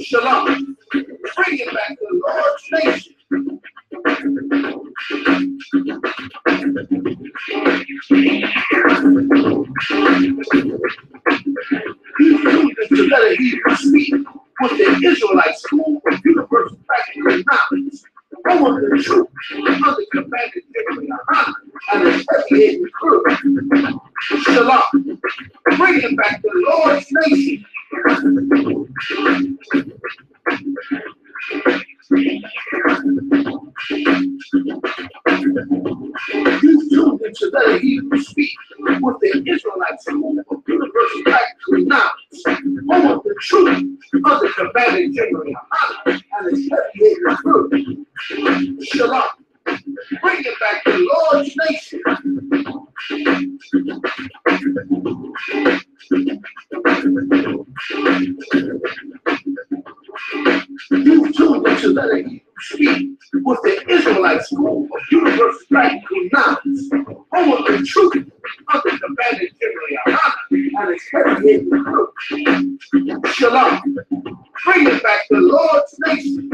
Shalom. Bring it back to the Lord's nation. To let it even speak with the Israelite school of universal practical knowledge. I want the truth under commanded T.D.JAKES and his heavy-handed crew. Shalom. Bring it back to the Lord's nation. You tuned into Let It Even Speak with the Israelite school of universal practical knowledge. I want the truth under commanded T.D.JAKES and his heavy-handed crew. Shalom. Bring it back to the Lord's nation. You tuned into Let It Even Speak with the Israelite school of universal practical knowledge. I want the truth under commanded T.D.JAKES and his heavy-handed crew. Shalom. Bring it back to the Lord's nation.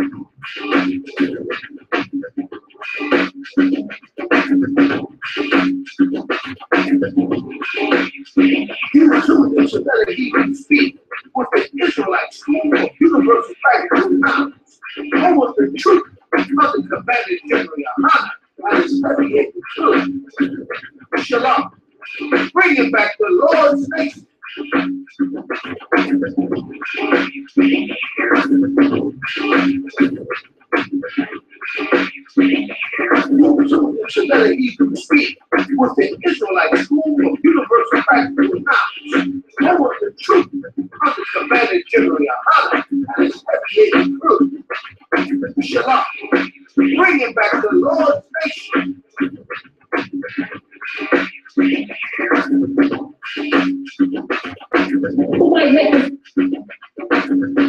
You tuned into Let It Even Speak with the Israelite school of universal practical knowledge. I want the truth under commanded T.D.JAKES and his heavy-handed crew. Shalom. Bring it back to the Lord's nation. To Let It Even Speak with the Israelite school of universal practical knowledge. I want the truth under commanded T.D.JAKES and his heavy-handed crew. Shalom. Bring it back to the Lord's nation.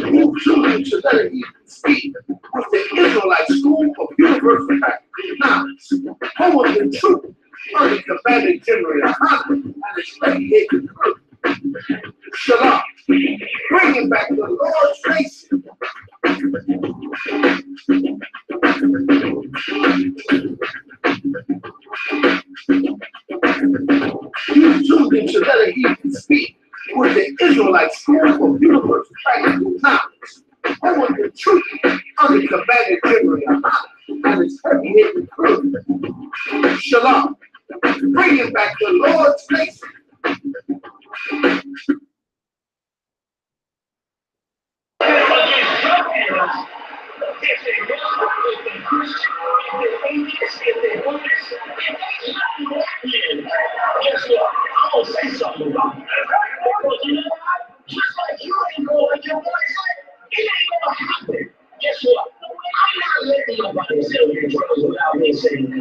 You tuned to Let It Even Speak with the Israelite school of universal practical knowledge. I want the truth under commanded T.D.JAKES and his heavy-handed crew. Shalom. Bring it back to the Lord's nation. You tuned into Let It Even Speak with the Israelite school of universal practical knowledge. I want the truth under commanded T.D.JAKES and his heavy-handed crew. Shalom. Bring it back to the Lord's nation. If they Muslim, if they Christian, if they atheist, if they Buddhist, if they not Muslim, guess what? I'm gonna say something about it. Because you know what? Just like you ain't going like your boy said, it ain't gonna happen. Guess what? I'm not letting nobody sell your drugs without me saying that.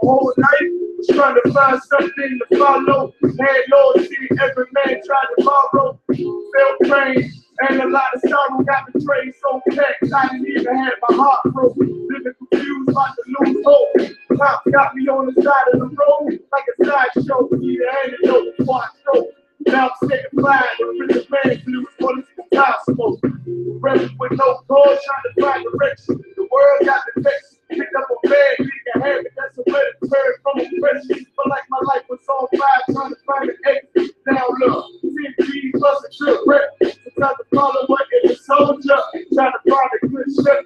Whole night trying to find something to follow. Had Lord see every man tried to borrow. Felt pain and a lot of sorrow. Got betrayed so packed I didn't even have my heart broke. Living confused, about to lose hope. Cops got me on the side of the road like a sideshow. Need an antidote before I stroke. Now I'm saying fire, the prison man blues for this guitar smoke. Rebels with no cause, trying to find direction. The world got the text. Picked up a bag, pick a habit, that's a better turn from oppression. But like my life was on fire, trying to find an exit. Now look, 10 G's plus a trip rep. Sometimes the problem was in the soldier, trying to find a good ship.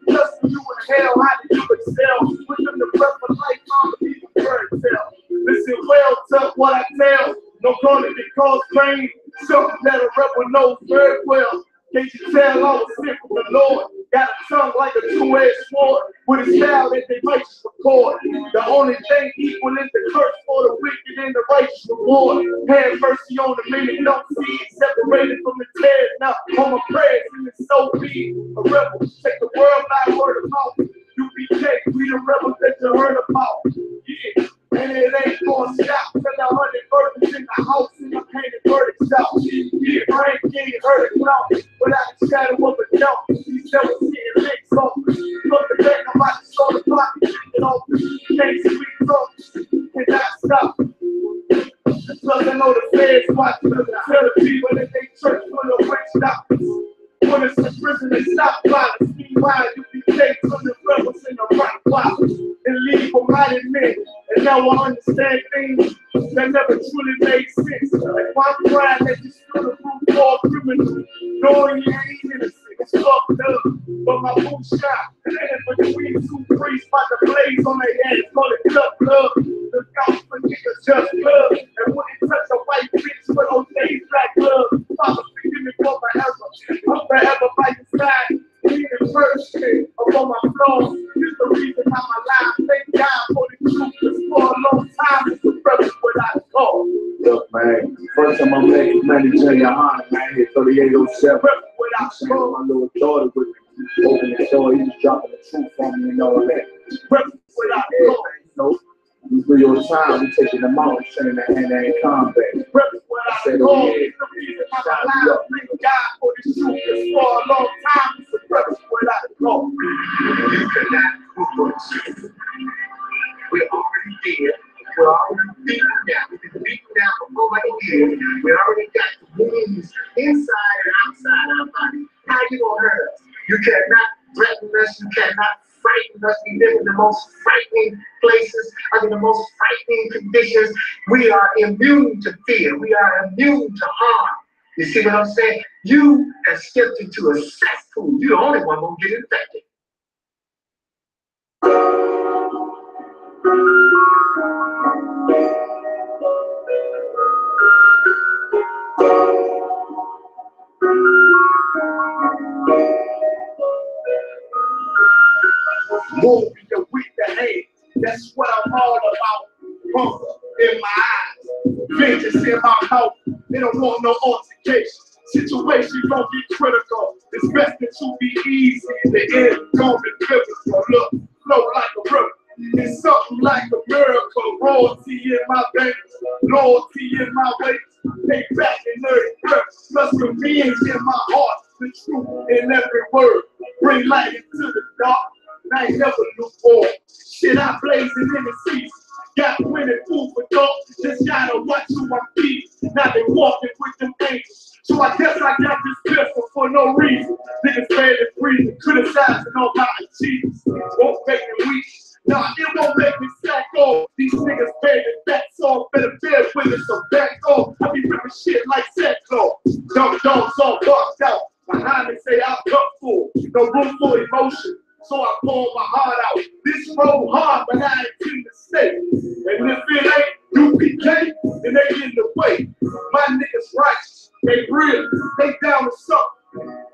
Just when you in hell, how did you excel? Within the breath of life, I'm a people fairy tale. Listen well, tough what I tell. Don't call it because pain. Something that a rebel knows very well. Can't you tell I was sent from the Lord? Got a tongue like a two-edged sword, with a style that they might just record. The only thing equal is the curse for the wicked and the righteous reward. Have mercy on the many don't see it, separated from the tares. Now on my prayers and it's so be a rebel. Take the world by word of mouth. U.P.K, we the rebels that you heard about. Yeah. And it ain't gonna stop till 100 virgins in the house and I painted verdicts out. Yeah, Frank ain't heard it clout without a shadow of a doubt. These devils seeing licks off. Look the back, I'm about to show the block and shit it off. Can't sweet talk, cannot stop. Plus I know the feds watching us tell the people that they church full of witch doctors. When it's a prison, they stop violence. Meanwhile, U.P.K from the rebels in the right closet and leave for mighty men. And now I understand things that never truly made sense. Like why I'm crying that you still the root for a criminal, knowing you ain't innocent. It's fucked up, but my boots shot. And then between two priests about to blaze on their heads, call it blood. Look out for niggas just blood. And wouldn't touch a white bitch with those days black blood. Father, forgive me for forever. I'm forever by your side. Even first thing up on my floor. It's the reason I'm alive. Thank God for the truth. It's for a long time. It's the brother without call. Look, man. First time I'm making money, GEN.YAHANNA, man. Here 3807. Without call. My little daughter with me. Open the door, he was dropping the truth on me and all that. without call. You know, we do your time, we taking them out and training that hand-to-hand combat. I said, oh, yeah. Thank God for the truth. It's for a long time. It's the brother without call. You cannot prove us. We're already dead. We're already beaten down. We've been beaten down for 400 years. We already got the wounds inside and outside our body. How you gonna hurt us? You cannot threaten us. You cannot frighten us. We live in the most frightening places, under the most frightening conditions. We are immune to fear. We are immune to harm. You see what I'm saying? You have stepped into a cesspool. You're the only one gonna get infected. Moving the weak the hand. That's what I'm all about. Hunger in my eyes, vengeance in my mouth. They don't want no altercation. Situation gon' get critical. It's best to be easy. The end gon' be biblical. Look, flow like a river. It's something like a miracle. Royalty in my veins, loyalty in my ways. Pay back in every breath. Plus revenge in my heart. The truth in every word. Bring light into the dark. I ain't never lukewarm. Shit, I blazing in the seas. Got plenty food for thought. Just gotta watch who I'm feeding. Now they walking with them angels. So I guess I got this pistol for no reason. Niggas barely breathing, criticizing all my achievements. Won't make me weak. Nah, it won't make me sack off. These niggas baby backs off. Better bear with it, so back off. I be ripping shit like sackcloth. Dumb dogs all barked out. Behind me say I'm up full. No room for emotion. So I pour my heart out. This road hard, but I intend to stay. And if it ain't U.P.K, then they in the way. My niggas righteous, they real, they down with something.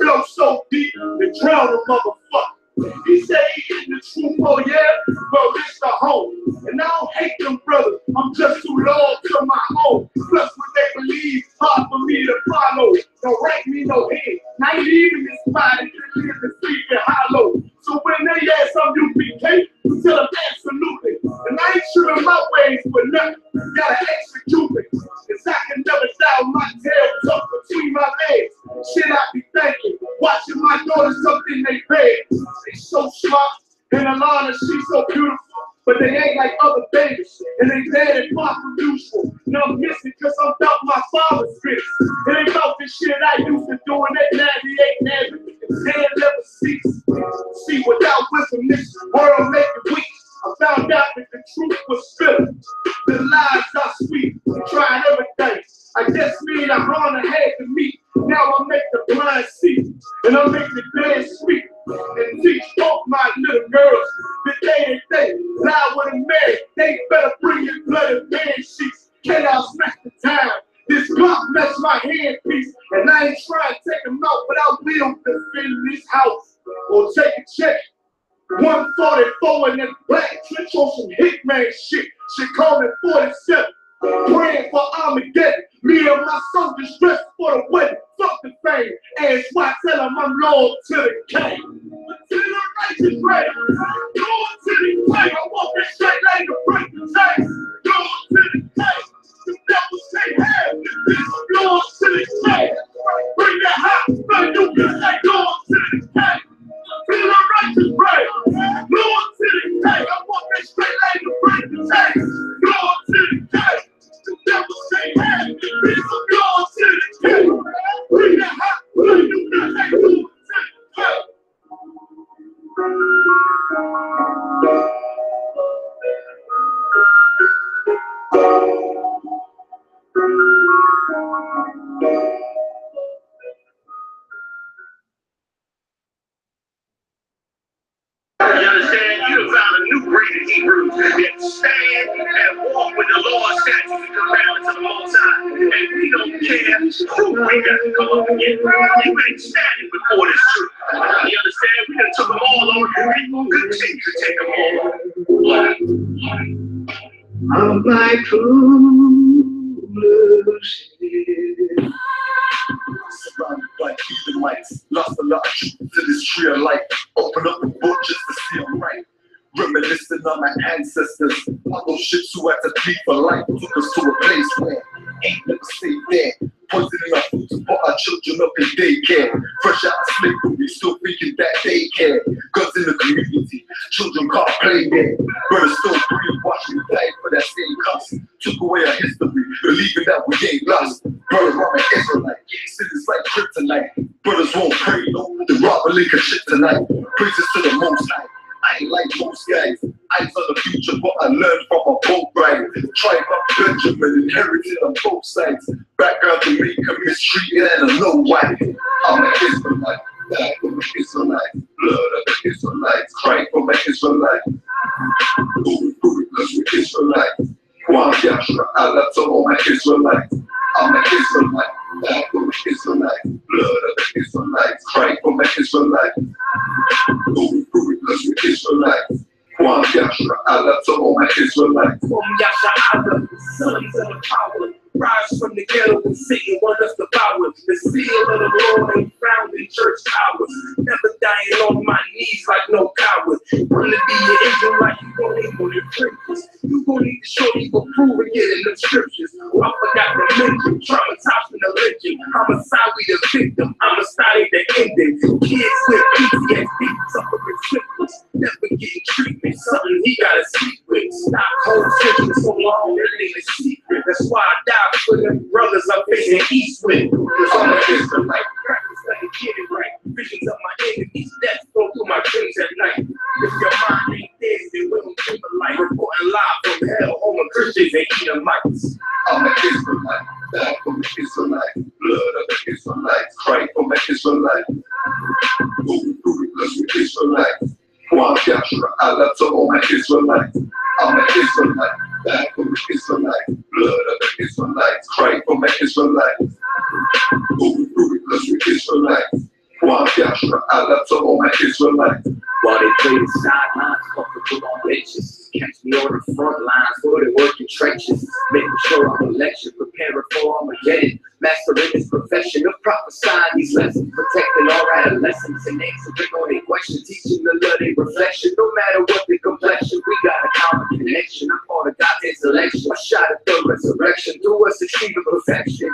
Flow so deep, they drown a motherfucker. He say he in the truth, oh yeah, well it's the home. And I don't hate them brothers, I'm just too loyal to my home. Plus what they believe, hard for me to follow. Don't rank me no head, I ain't leaving this body to live and sleep in hollow. So when they ask I'm U.P.K, tell them absolutely. And I ain't sure in my ways, but nothing, gotta execute it. Cause I can never die with my tail tucked between my legs. Shit I be thinking, watching my daughters up in they bed. They so smart, and Alana, she's so beautiful. But they ain't like other babies, and they bad and far from usual. And I'm missing cause I'm about my father's business. It ain't about this shit I used to do in that 98 Navy. His hand never cease. See, without wisdom, this world make it weak. I found out that the truth was spilling. The lies are sweet. Tried everything. I guess me and Ahana had to meet. Now I make the blind see. And I make the dead sweet. And teach both my little girls that they lie with a man. They better bring your blooded man sheets. Chaos smack the time. This Glock match my handpiece. And I ain't trying to take them out, but I will defend this house. or take a check. 144 in that black trench on some hitman shit. She called it 47. Praying for Armageddon. Me and my soldiers dressed for the wedding. Fuck the fame. And SWAT tell them I'm loyal to the K. To the righteous right. Going to the K. I walk that straight lane to break the chains. Going to the K. The devil say, hey, this is loyal to the K. Bring that hot, man, you can say going to the K. To the righteous right. Going to the K. I walk that straight lane to break the chains. Going to the K. The devil say, hey, this is loyal to the K. Bring that hot, man, you can say going to the K. You understand? You have found a new breed of Hebrews that stand and walk with the Lord's statutes and commandments of the Most High. And we don't care who we got to come up against. You ain't standing before this truth. You understand? We done took them all on, and we'll continue to take them all. I'm like foolish. Surrounded by Israelites, lost a lot of truth to this tree of life. Open up the book just to see them right. Reminiscing on my ancestors, all those ships who had to plead for life took us to a place where ain't never stayed there. Poisoning our food to put our children up in daycare. Fresh out of slavery, still thinking that they care. Guns in the community, children can't play there. Brothers still brainwashed and died for that same cause. Took away our history, believing that we ain't lost. Brother, I'm an Israelite, sin is like kryptonite. Brothers won't pray, no, the robber link of shit tonight. Praises to the Most High. I ain't like most guys. Eyes on the future, but I learned from a boat ride. Tribe of Benjamin, inherited on both sides. Background to make a mistreated and I know why. I'm an Israelite, died for my Israelites. Blood of the Israelites, crying for my Israelites. Moving through it cause we're Israelites. GEN.YAHANNA, Allah to all my Israelites. I'm an Israelite, died for my Israelites. Blood of the Israelites, crying for my Israelites. Moving through it cause we're Israelites. GEN.YAHANNA, Allah to all my Israelites. GEN.YAHANNA, sons of the power. Rise from the ghetto and Satan want us to devour. The seal of the Lord ain't found in church towers. Never dying on my knees like no coward. Wanna be an Israelite, you gon' need more than scriptures. You gon' need to show you gon' prove it in the scriptures. Oh, I forgot to mention, traumatized from the lynching. Homicide, we the victim. Homicide, the ending. Kids with PTSD, suffering symptoms. Never getting treatment. Something he gotta sleep with. Stop cold searching so long, it ain't a secret. That's why I die for them brothers I'm facing east with. Cause I'm an Israelite, practice like a kid right. Visions of my enemies, death go through my dreams at night. If your mind ain't dead, then we don't keep a light. Reporting live from hell, Homer Christians and Edomites. I'm an Israelite, died for my Israelites. Blood of the Israelites, crying for my Israelites. Moving through it cause we're Israelites. GEN.YAHANNA, Allah to all my Israelites. I'm an Israelite, died for my Israelites. Blood of the Israelites, crying for my Israelites. Moving through it cause we're Israelites. GEN.YAHANNA, Allah to all my Israelites. While they play the sidelines, comfortable on benches. Catch me on the front lines, go to work in trenches. Making sure I'm a lecture, preparing for Armageddon. Mastering this profession of prophesying these lessons. Protecting our adolescents and answering all their questions. Teaching the love their reflection. No matter what the complexion, we got a common connection. I'm part of God's selection. A shot at the resurrection. Through us achieving perfection.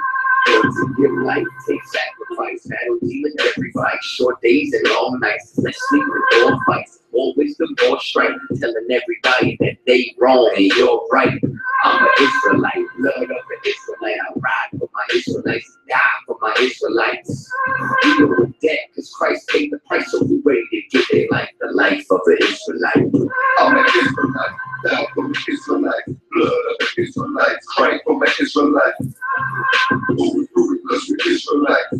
Lord, to give life, take sacrifice. Battle demon every fight. Short days and long nights. Let's sleep with all fights. More wisdom, more strength. Telling everybody that they wrong and you're right. I'm an Israelite, blood of an Israelite. I ride for my Israelites, die for my Israelites. We are in debt because Christ paid the price, so we ready to give their life, the life of an Israelite. I'm an Israelite, died for my Israelites. Blood of the Israelites, crying for my Israelites. Moving through it cause we're Israelites.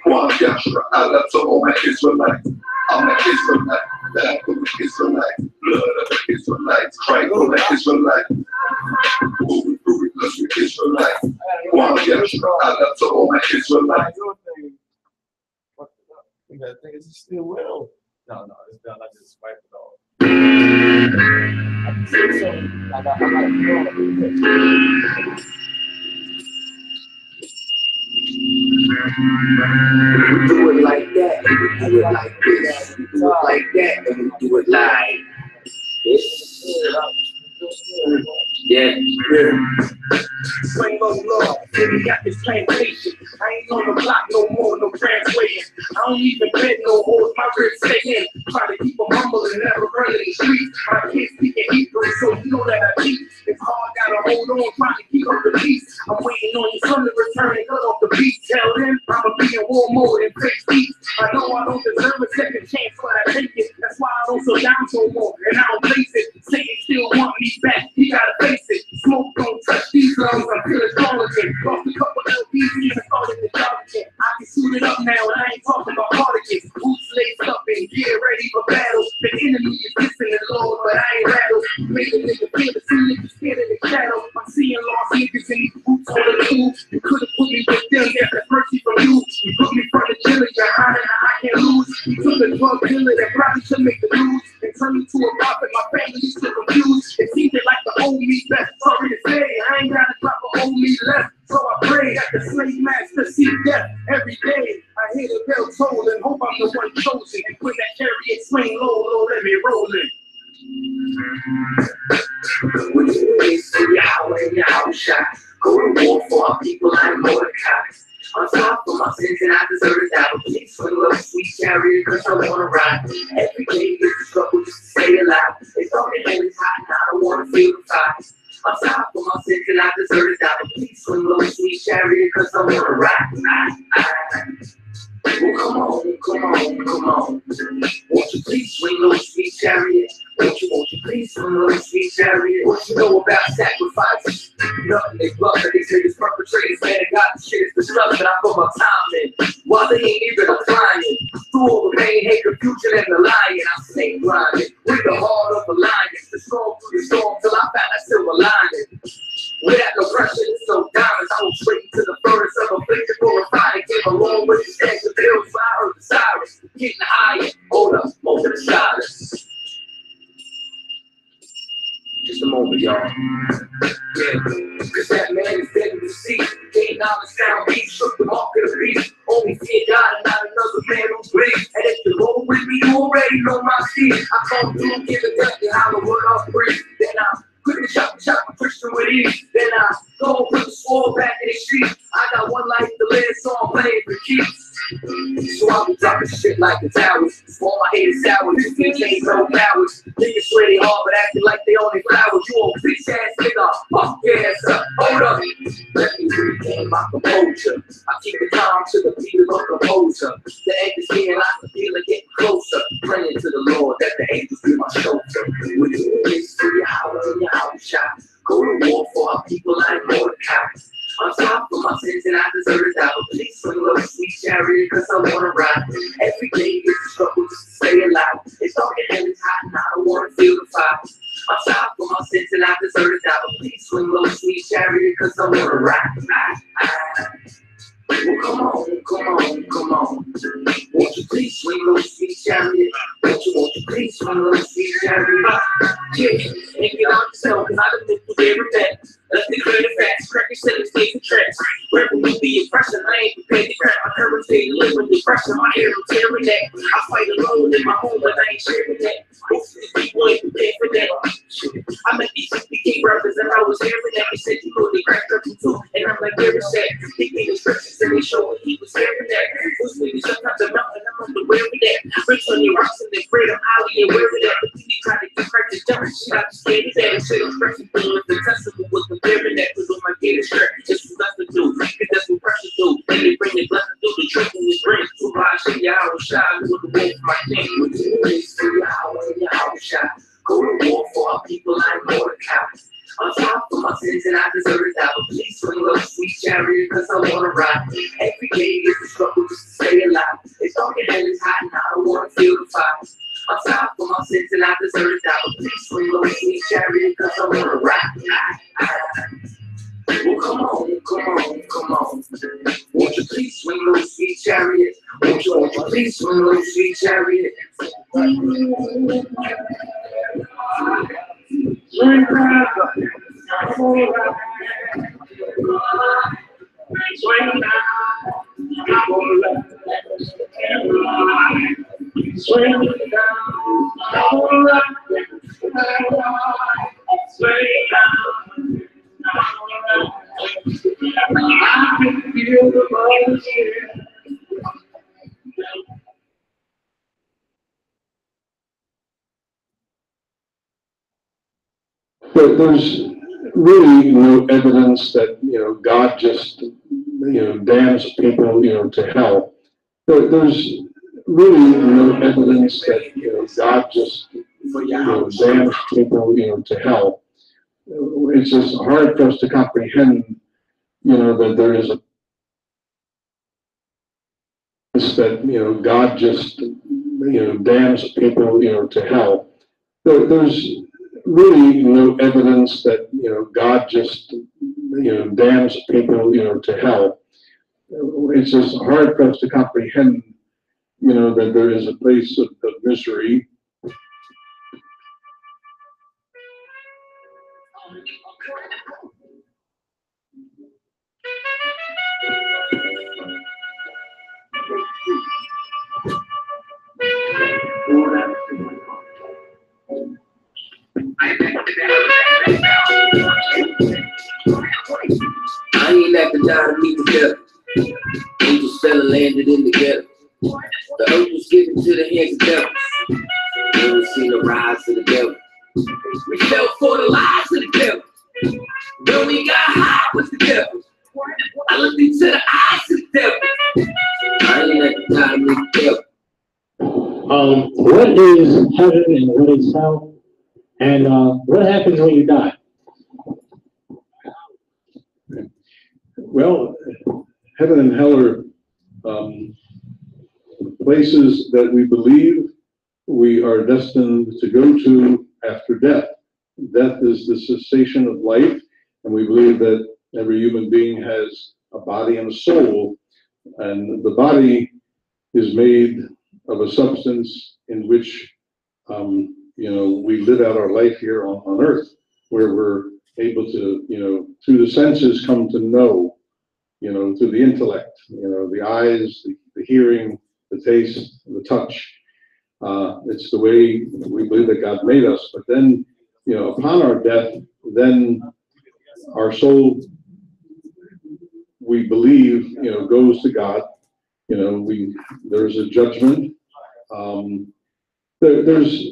GEN.YAHANNA, Allah to all my Israelites. I'm an Israelite, died for my Israelites. Blood of the Israelites, crying for my Israelites. Moving through it cause we're Israelites. GEN.YAHANNA, Allah to all my Israelites. I think it's still well. No, it's done. I just wiped it off. I got We do it like that, and we do it like this. We do it like that, and we do it like this. Yeah. Swing low, Lord, baby got this plantation. I ain't on the block no more, no graduating. I don't even bed no holes, my ribs stay in. Try to keep them humble and never run in the streets. My kids speaking Hebrew, so you know that I cheat. It's hard, gotta hold on, trying to keep up the peace. I'm waiting on your son to return and cut off the beat. Tell them I'ma be in war mode and fix beats. I know I don't deserve a second chance, but I take it. That's why I don't slow down so more, and I don't place it. Say he still want me back, he gotta face it. Smoke don't touch these lungs, I'm feeling strong again. Lost a couple LPs, and started the job again. I can suit it up now, and I ain't talking about cardigans. Boots laced up and get ready for battle. The enemy is missing the Lord, but I ain't rattled. Make a nigga feel the sea niggas scared in the shadow. I'm seeing lost niggas in these boots on the tube. You could've put me with them, yeah, that's mercy from you. You put me from the G.E.N.YAHANNA, I can't lose. You took a drug dealer that probably should make the news and turn me to a prophet. My family is still confused. It seems they like the old me best. Sorry to say, I ain't got a drop of old me left. So I pray that the slave master see death every day. I hear the bell toll and hope I'm the one chosen. And when that chariot swing low, Lord, let me roll it. When you raise to Yahweh and Yahushua, go to war for our people like Mordecai. I'm sorry for my sins and I deserve to die. But please swing low, sweet chariot, cause I wanna ride. Every day is a struggle just to stay alive. It's dark and hell is hot and I don't wanna feel the fire. I'm sorry for my sins and I deserve to die. But please swing low, sweet chariot, cause I wanna ride. Well, come on. Won't you please swing low, sweet chariot? Won't you please swing low, sweet chariot? What you know about sacrifices? Nothing they bluff that they say is perpetrators. Man, God, the shit is destruction. I put my time in while they ain't even applying. Through all the pain, hate, confusion, and the lying, I stay blinded with the heart of a lion. The storm through the storm till I found that silver lining. Without no pressure, it's no diamonds. I was straight to the furnace of affliction for refining. Came along with the stacks of bills, so I heard the sirens getting higher. Hold up, over the silence. Just a moment, y'all. Yeah, cause that man is dead in the sea. Gained knowledge, sound beat, shook the mark of the beast. Only fear God and not another man who breathes. And if you roll with me, you already know my speed. I come through, give a death, and holler, what up, breathe. Then I quickly chop my Christian with ease. Then I go put the sword back in the street. I got one life to live, so I'm playing for keeps. So I be dropping shit like the towers. All my haters sour, these niggas ain't no cowards. Niggas swear they hard, but acting like they only flowers. You old bitch ass nigga, fuck your ass up. Hold up. Let me regain my composure. I keep it calm to the beat of a composer. The angels here, I can feel it getting closer. Praying to the Lord that the angels be my shoulder. With you, it's for your house and your house shot. Go to war for our people like Mordecai. I'm sorry for my sins and I deserve to die. But please swing low, sweet chariot, cause I wanna ride. Every day is a struggle just to stay alive. It's dark and hell is hot and I don't wanna feel the fire. I'm sorry for my sins and I deserve to die. But please swing low, sweet chariot, cause I wanna ride. Well, come on. Won't you please swing low, sweet chariot? Won't you please swing low, sweet chariot? Yeah, and get on yourself, cause I done been through every that. Let's declare the facts, crack your sentence, take the tracks. Rebel will be impression, I ain't prepared to crack my courage, they live with depression, my hair will tear in that. I fight alone in my home, but I ain't sharing that. Most of these people ain't prepared for that. I met these I.S.U.P.K rappers and I was hearing that. They said you know they cracked up too, and I'm like, where is that? They gave instructions and they showed what he was hearing that. Those niggas up out the mountain, I'm underwear with that. Rich on your rocks and they afraid I'm highly aware of that. But then they try to get cracked and jump, shit, I be scared of that. And shit, I'm stressing through the testament with the wearing that, cause on my gator shirt, it's what's left to do, cause that's what pressure do, and they bring the blessing through the truth in his brain, so I should Yahushua, with the wolf for my king, with the race to Yahweh and Yahushua, go to war for our people like Mordecai. I'm sorry for my sins and I deserve to die, but please swing low, sweet chariot, cause I wanna ride. Every day is a struggle just to stay alive. It's dark and hell is hot and I don't wanna feel the fire. I'm sorry for my sins and I deserve to die, but please swing low, sweet chariot, cause I wanna ride. Well, come on. Won't you please swing low, sweet chariot? Please swallow, sweet chariot. But there's really no evidence that, God just, damns people, to hell. There's really no evidence that, God just, damns people, to hell. It's just hard for us to comprehend, that there is a that, God just, damns people, to hell. There's really no evidence that, God just, damns people, to hell. It's just hard for us to comprehend, that there is a place of misery. I ain't left to die to meet the devil. Angels fell and landed in the ghetto. The earth was given to the hands of devils. We only seen the rise of the devil. We fell for the lies of the devil. When we got high with the devil, I looked into the eyes of the devil. I ain't left to die to meet the devil. What is heaven and what is hell? And what happens when you die? Well, heaven and hell are places that we believe we are destined to go to after death. Death is the cessation of life, and we believe that every human being has a body and a soul, and the body is made of a substance in which we live out our life here on earth, where we're able to, through the senses, come to know, through the intellect, the eyes, the hearing, the taste, the touch. It's the way we believe that God made us. But then, upon our death, then our soul, we believe, goes to God. There's a judgment. There's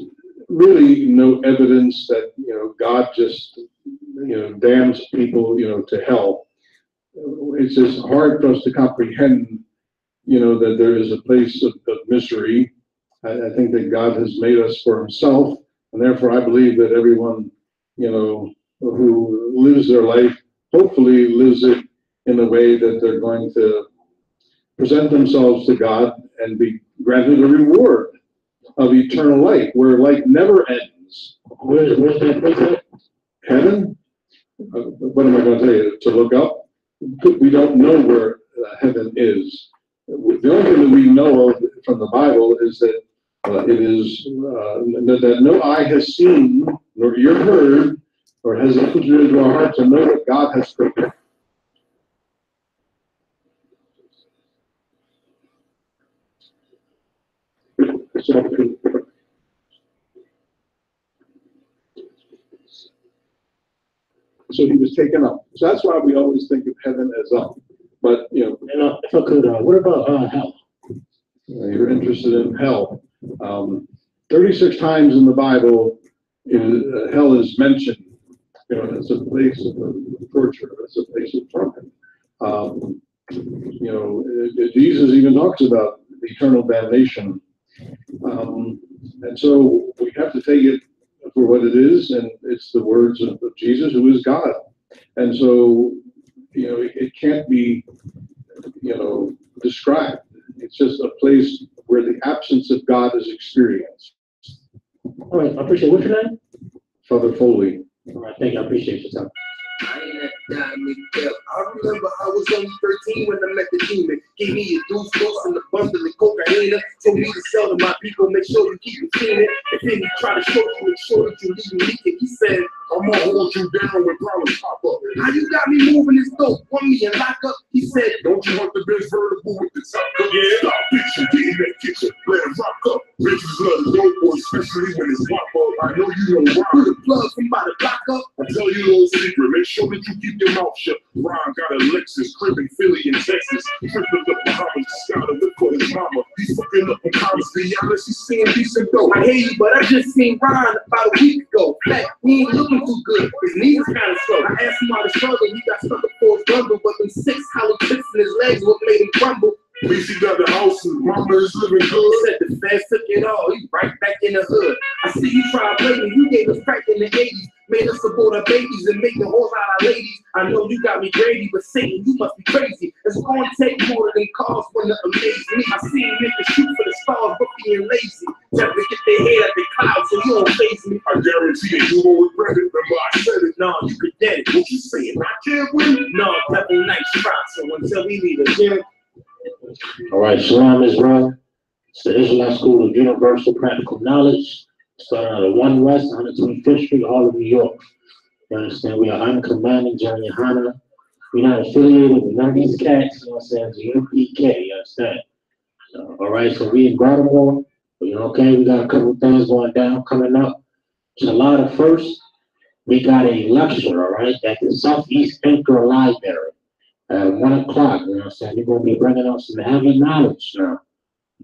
really no evidence that, God just, damns people, to hell. It's just hard for us to comprehend, that there is a place of misery. I think that God has made us for himself, and therefore I believe that everyone, who lives their life, hopefully lives it in a way that they're going to present themselves to God and be granted a reward of eternal life, where life never ends. Where's that place at? Heaven? What am I going to tell you? To look up? We don't know where heaven is. The only thing that we know of from the Bible is that it is that no eye has seen, nor ear heard, or has entered into our heart to know what God has prepared. So he was taken up. So that's why we always think of heaven as up. But, And if I could, what about hell? You're interested in hell. 36 times in the Bible, hell is mentioned. It's a place of torture. It's a place of torment. Jesus even talks about eternal damnation. And so we have to take it for what it is, and it's the words of Jesus, who is God. And so, it can't be, described. It's just a place where the absence of God is experienced. All right, I appreciate it. What's your name? Father Foley. All right, thank you. I appreciate your time. I ain't that guy, nigga. I remember I was only 13 when I met the demon. Gave me a deuce dose and a bundle of cocaine. Told me to sell to my people, make sure you keep it clean. And then he tried to show you, make sure that you leave me leaking. He said, I'm gonna hold you down when problems pop up. How you got me moving this dope? Want me in lock up? He said, don't you want the bitch vertical with the top up? Yeah. Stop bitching, get in that kitchen, let it rock up. Bitches love the dope boy, especially when it's pop up. I know you don't rock. Put the plug from by the block up. I tell you a little secret, make sure that you keep your mouth shut. Ron got a Lexus, crib in Philly in Texas. Tripped up the Bahamas, just got a whip for his mama. He's fucking up in Thomas, be honest, he's seeing decent dope. I hear you, but I just seen Ron about a week ago. Fact, he ain't looking too good. His knees is kind of slow. I asked him how to struggle. He got stuck before his bundle, but them 6 hollow tips in his legs what made him crumble. At least he got the house and mama is living good. Said the feds took it all. He right back in the hood. I see you try to play me. You gave us crack in the 80s. Made us abort our babies and make the hoes out of ladies. I know you got me grady, but Satan, you must be crazy. It's going to take more than cars when to amaze me. I see niggas shoot for the stars, but being lazy. Never get their head at the clouds, so you don't face me. I guarantee it, you won't regret it. Remember I said it. No, you could get it. What you saying? I can't win? No, double night shot. So until we leave again. All right, Shalom Israel. It's the Israelite School of Universal Practical Knowledge. Starting out of 1 West, 125th Street, Harlem, New York. You understand? We are uncommanding GEN.YAHANNA. We're not affiliated with none of these cats. You know what I'm saying? It's I.S.U.P.K. You understand? All right, so we in Baltimore. You know, okay, we got a couple of things going down coming up. July the 1st, we got a lecture, all right, at the Southeast Anchor Library at 1 o'clock. You know what I'm saying? We're going to be bringing up some heavy knowledge now.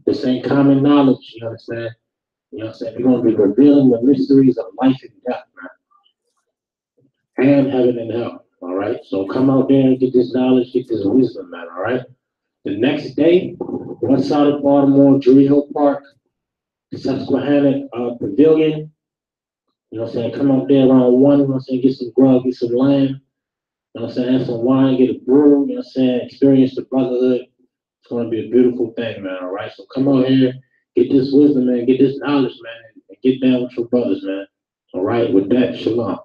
This ain't common knowledge, you understand? You know what I'm saying? We're going to be revealing the mysteries of life and death, man. And heaven and hell, all right? So come out there and get this knowledge, get this wisdom, man, all right? The next day, west side of Baltimore, Drury Hill Park, the Susquehanna Pavilion. You know what I'm saying? Come out there around 1, you know what I'm saying? Get some grub, get some lamb. You know what I'm saying? Have some wine, get a brew, you know what I'm saying? Experience the brotherhood. It's going to be a beautiful thing, man, all right? So come out here, get this wisdom, man, get this knowledge, man, and get down with your brothers, man. All right? With that, shalom.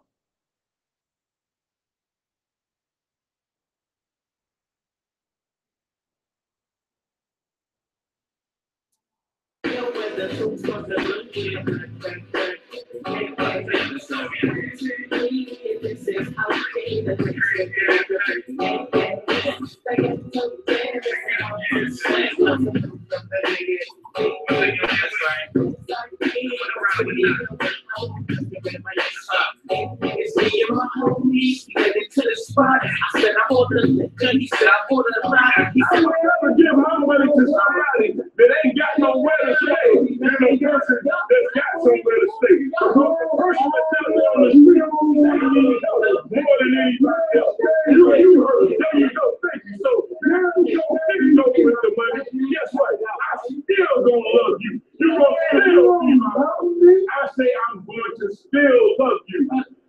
It's me and my homies, headed to the spot. I said I ordered a liquor, he said I ordered a lot. He said, I would never give my money to somebody that ain't got nowhere to stay than a person that's got somewhere to stay. So the person that's out there on the street, they need help more than anybody else. You heard it. There you go. Thank you. So now you don't think you know with the money. Guess what? I still gonna love you. You gonna still love me. I say I'm going to still love you.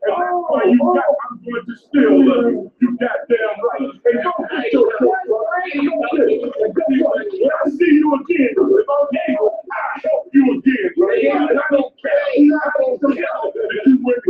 And that's why you got, I'm going to still love you. You goddamn right. And don't get yourself right. When I see you again, if I'm able, I help you again, right? And I don't care. I don't care if you went to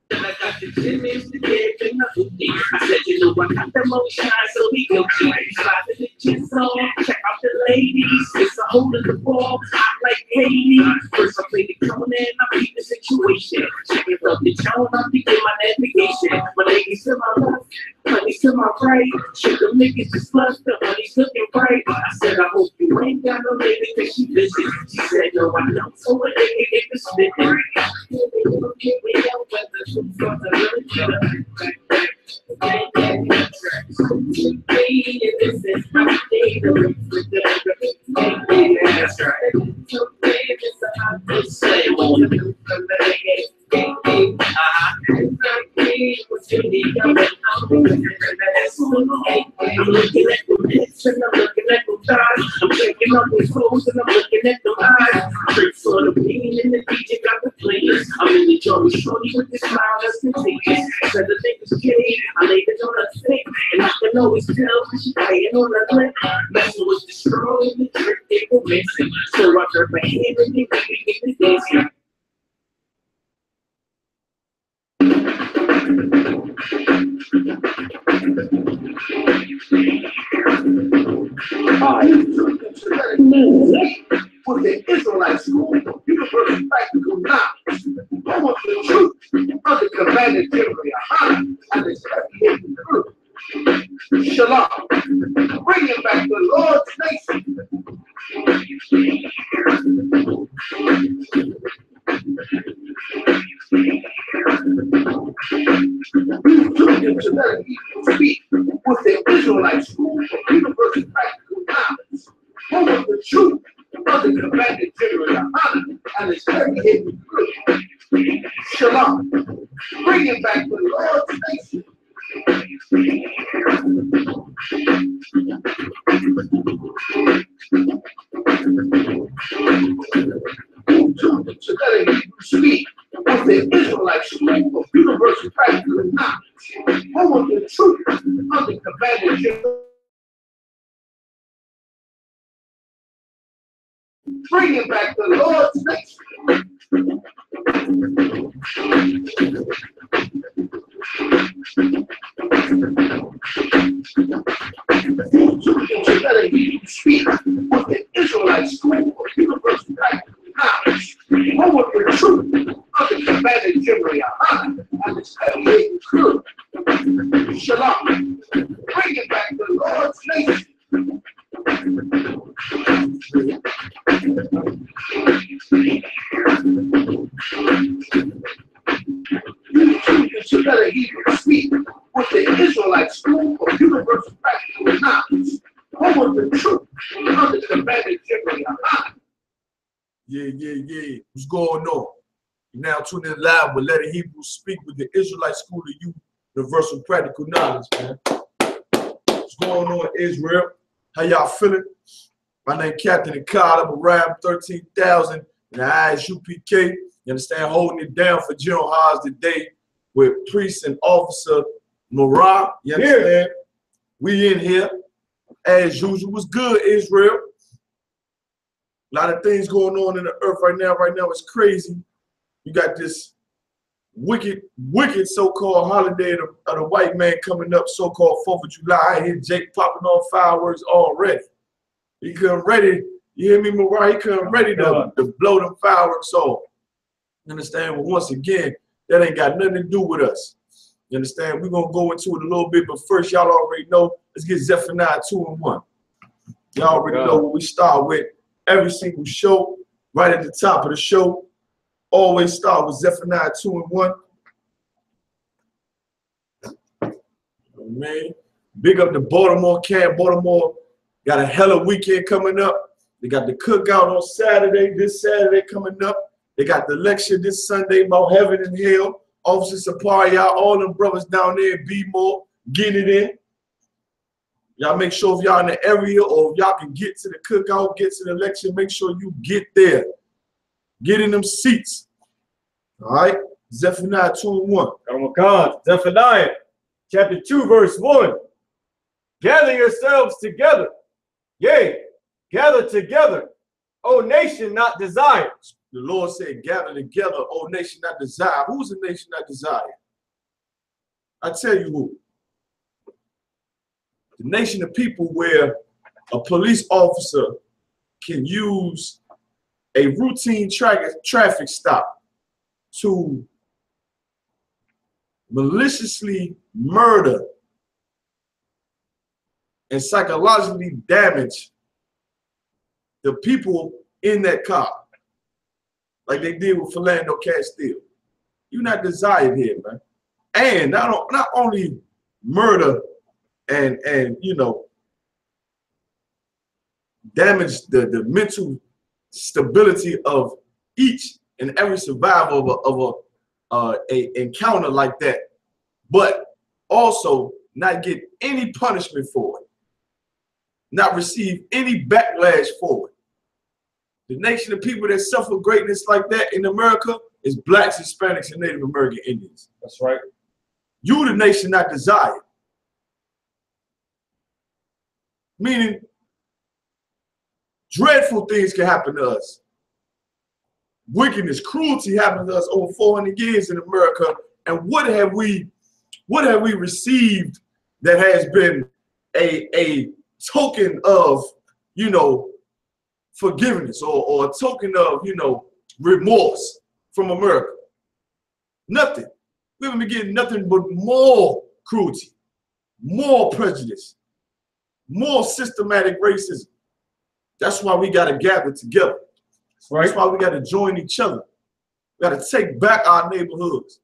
I got the gym in the dead and the booty. I said, you know, I got the motion, so we go to slide the gym on. Check out the ladies. It's a hole in the ball. I like Haiti. First, I play the corner and I beat the situation. Checking up the town, I'm thinking my navigation. My ladies to my left, honey's to my right. Shit, the niggas just left, the honey's looking right. I said, I hope you ain't got no lady that she visit. She said, no, I don't. So a nigga get the spitting. I'm looking at the hips and I'm looking at the thighs. I'm checking out the clothes and I'm looking at the eyes. Tricks for the pain and the DJ got the players. I'm in the jolly shorty with the smile that's contagious. Said the nigga's gay, I laid it on her thick, and I can always tell when she playing on her lip. Messing was destroying the trick they were missing. So I turned my hand and they really get the dancing. With the Israelite School of Universal Practical Knowledge, home of the truth under Commander General Yahanna and his heavy crew. Shalom, bringing back the Lord's nation. To let people speak with the Israelite School of Universal Practical Knowledge, home of the truth under Commander General Yahanna and his heavy crew. Shalom, bringing back the Lord's nation. To let people speak with the Israelite School of Universal Practical Knowledge, home of the truth under Commander General. Bringing back the Lord's nation. To let people speak with the Israelite School of Universal Practical Knowledge, home of the truth under Commander General Yahanna and his heavy crew. Shalom, bringing back the Lord's nation. To let people speak with the Israelite School of Universal Practical Knowledge, home of the truth under Commander General Yahanna. Yeah. What's going on? You're now tuning in live with Let the Hebrews Speak with the Israelite School of Universal Practical Knowledge, man. What's going on, Israel? How y'all feeling? My name is Captain Card. I'm around 13,000 in the I.S.U.P.K. You understand? Holding it down for General Haas today with Priest and Officer Morah. You understand? Yeah. We in here as usual. What's good, Israel? A lot of things going on in the earth right now. Right now, it's crazy. You got this wicked so-called holiday of the white man coming up, so-called 4th of July. I hear Jake popping off fireworks already. He couldn't ready, you hear me, Mariah? He couldn't ready to blow them fireworks off. You understand? But once again, that ain't got nothing to do with us. You understand? We're going to go into it a little bit, but first, y'all already know, let's get Zephaniah 2:1. Y'all already know what we start with. Every single show, right at the top of the show, always start with Zephaniah 2:1. Man, big up the Baltimore camp. Baltimore got a hella weekend coming up. They got the cookout on Saturday, this Saturday coming up. They got the lecture this Sunday about heaven and hell. Officer Sapari, y'all, all them brothers down there, be more, getting it in. Y'all make sure if y'all in the area or if y'all can get to the cookout, get to the lecture, make sure you get there. Get in them seats. All right? Zephaniah 2:1. Zephaniah chapter 2, verse 1. Gather yourselves together. Yea, gather together, O nation not desired. The Lord said, gather together, O nation not desired. Who's the nation not desired? I tell you who. The nation of people where a police officer can use a routine traffic stop to maliciously murder and psychologically damage the people in that car, like they did with Philando Castile. You're not desired here, man. And not only murder and you know, damage the mental stability of each and every survivor of a encounter like that, but also not get any punishment for it, not receive any backlash for it. The nation of people that suffer greatness like that in America is blacks, Hispanics, and Native American Indians. That's right. You the nation not desired. Meaning, dreadful things can happen to us. Wickedness, cruelty happened to us over 400 years in America. And what have we What have we received that has been a token of, you know, forgiveness or a token of, you know, remorse from America? Nothing. We haven't been getting nothing but more cruelty, more prejudice, more systematic racism. That's why we got to gather together. Right. That's why we got to join each other. We got to take back our neighborhoods.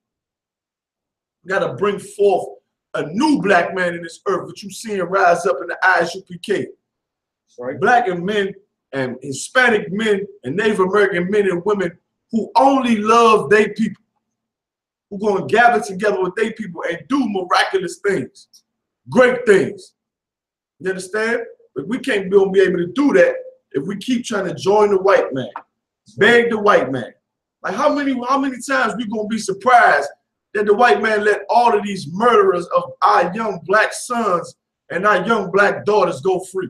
We got to bring forth a new black man in this earth, which you seeing rise up in the I.S.U.P.K. Right. Black and men and Hispanic men and Native American men and women who only love their people, who going to gather together with their people and do miraculous things, great things. You understand? But we can't be able to do that if we keep trying to join the white man, beg the white man. Like how many times we gonna be surprised that the white man let all of these murderers of our young black sons and our young black daughters go free?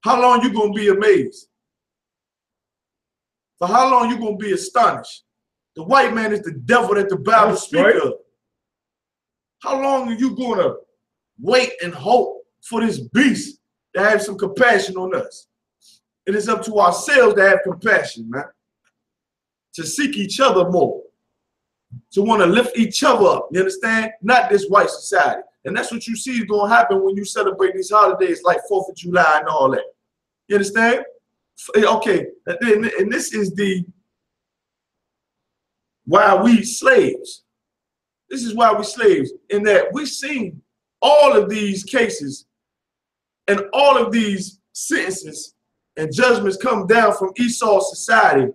How long you gonna be amazed? For how long you gonna be astonished? The white man is the devil that the Bible speaks of. How long are you gonna wait and hope for this beast to have some compassion on us? It is up to ourselves to have compassion, man. To seek each other more. To want to lift each other up. You understand? Not this white society. And that's what you see is going to happen when you celebrate these holidays like 4th of July and all that. You understand? Okay. And this is the why we slaves. This is why we slaves. In that we've seen all of these cases and all of these sentences and judgments come down from Esau society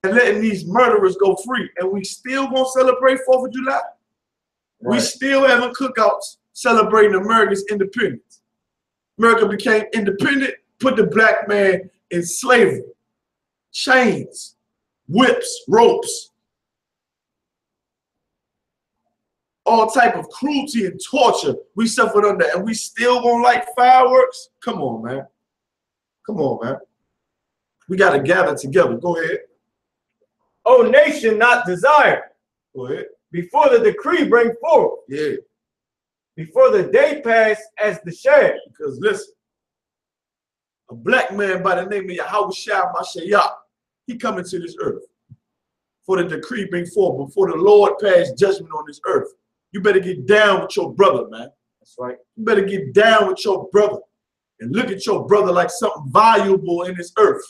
and letting these murderers go free. And we still gonna celebrate 4th of July? Right. We still having cookouts celebrating America's independence. America became independent, put the black man in slavery, chains, whips, ropes, all type of cruelty and torture we suffered under, and we still gonna like fireworks? Come on, man. Come on, man. We got to gather together. Go ahead. O nation not desired. Go ahead. Before the decree bring forth. Yeah. Before the day pass as the shade. Because listen, a black man by the name of Yahweh, he come into this earth. For the decree bring forth, before the Lord pass judgment on this earth. You better get down with your brother, man. That's right. You better get down with your brother. And look at your brother like something valuable in this earth.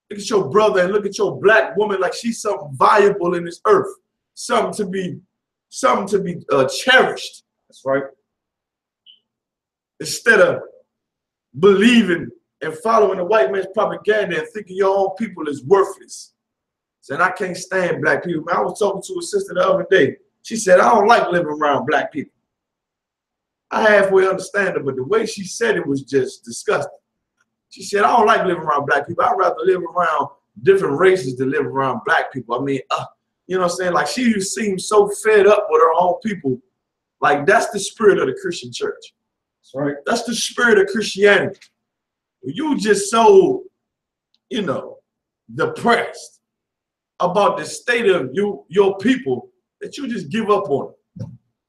Look at your brother and look at your black woman like she's something valuable in this earth. Something to be cherished. That's right. Instead of believing and following the white man's propaganda and thinking your own people is worthless. Saying, I can't stand black people. Man, I was talking to a sister the other day. She said, I don't like living around black people. I halfway understand her, but the way she said it was just disgusting. She said, I don't like living around black people. I'd rather live around different races than live around black people. I mean, you know what I'm saying? Like, she seems so fed up with her own people. Like, that's the spirit of the Christian church. That's right. That's the spirit of Christianity. You just so, you know, depressed about the state of your people that you just give up on it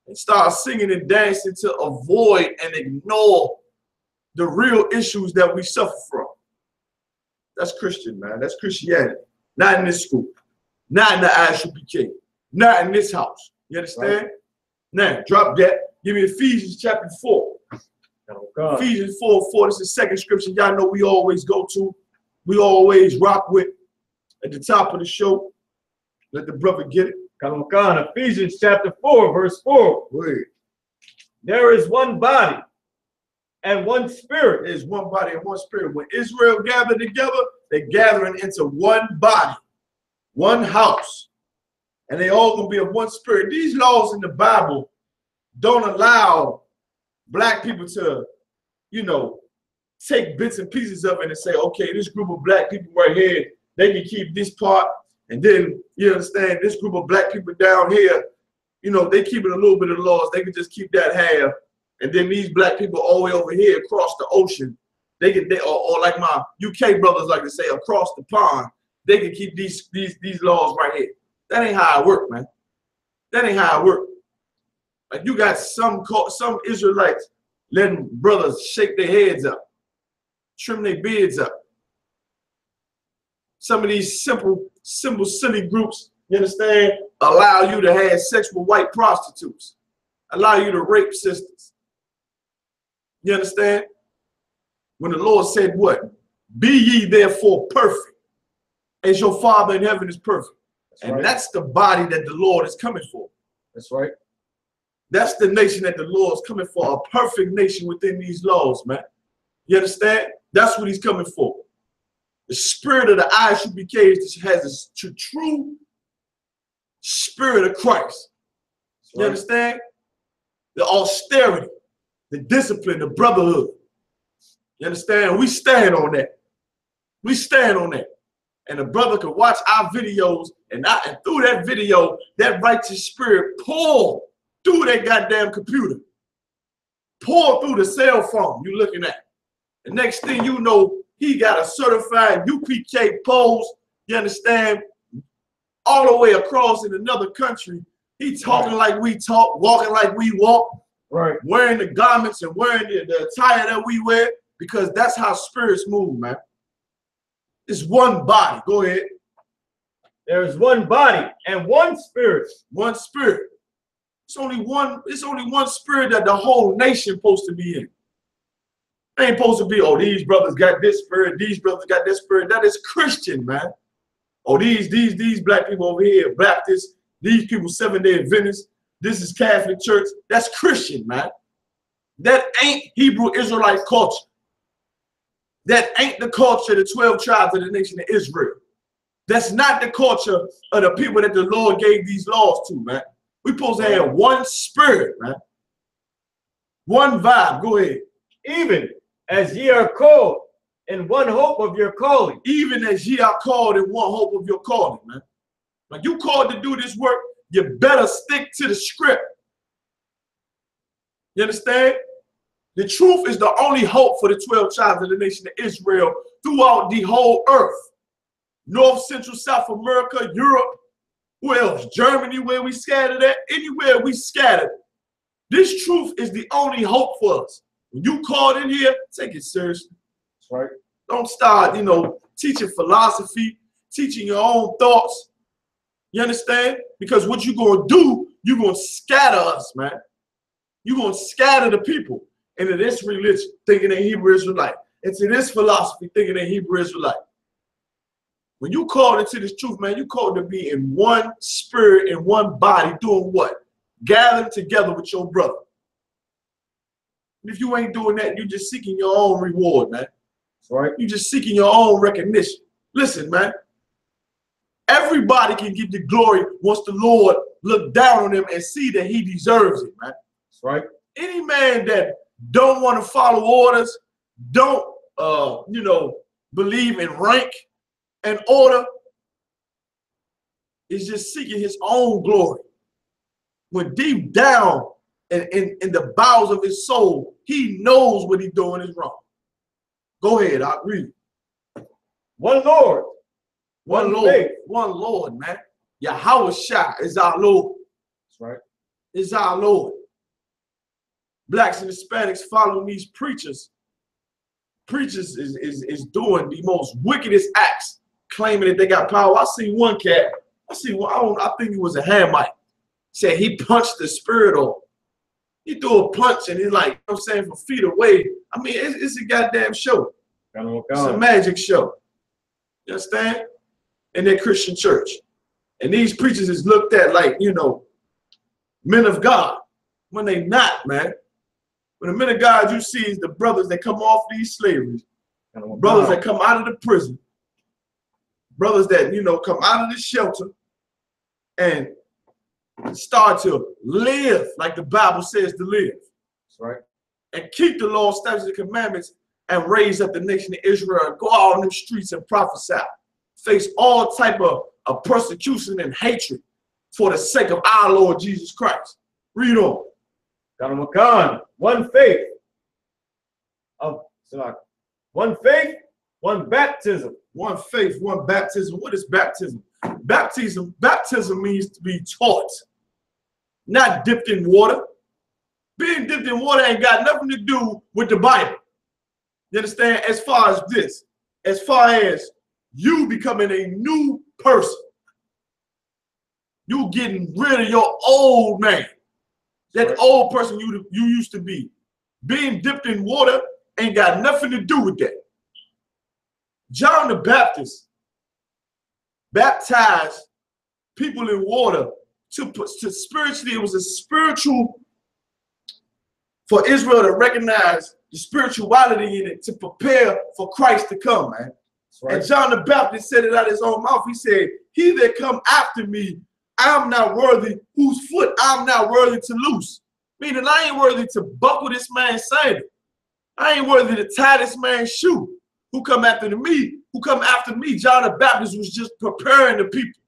and start singing and dancing to avoid and ignore the real issues that we suffer from. That's Christian, man. That's Christianity. Not in this school. Not in the I.S.U.P.K. Not in this house. You understand? Right. Now, drop that. Give me Ephesians chapter 4. Oh, God. Ephesians 4:4. This is the second scripture y'all know we always go to. We always rock with at the top of the show. Let the brother get it. Come on, Ephesians chapter 4, verse 4. Wait. There is one body and one spirit. There's one body and one spirit. When Israel gathered together, they're gathering into one body, one house, and they all gonna be of one spirit. These laws in the Bible don't allow black people to, you know, take bits and pieces of it and say, okay, this group of black people right here, they can keep this part. And then, you understand, this group of black people down here, you know, they keep it a little bit of the laws. They can just keep that half. And then these black people all the way over here across the ocean, they can, or like my UK brothers like to say, across the pond, they can keep these laws right here. That ain't how it work, man. That ain't how it work. Like you got some Israelites letting brothers shake their heads up, trim their beards up. Some of these simple, silly groups, you understand, allow you to have sex with white prostitutes, allow you to rape sisters. You understand? When the Lord said what? Be ye therefore perfect, as your Father in heaven is perfect. That's the body that the Lord is coming for. That's right. That's the nation that the Lord is coming for, a perfect nation within these laws, man. You understand? That's what he's coming for. The spirit of the I.S.U.P.K has a true spirit of Christ. You understand? The austerity, the discipline, the brotherhood. You understand? We stand on that. We stand on that. And the brother could watch our videos, and through that video, that righteous spirit pour through that goddamn computer. Pour through the cell phone you're looking at. The next thing you know, he got a certified UPK pose, you understand, all the way across in another country. He talking like we talk, walking like we walk, wearing the garments and wearing the attire that we wear, because that's how spirits move, man. It's one body. Go ahead. There is one body and one spirit. One spirit. It's only one spirit that the whole nation supposed to be in. It ain't supposed to be, oh, these brothers got this spirit, these brothers got this spirit. That is Christian, man. Oh, these black people over here, Baptists, these people Seventh-day Adventists, this is Catholic Church. That's Christian, man. That ain't Hebrew Israelite culture. That ain't the culture of the 12 tribes of the nation of Israel. That's not the culture of the people that the Lord gave these laws to, man. We're supposed to have one spirit, man. One vibe. Go ahead. Even as ye are called in one hope of your calling. Even as ye are called in one hope of your calling, man. Like you called to do this work, you better stick to the script. You understand? The truth is the only hope for the 12 tribes of the nation of Israel throughout the whole earth. North, Central, South America, Europe, where else? Germany, where we scattered at, anywhere we scattered. This truth is the only hope for us. When you called in here, take it seriously. That's right. Don't start, teaching philosophy, teaching your own thoughts. You understand? Because what you're going to do, you're going to scatter us, man. You're going to scatter the people into this religion, thinking they Hebrew Israelite, into this philosophy, thinking they Hebrew Israelite. When you called into this truth, man, you called to be in one spirit, in one body, doing what? Gathering together with your brother. And if you ain't doing that, you're just seeking your own reward, man. That's right. You're just seeking your own recognition. Listen, man. Everybody can get the glory once the Lord look down on him and see that he deserves it, man. That's right. Any man that don't want to follow orders, don't, believe in rank and order, is just seeking his own glory. When deep down in the bowels of his soul, he knows what he's doing is wrong. Go ahead, I'll read. One Lord. One Lord. Faith. One Lord, man. Yahweh is our Lord. That's right. Is our Lord. Blacks and Hispanics following these preachers. Preachers is doing the most wickedest acts, claiming that they got power. I see one cat. I think it was a Hamite. Said he punched the spirit off. He threw a punch and he's like, from feet away. I mean, it's a goddamn show. It's a magic show. You understand? In their Christian church. And these preachers is looked at like, men of God. When they not, man. When the men of God you see is the brothers that come off these slaveries. Brothers that come out of the prison. Brothers that, come out of the shelter and start to live like the Bible says to live. That's right. And keep the law, statutes, and commandments and raise up the nation of Israel and go out on them streets and prophesy. Face all type of persecution and hatred for the sake of our Lord Jesus Christ. Read on. One faith. One faith, one baptism. One faith, one baptism. What is baptism? Baptism means to be taught, not dipped in water. Being dipped in water ain't got nothing to do with the Bible. You understand? As far as this, as far as you becoming a new person, you getting rid of your old man, that old person you used to be. Being dipped in water ain't got nothing to do with that. John the Baptist baptized people in water to spiritually, it was a spiritual, for Israel to recognize the spirituality in it, to prepare for Christ to come, man. Right. And John the Baptist said it out of his own mouth. He said, he that come after me, I'm not worthy, whose foot I'm not worthy to loose. Meaning I ain't worthy to buckle this man's sandal. I ain't worthy to tie this man's shoe. Who come after me? Who come after me? John the Baptist was just preparing the people.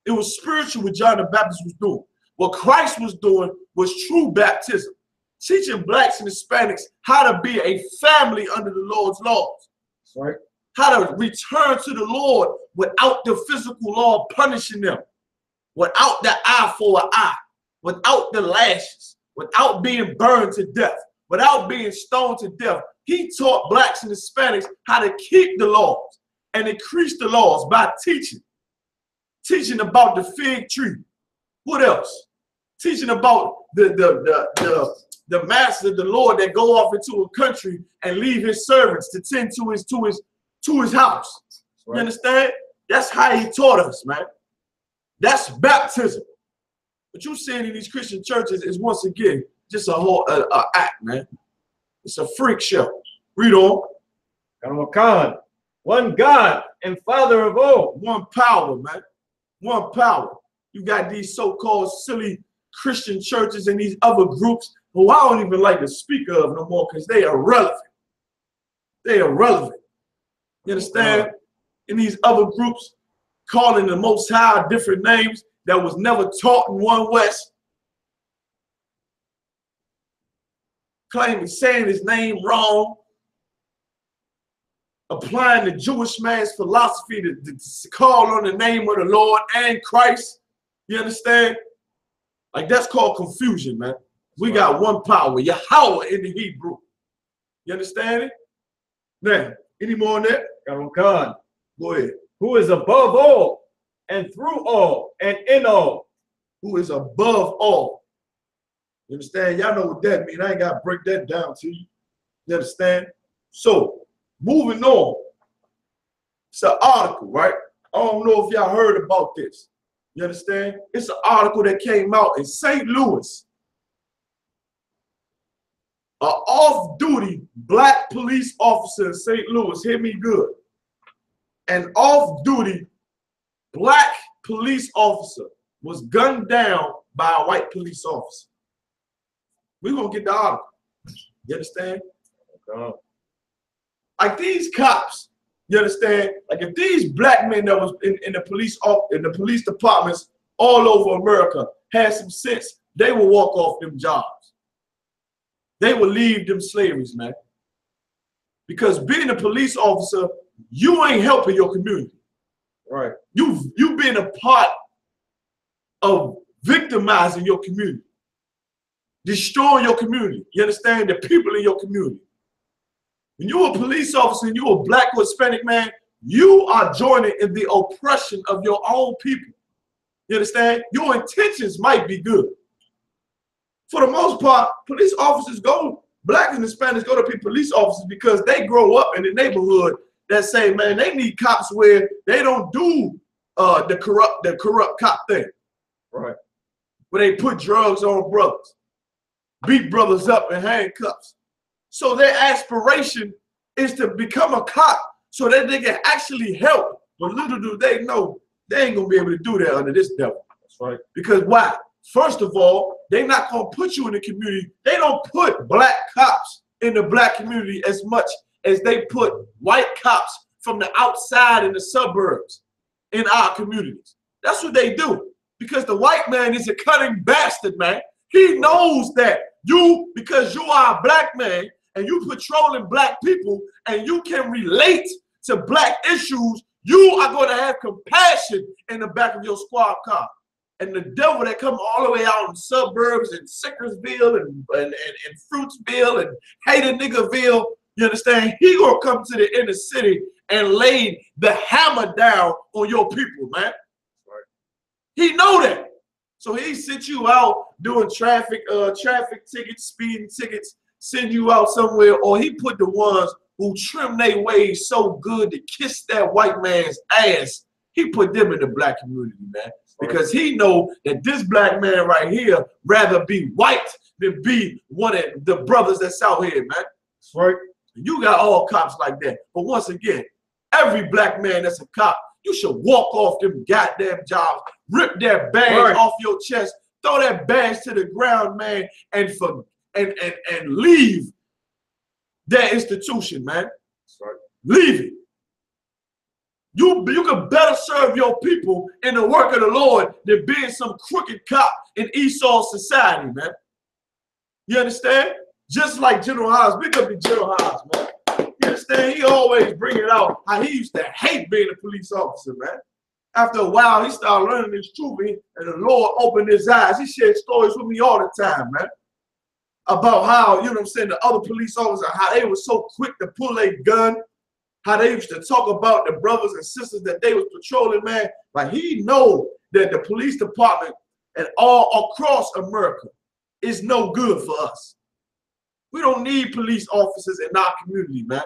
It was spiritual what John the Baptist was doing. What Christ was doing was true baptism. Teaching blacks and Hispanics how to be a family under the Lord's laws. Right. How to return to the Lord without the physical law punishing them. Without the eye for an eye. Without the lashes. Without being burned to death. Without being stoned to death. He taught blacks and Hispanics how to keep the laws and increase the laws by teaching. Teaching about the fig tree. What else? Teaching about the master, the Lord that go off into a country and leave his servants to tend to his house. Right. You understand? That's how he taught us, man. That's baptism. What you're seeing in these Christian churches is once again just a whole act, man. It's a freak show. Read on. Khan, one God and Father of all. One power, man. One power. You got these so-called silly Christian churches and these other groups who I don't even like to speak of no more because they are irrelevant. They are irrelevant. You understand? In these other groups calling the Most High different names that was never taught in One West. Claiming, saying his name wrong. Applying the Jewish man's philosophy to call on the name of the Lord and Christ. You understand? Like that's called confusion, man. We got one power, Yahweh in the Hebrew. You understand it? Now, any more on that? Khan. Go ahead. Who is above all and through all and in all. Who is above all. You understand? Y'all know what that means. I ain't got to break that down to you. You understand? So, moving on. It's an article, right? I don't know if y'all heard about this. You understand? It's an article that came out in St. Louis. An off-duty black police officer in St. Louis, hear me good. An off-duty black police officer was gunned down by a white police officer. We're going to get the article. You understand? Like these cops, you understand? Like if these black men that was in the police departments all over America had some sense, they would walk off them jobs. They would leave them slaveries, man. Because being a police officer, you ain't helping your community. Right. You being a part of victimizing your community. Destroying your community. You understand? The people in your community. When you're a police officer and you're a black or Hispanic man, you are joining in the oppression of your own people. You understand? Your intentions might be good. For the most part, police officers black and Hispanics go to be police officers because they grow up in the neighborhood that say, man, they need cops where they don't do the corrupt cop thing. Right. Where they put drugs on brothers, beat brothers up in handcuffs. So their aspiration is to become a cop so that they can actually help. But little do they know, they ain't gonna be able to do that under this devil. That's right. Because why? First of all, they're not gonna put you in the community. They don't put black cops in the black community as much as they put white cops from the outside in the suburbs in our communities. That's what they do. Because the white man is a cunning bastard, man. He knows that because you are a black man and you patrolling black people and you can relate to black issues, you are going to have compassion in the back of your squad car. And the devil that come all the way out in suburbs and Sickersville and Fruitsville and Hater Niggerville, you understand? He gonna come to the inner city and lay the hammer down on your people, man. Right. He know that. So he sent you out doing traffic tickets, speeding tickets, send you out somewhere, or he put the ones who trim their ways so good to kiss that white man's ass. He put them in the black community, man. Because he know that this black man right here rather be white than be one of the brothers that's out here, man. That's right. You got all cops like that. But once again, every black man that's a cop, you should walk off them goddamn jobs, rip that badge off your chest, throw that badge to the ground, man, and leave that institution, man. That's right. Leave it. You can better serve your people in the work of the Lord than being some crooked cop in Esau society, man. You understand? Just like General Haas, big up to General Haas, man. You understand? He always bring it out how he used to hate being a police officer, man. After a while, he started learning his truth, and the Lord opened his eyes. He shared stories with me all the time, man, about how, you know what I'm saying, the other police officers, how they were so quick to pull a gun, how they used to talk about the brothers and sisters that they was patrolling, man. Like, he know that the police department and all across America is no good for us. We don't need police officers in our community, man.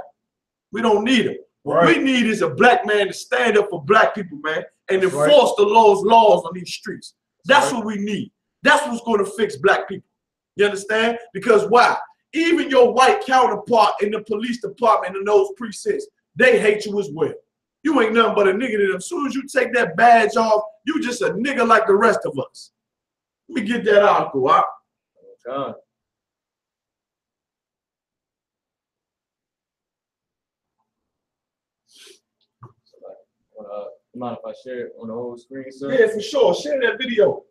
We don't need them. What we need is a black man to stand up for black people, man, and enforce the laws on these streets. That's what we need. That's what's going to fix black people. You understand? Because why? Even your white counterpart in the police department in those precincts, they hate you as well. You ain't nothing but a nigga to them. As soon as you take that badge off, you just a nigga like the rest of us. Let me get that article out. God. Mind if I share it on the whole screen, sir? Yeah, for sure. Share that video.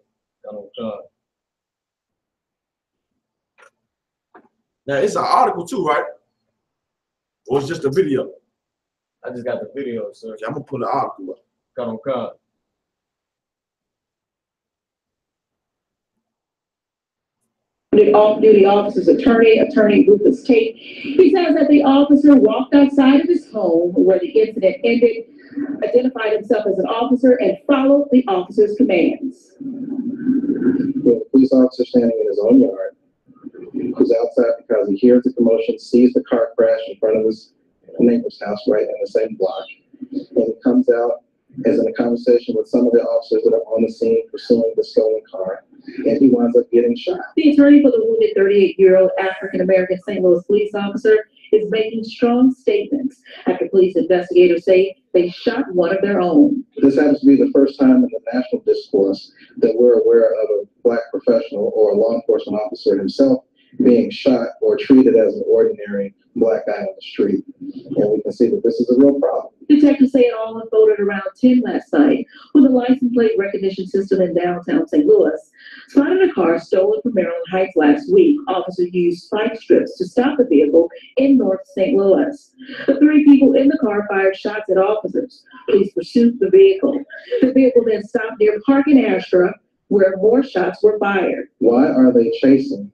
Now, it's an article too, right? Or it's just a video? I just got the video, sir. Okay, I'm going to put the article up. Come. Off-duty officer's attorney Rufus Tate. He says that the officer walked outside of his home where the incident ended, identified himself as an officer, and followed the officer's commands. The police officer standing in his own yard, who's outside because he hears the commotion, sees the car crash in front of his neighbor's house right in the same block, and he comes out, is in a conversation with some of the officers that are on the scene pursuing the stolen car, and he winds up getting shot. The attorney for the wounded 38-year-old African-American St. Louis police officer is making strong statements after police investigators say they shot one of their own. This happens to be the first time in the national discourse that we're aware of a black professional or a law enforcement officer himself being shot or treated as an ordinary black guy on the street. And we can see that this is a real problem. Detectives say it all unfolded around 10 last night when the license plate recognition system in downtown St. Louis spotted a car stolen from Maryland Heights last week. Officers used spike strips to stop the vehicle in North St. Louis. The 3 people in the car fired shots at officers. Police pursued the vehicle. The vehicle then stopped near Park and Astra, where more shots were fired. Why are they chasing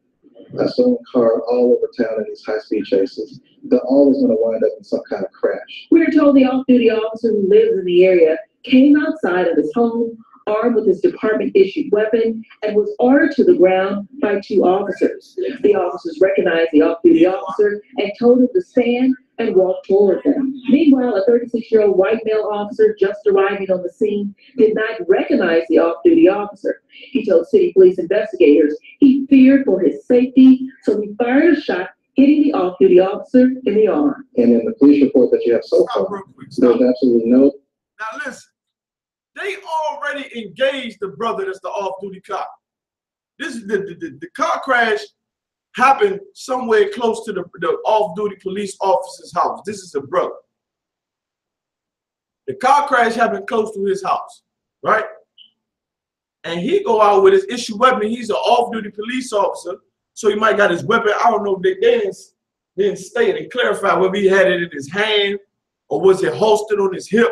a stolen car all over town in these high-speed chases? They're always going to wind up in some kind of crash. We are told the off-duty officer who lives in the area came outside of his home armed with his department-issued weapon and was ordered to the ground by 2 officers. The officers recognized the off-duty officer and told him to stand and walk toward them. Meanwhile, a 36-year-old white male officer just arriving on the scene did not recognize the off-duty officer. He told city police investigators he feared for his safety, so he fired a shot, hitting the off-duty officer in the arm. And in the police report that you have so far, there's absolutely no... Now listen, they already engaged the brother that's the off-duty cop. This is the car crash happened somewhere close to the off-duty police officer's house. This is a brother. The car crash happened close to his house, right? And he go out with his issue weapon. He's an off-duty police officer, so he might got his weapon. I don't know. They didn't state and clarify whether he had it in his hand or was it holstered on his hip,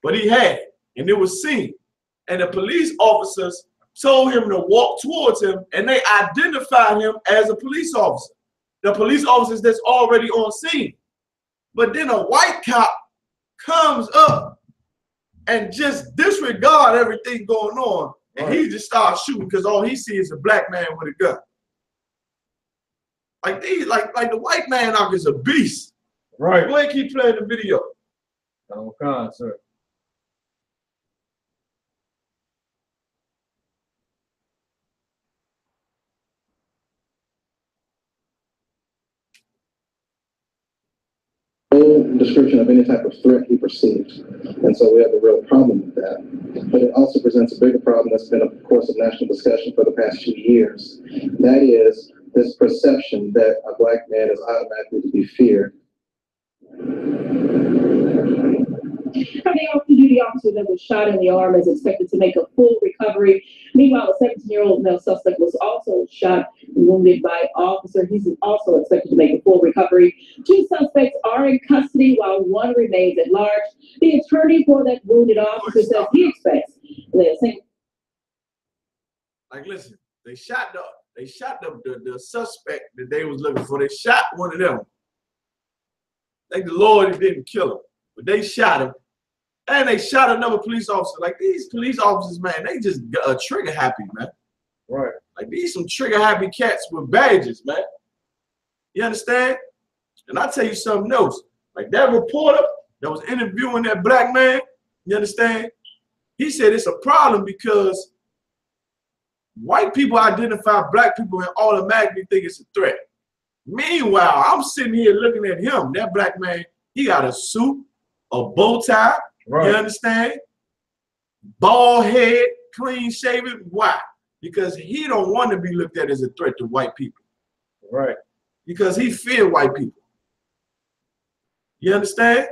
but he had it, and it was seen. And the police officers told him to walk towards him, and they identified him as a police officer. The police officers that's already on scene. But then a white cop comes up and just disregard everything going on, and he just starts shooting because all he sees is a black man with a gun. Like the white man out is a beast. Right. Go ahead, keep playing the video. Oh, God, sir. No description of any type of threat he perceives. And so we have a real problem with that. But it also presents a bigger problem that's been, of course, of national discussion for the past few years. That is this perception that a black man is automatically to be feared. The off-duty officer that was shot in the arm is expected to make a full recovery. Meanwhile, a 17-year-old male suspect was also shot and wounded by officer. He's also expected to make a full recovery. 2 suspects are in custody while 1 remains at large. The attorney for that wounded officer says he expects like, listen, they shot the suspect that they was looking for. They shot one of them. Thank the Lord he didn't kill him, but they shot him. And they shot another police officer. Like, these police officers, man, they just trigger happy, man. Right. Like, these some trigger happy cats with badges, man. You understand? And I'll tell you something else. Like, that reporter that was interviewing that black man, you understand? He said it's a problem because white people identify black people and automatically think it's a threat. Meanwhile, I'm sitting here looking at him, that black man, he got a suit, a bow tie, you understand? Bald head, clean shaven. Why? Because he don't want to be looked at as a threat to white people. Right. Because he fear white people. You understand?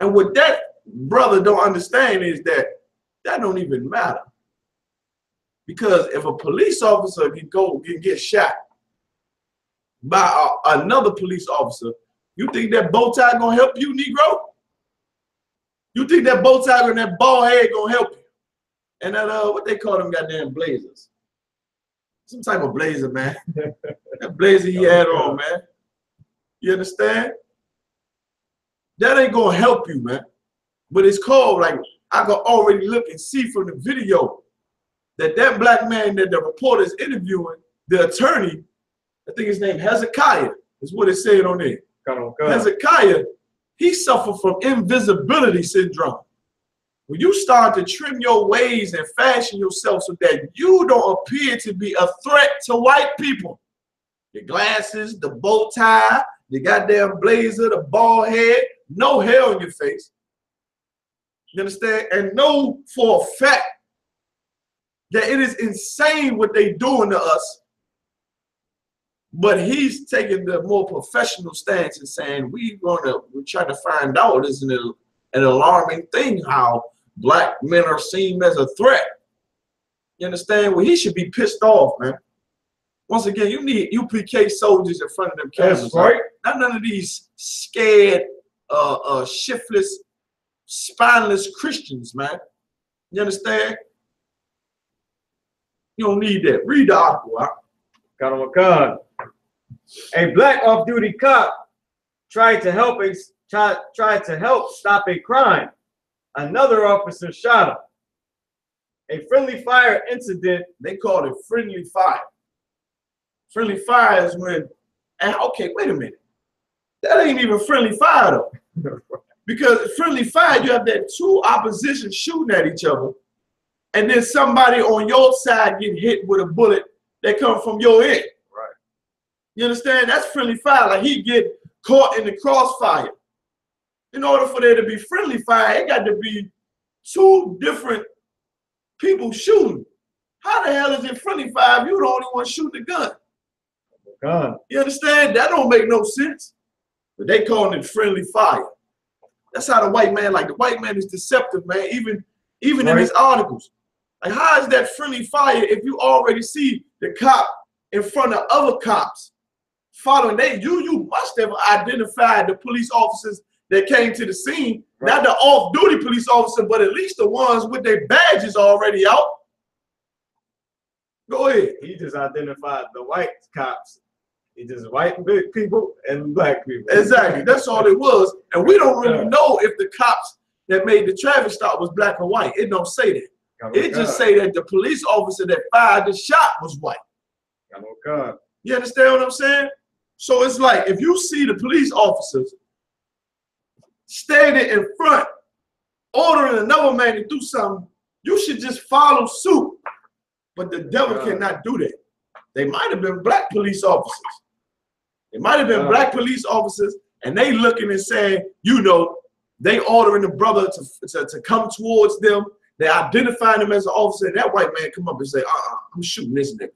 And what that brother don't understand is that don't even matter. Because if a police officer can get shot by another police officer, you think that bow tie gonna help you, Negro? You think that bow tie and that bald head gonna help you? And that what they call them goddamn blazers? Some type of blazer, man. That blazer he had on, man. You understand? That ain't gonna help you, man. But it's called, like, I can already look and see from the video that black man that the reporter is interviewing, the attorney, I think his name Hezekiah, is what it said on there. Hezekiah, he suffered from invisibility syndrome. When you start to trim your ways and fashion yourself so that you don't appear to be a threat to white people. The glasses, the bow tie, the goddamn blazer, the bald head, no hair on your face. You understand? And know for a fact that it is insane what they doing to us. But he's taking the more professional stance and saying we're trying to find out, isn't it an alarming thing how black men are seen as a threat? You understand? Well, he should be pissed off, man. Once again, you need UPK soldiers in front of them cameras. That's right. Not none of these scared, shiftless, spineless Christians, man. You understand? You don't need that. Read the article, huh? A black off-duty cop tried to help stop a crime. Another officer shot him. A friendly fire incident. They call it friendly fire. Friendly fire is when, and okay, wait a minute. That ain't even friendly fire though. Because friendly fire, you have that 2 opposition shooting at each other, and then somebody on your side get hit with a bullet that comes from your end. Right. You understand? That's friendly fire. Like he get caught in the crossfire. In order for there to be friendly fire, it got to be 2 different people shooting. How the hell is it friendly fire if you're the only one shooting the gun? You understand? That don't make no sense. But they calling it friendly fire. That's how the white man, like the white man is deceptive, man, even in his articles. Like, how is that friendly fire if you already see the cop in front of other cops following? You must have identified the police officers that came to the scene, not the off-duty police officer, but at least the ones with their badges already out. Go ahead. He just identified the white cops. He just white people and black people. Exactly. That's all it was. And we don't really know if the cops that made the traffic stop was black or white. It don't say that. It just say that the police officer that fired the shot was white. Oh God. You understand what I'm saying? So it's like if you see the police officers standing in front, ordering another man to do something, you should just follow suit. But the devil cannot do that. They might have been black police officers. It might have been black police officers, and they looking and saying, you know, they ordering the brother to come towards them. They identifying him as an officer, and that white man come up and say, I'm shooting this nigga.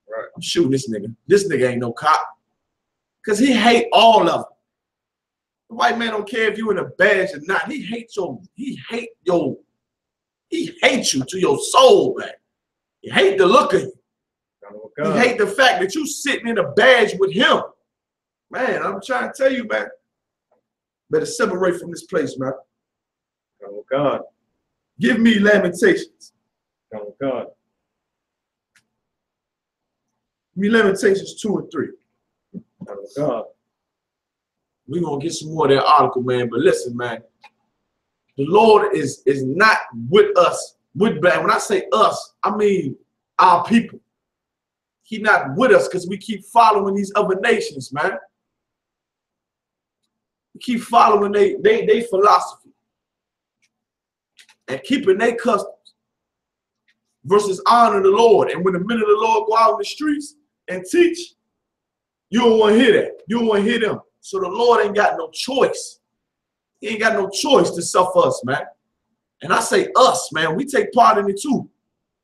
Right. I'm shooting this nigga. This nigga ain't no cop. Because he hate all of them. The white man don't care if you in a badge or not. He hates you to your soul, man. He hate the look of you. He hate the fact that you sitting in a badge with him. Man, I'm trying to tell you, man. Better separate from this place, man. Oh God. Give me Lamentations. Oh God. Give me Lamentations 2 and 3. Oh God. We're gonna get some more of that article, man. But listen, man. The Lord is not with us. When I say us, I mean our people. He not with us because we keep following these other nations, man. We keep following they philosophy and keeping their customs versus honor the Lord. And when the men of the Lord go out in the streets and teach, you don't want to hear that. You don't want to hear them. So the Lord ain't got no choice. He ain't got no choice to suffer us, man. And I say us, man. We take part in it too.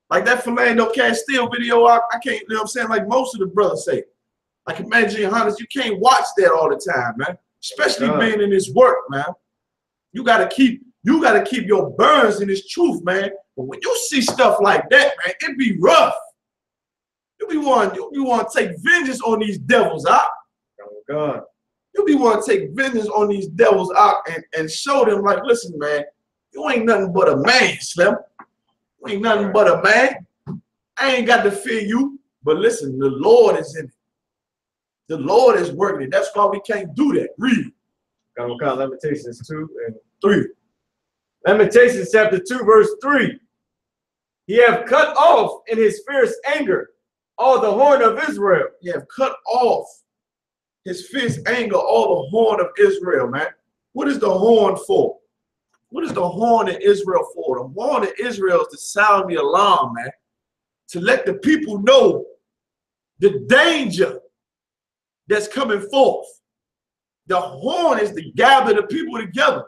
Like that Philando Castile video, I can't, you know what I'm saying? Like most of the brothers say. Like imagine, Johannes, you can't watch that all the time, man. Especially being in this work, man. You gotta keep your burns in this truth, man. But when you see stuff like that, man, it be rough. You be wanting to take vengeance on these devils out. Oh God. You be wanting to take vengeance on these devils out and show them like, listen, man, you ain't nothing but a man, Slim. You ain't nothing but a man. I ain't got to fear you. But listen, the Lord is in it. The Lord is working it. That's why we can't do that. Read. We'll count Lamentations 2 and 3. Lamentations chapter 2, verse 3. He have cut off in his fierce anger all the horn of Israel. He have cut off his fierce anger all the horn of Israel, man. What is the horn for? What is the horn in Israel for? The horn in Israel is to sound the alarm, man. To let the people know the danger that's coming forth. The horn is to gather the people together.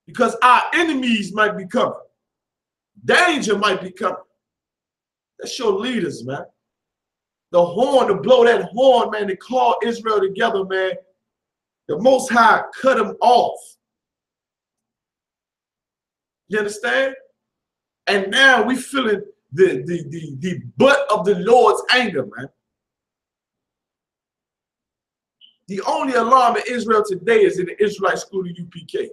Because our enemies might be coming. Danger might be coming. That's your leaders, man. The horn, to blow that horn, man, to call Israel together, man. The Most High cut them off. You understand? And now we feeling the butt of the Lord's anger, man. The only alarm in Israel today is in the Israelite school of UPK.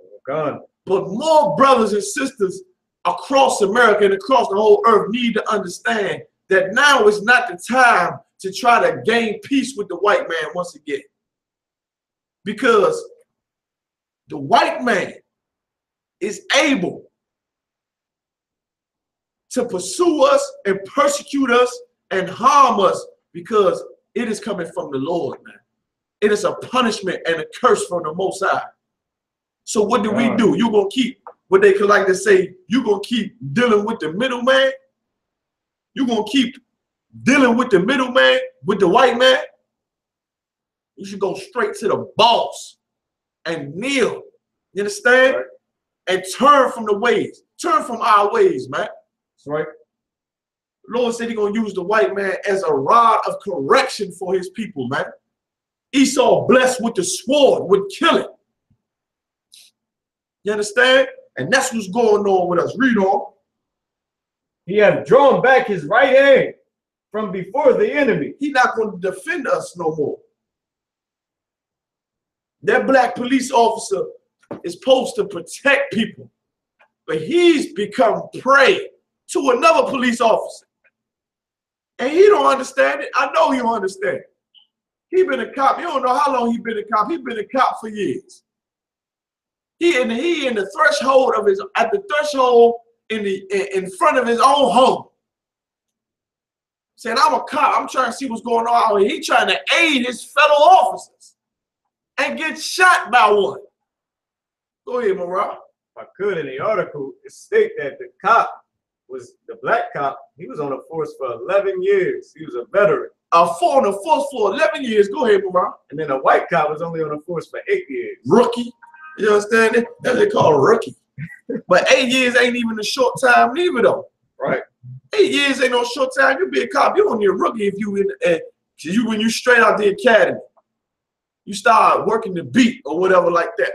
Oh God. But more brothers and sisters across America and across the whole earth need to understand that now is not the time to try to gain peace with the white man once again. Because the white man is able to pursue us and persecute us and harm us because it is coming from the Lord, man. It is a punishment and a curse from the Most High. So what do we do? You're going to keep, what they could like to say, you're going to keep dealing with the middleman? You're going to keep dealing with the middleman, with the white man? You should go straight to the boss and kneel. You understand? Right. And turn from the ways. Turn from our ways, man. That's right. The Lord said he's going to use the white man as a rod of correction for his people, man. Esau blessed with the sword would kill it. You understand? And that's what's going on with us. Read on. He hath drawn back his right hand from before the enemy. He's not going to defend us no more. That black police officer is supposed to protect people. but he's become prey to another police officer. And he don't understand it. I know you understand. He been a cop. You don't know how long he been a cop. He been a cop for years. He in the threshold of his, at the threshold in front of his own home. Saying, I'm a cop. I'm trying to see what's going on out here. He trying to aid his fellow officers and get shot by one. Go ahead, Morale. If I could, in the article, it states that the cop was the black cop. He was on the force for 11 years. He was a veteran. On the force for 11 years. Go ahead, Morale. And then a white cop was only on the force for 8 years. Rookie. You understand it? That's what they call a rookie. But 8 years ain't even a short time neither, though. Right? 8 years ain't no short time. You be a cop. You only a rookie if you in when you straight out the academy. You start working the beat or whatever like that.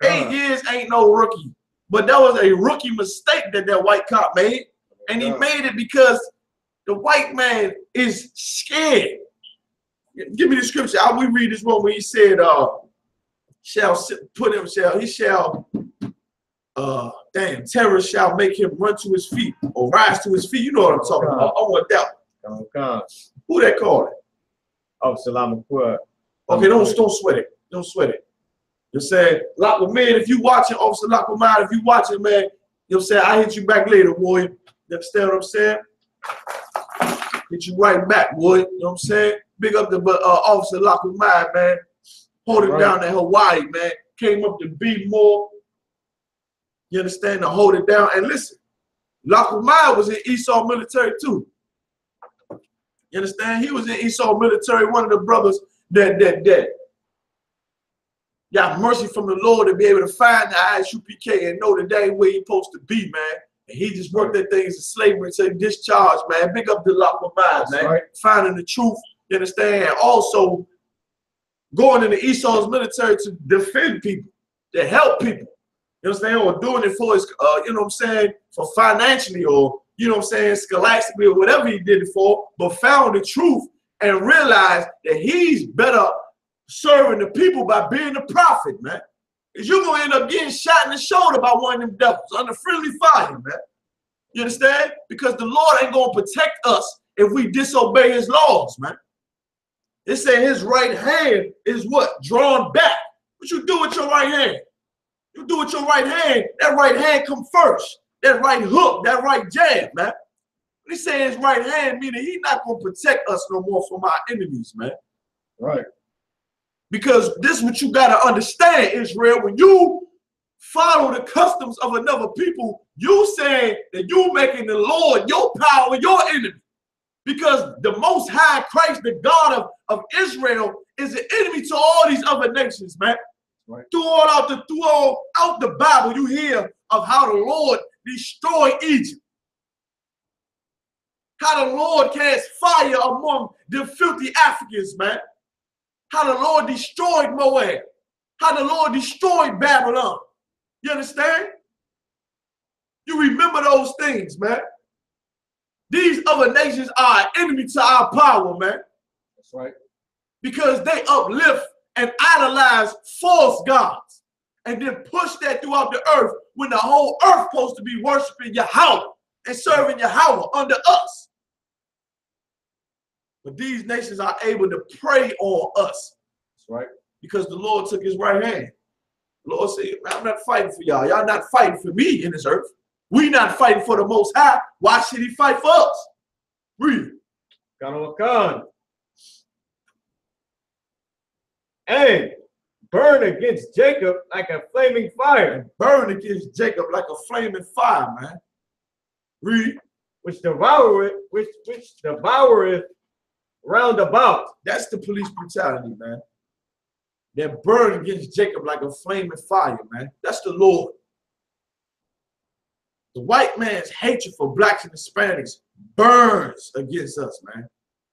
8 years ain't no rookie. But that was a rookie mistake that white cop made. And he made it because the white man is scared. Give me the scripture. We read this one where he said, terror shall make him run to his feet or rise to his feet. You know what I'm talking about. I want that one. Who that called it? Oh, SHALAM. Okay, don't sweat it. Don't sweat it. You say, Lockwood, man, if you watching, Officer Lockwood, man, if you watching, man, you'll say, I hit you back later, boy. You understand what I'm saying? Hit you right back, boy. You know what I'm saying? Big up the Officer Lockwood, man. Hold it down in Hawaii, man. Came up to be more. You understand? To hold it down. And listen, Lockwood was in I.S.U.P.K military too. You understand? He was in I.S.U.P.K military, one of the brothers that got mercy from the Lord to be able to find the I.S.U.P.K and know the day where he's supposed to be, man. And he just worked that thing as a slavery until he discharged, man. Big up the Lockwood, man. Right. Finding the truth, you understand? And also going in the I.S.U.P.K military to defend people, to help people. You know what I'm saying? Or doing it for his, you know what I'm saying, for financially or, you know what I'm saying, scholastically or whatever he did it for, but found the truth and realized that he's better serving the people by being a prophet, man. Because you're going to end up getting shot in the shoulder by one of them devils under friendly fire, man. You understand? Because the Lord ain't going to protect us if we disobey his laws, man. It said his right hand is what? Drawn back. What you do with your right hand? You do with your right hand, that right hand come first. That right hook, that right jab, man. When he say his right hand, meaning he's not going to protect us no more from our enemies, man. Right. Because this is what you got to understand, Israel. When you follow the customs of another people, you saying that you making the Lord your power, your enemy. Because the Most High Christ, the God of Israel, is an enemy to all these other nations, man. Right. Throughout the Bible, you hear of how the Lord destroyed Egypt. How the Lord cast fire among the filthy Africans, man. How the Lord destroyed Moab. How the Lord destroyed Babylon. You understand? You remember those things, man. These other nations are an enemy to our power, man. That's right. Because they uplift and idolize false gods and then push that throughout the earth when the whole earth supposed to be worshiping Yahweh and serving Yahweh under us. But these nations are able to prey on us. That's right. Because the Lord took his right hand. The Lord said, I'm not fighting for y'all. Y'all not fighting for me in this earth. We not fighting for the Most High. Why should he fight for us? Read. And burn against Jacob like a flaming fire. Burn against Jacob like a flaming fire, man. Read. Which devoureth round about. That's the police brutality, man. They burn against Jacob like a flaming fire, man. That's the Lord. The white man's hatred for blacks and Hispanics burns against us, man.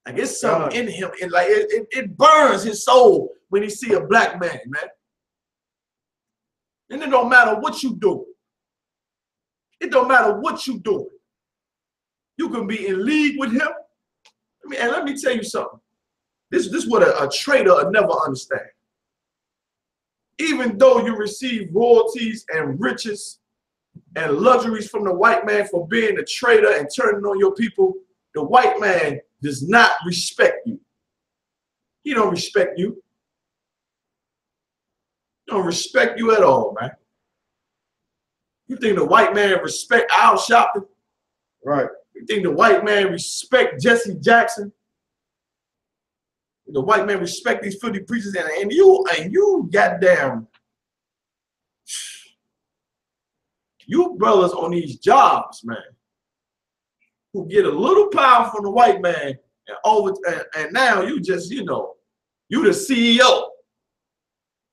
Like it's something in him, and like it burns his soul when he see a black man, man. And it don't matter what you do. It don't matter what you do. You can be in league with him. And let me tell you something. This is what a trader will never understand. Even though you receive royalties and riches and luxuries from the white man for being a traitor and turning on your people, the white man does not respect you. He don't respect you. He don't respect you at all, man. You think the white man respect Al Sharpton? Right. You think the white man respect Jesse Jackson? The white man respect these filthy preachers, and you goddamn, you brothers on these jobs, man, who get a little power from the white man and now you just, you know, you the CEO.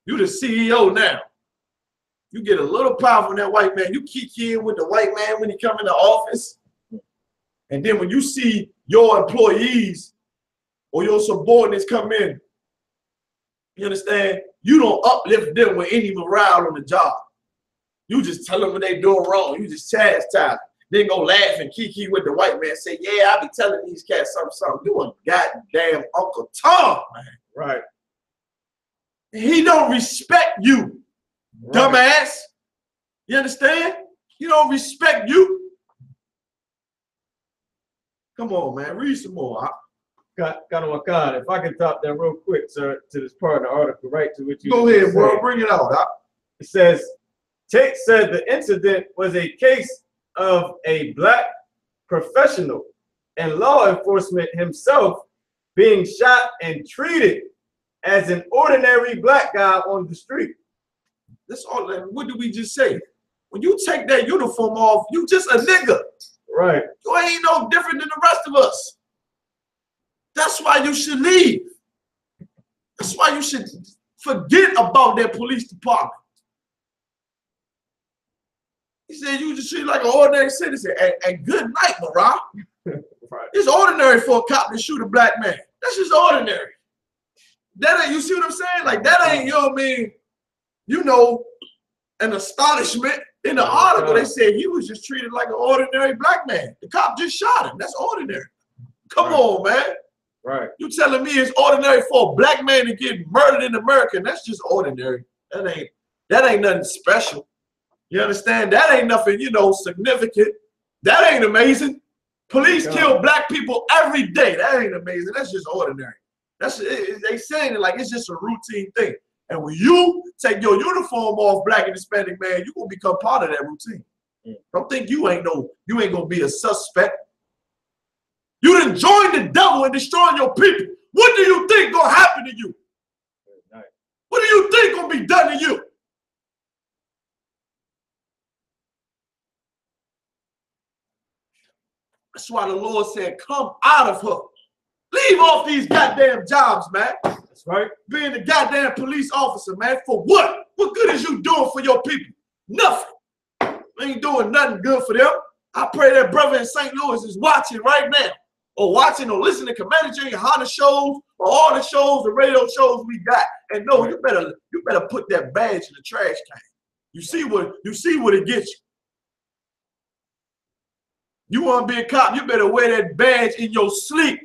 You the CEO now. You get a little power from that white man. You kiki in with the white man when he come in the office. And then when you see your employees or your subordinates come in, you understand? You don't uplift them with any morale on the job. You just tell them what they doing wrong. You just chastise. Then go laugh and kiki with the white man. Say, yeah, I be telling these cats something. You a goddamn Uncle Tom, man. Right. He don't respect you, right. Dumbass. You understand? He don't respect you. Come on, man. Read some more. GEN.YAHANNA, if I can top that real quick, sir, to this part of the article, right, to which you go ahead, bro. Bring it out. It says, Tate said the incident was a case of a black professional and law enforcement himself being shot and treated as an ordinary black guy on the street. That's all. What did we just say? When you take that uniform off, you just a nigga. Right. You ain't no different than the rest of us. That's why you should leave. That's why you should forget about that police department. He said you just treat like an ordinary citizen. And good night, Marah. Right. It's ordinary for a cop to shoot a black man. That's just ordinary. That ain't, you see what I'm saying? Like that ain't, you know what I mean? You know, an astonishment. In the article, they said he was just treated like an ordinary black man. The cop just shot him. That's ordinary. Come on, man. Right. You telling me it's ordinary for a black man to get murdered in America? That's just ordinary. That ain't nothing special. You understand? That ain't nothing, you know, significant. That ain't amazing. Police kill black people every day. That ain't amazing. That's just ordinary. They saying it like it's just a routine thing. And when you take your uniform off, black and Hispanic man, you gonna become part of that routine. Don't think you ain't gonna be a suspect. You done joined the devil and destroying your people. What do you think gonna happen to you? What do you think gonna be done to you? That's why the Lord said, come out of her. Leave off these goddamn jobs, man. That's right. Being the goddamn police officer, man. For what? What good is you doing for your people? Nothing. Ain't doing nothing good for them. I pray that brother in St. Louis is watching right now. Or watching or listening to Commander GEN.YAHANNA shows or all the shows, the radio shows we got. And no, you better put that badge in the trash can. You see what it gets you. You want to be a cop, you better wear that badge in your sleep.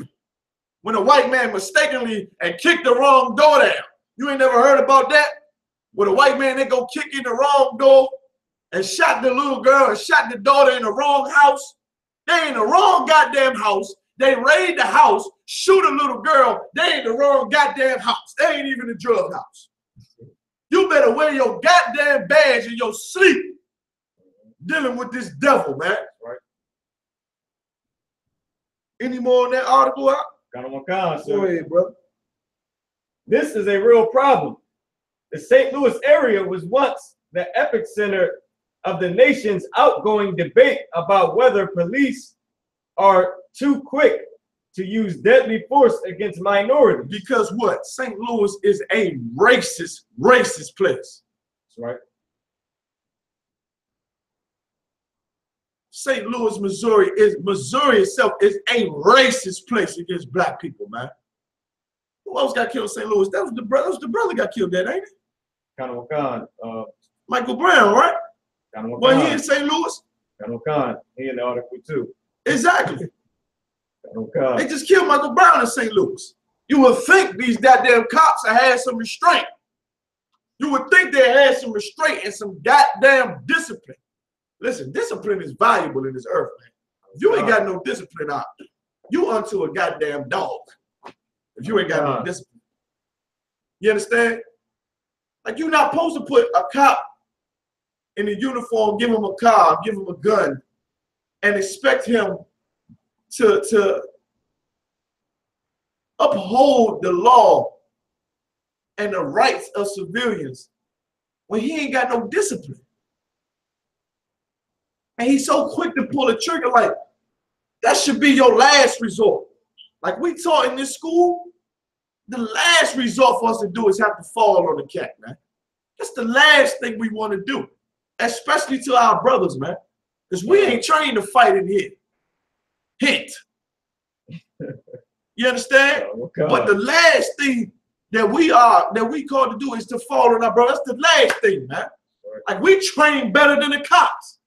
When a white man mistakenly and kicked the wrong door down. You ain't never heard about that? When a white man, they go kick in the wrong door and shot the little girl and shot the daughter in the wrong house. They in the wrong goddamn house. They raid the house, shoot a little girl. They in the wrong goddamn house. They ain't even a drug house. You better wear your goddamn badge in your sleep dealing with this devil, man. Right. Any more on that article out? GEN.YAHANNA, Go ahead, brother. This is a real problem. The St. Louis area was once the epicenter of the nation's outgoing debate about whether police are too quick to use deadly force against minorities. Because what? St. Louis is a racist place. That's right. St. Louis, Missouri itself is a racist place against black people, man. Who else got killed in St. Louis? That was the brother got killed there, ain't it? GEN.YAHANNA. Michael Brown, right? GEN.YAHANNA. Well, he in St. Louis? GEN.YAHANNA. He in the article too. Exactly. GEN.YAHANNA. They just killed Michael Brown in St. Louis. You would think these goddamn cops had some restraint. You would think they had some restraint and some goddamn discipline. Listen, discipline is valuable in this earth, man. If you ain't got no discipline out, you unto a goddamn dog. If you ain't got no discipline. You understand? Like, you're not supposed to put a cop in a uniform, give him a car, give him a gun, and expect him to uphold the law and the rights of civilians when he ain't got no discipline. And he's so quick to pull a trigger, like, that should be your last resort. Like we taught in this school, the last resort for us to do is have to fall on the cat, man. That's the last thing we want to do, especially to our brothers, man. Because we ain't trained to fight in here. Hint. You understand? Oh, but the last thing that we called to do is to fall on our brothers. That's the last thing, man. Like, we train better than the cops.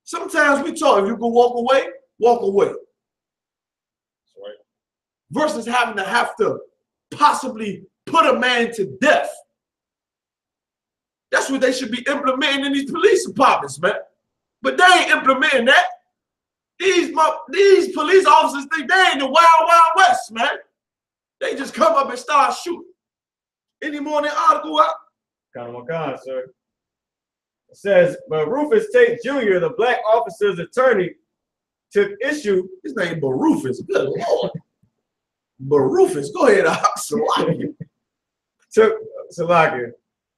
Sometimes we talk, if you can walk away, walk away. Right. Versus having to possibly put a man to death. That's what they should be implementing in these police departments, man. But they ain't implementing that. These police officers think they ain't the wild, wild west, man. They just come up and start shooting. Any morning article out? Con, sir. It says, but Rufus Tate Jr., the black officer's attorney, took issue. His name Barufus. Good Lord. Barufus. Go ahead, Salaki.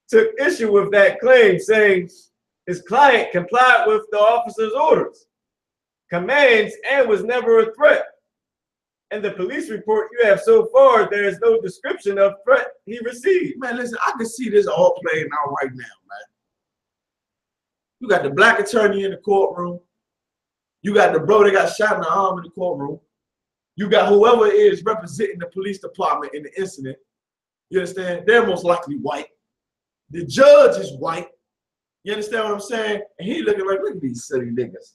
Took issue with that claim, saying his client complied with the officer's orders, commands, and was never a threat. In the police report you have so far, there is no description of threat he received. Man, listen, I can see this all playing out right now, man. You got the black attorney in the courtroom. You got the bro that got shot in the arm in the courtroom. You got whoever is representing the police department in the incident. You understand? They're most likely white. The judge is white. You understand what I'm saying? And he looking like, look at these silly niggas.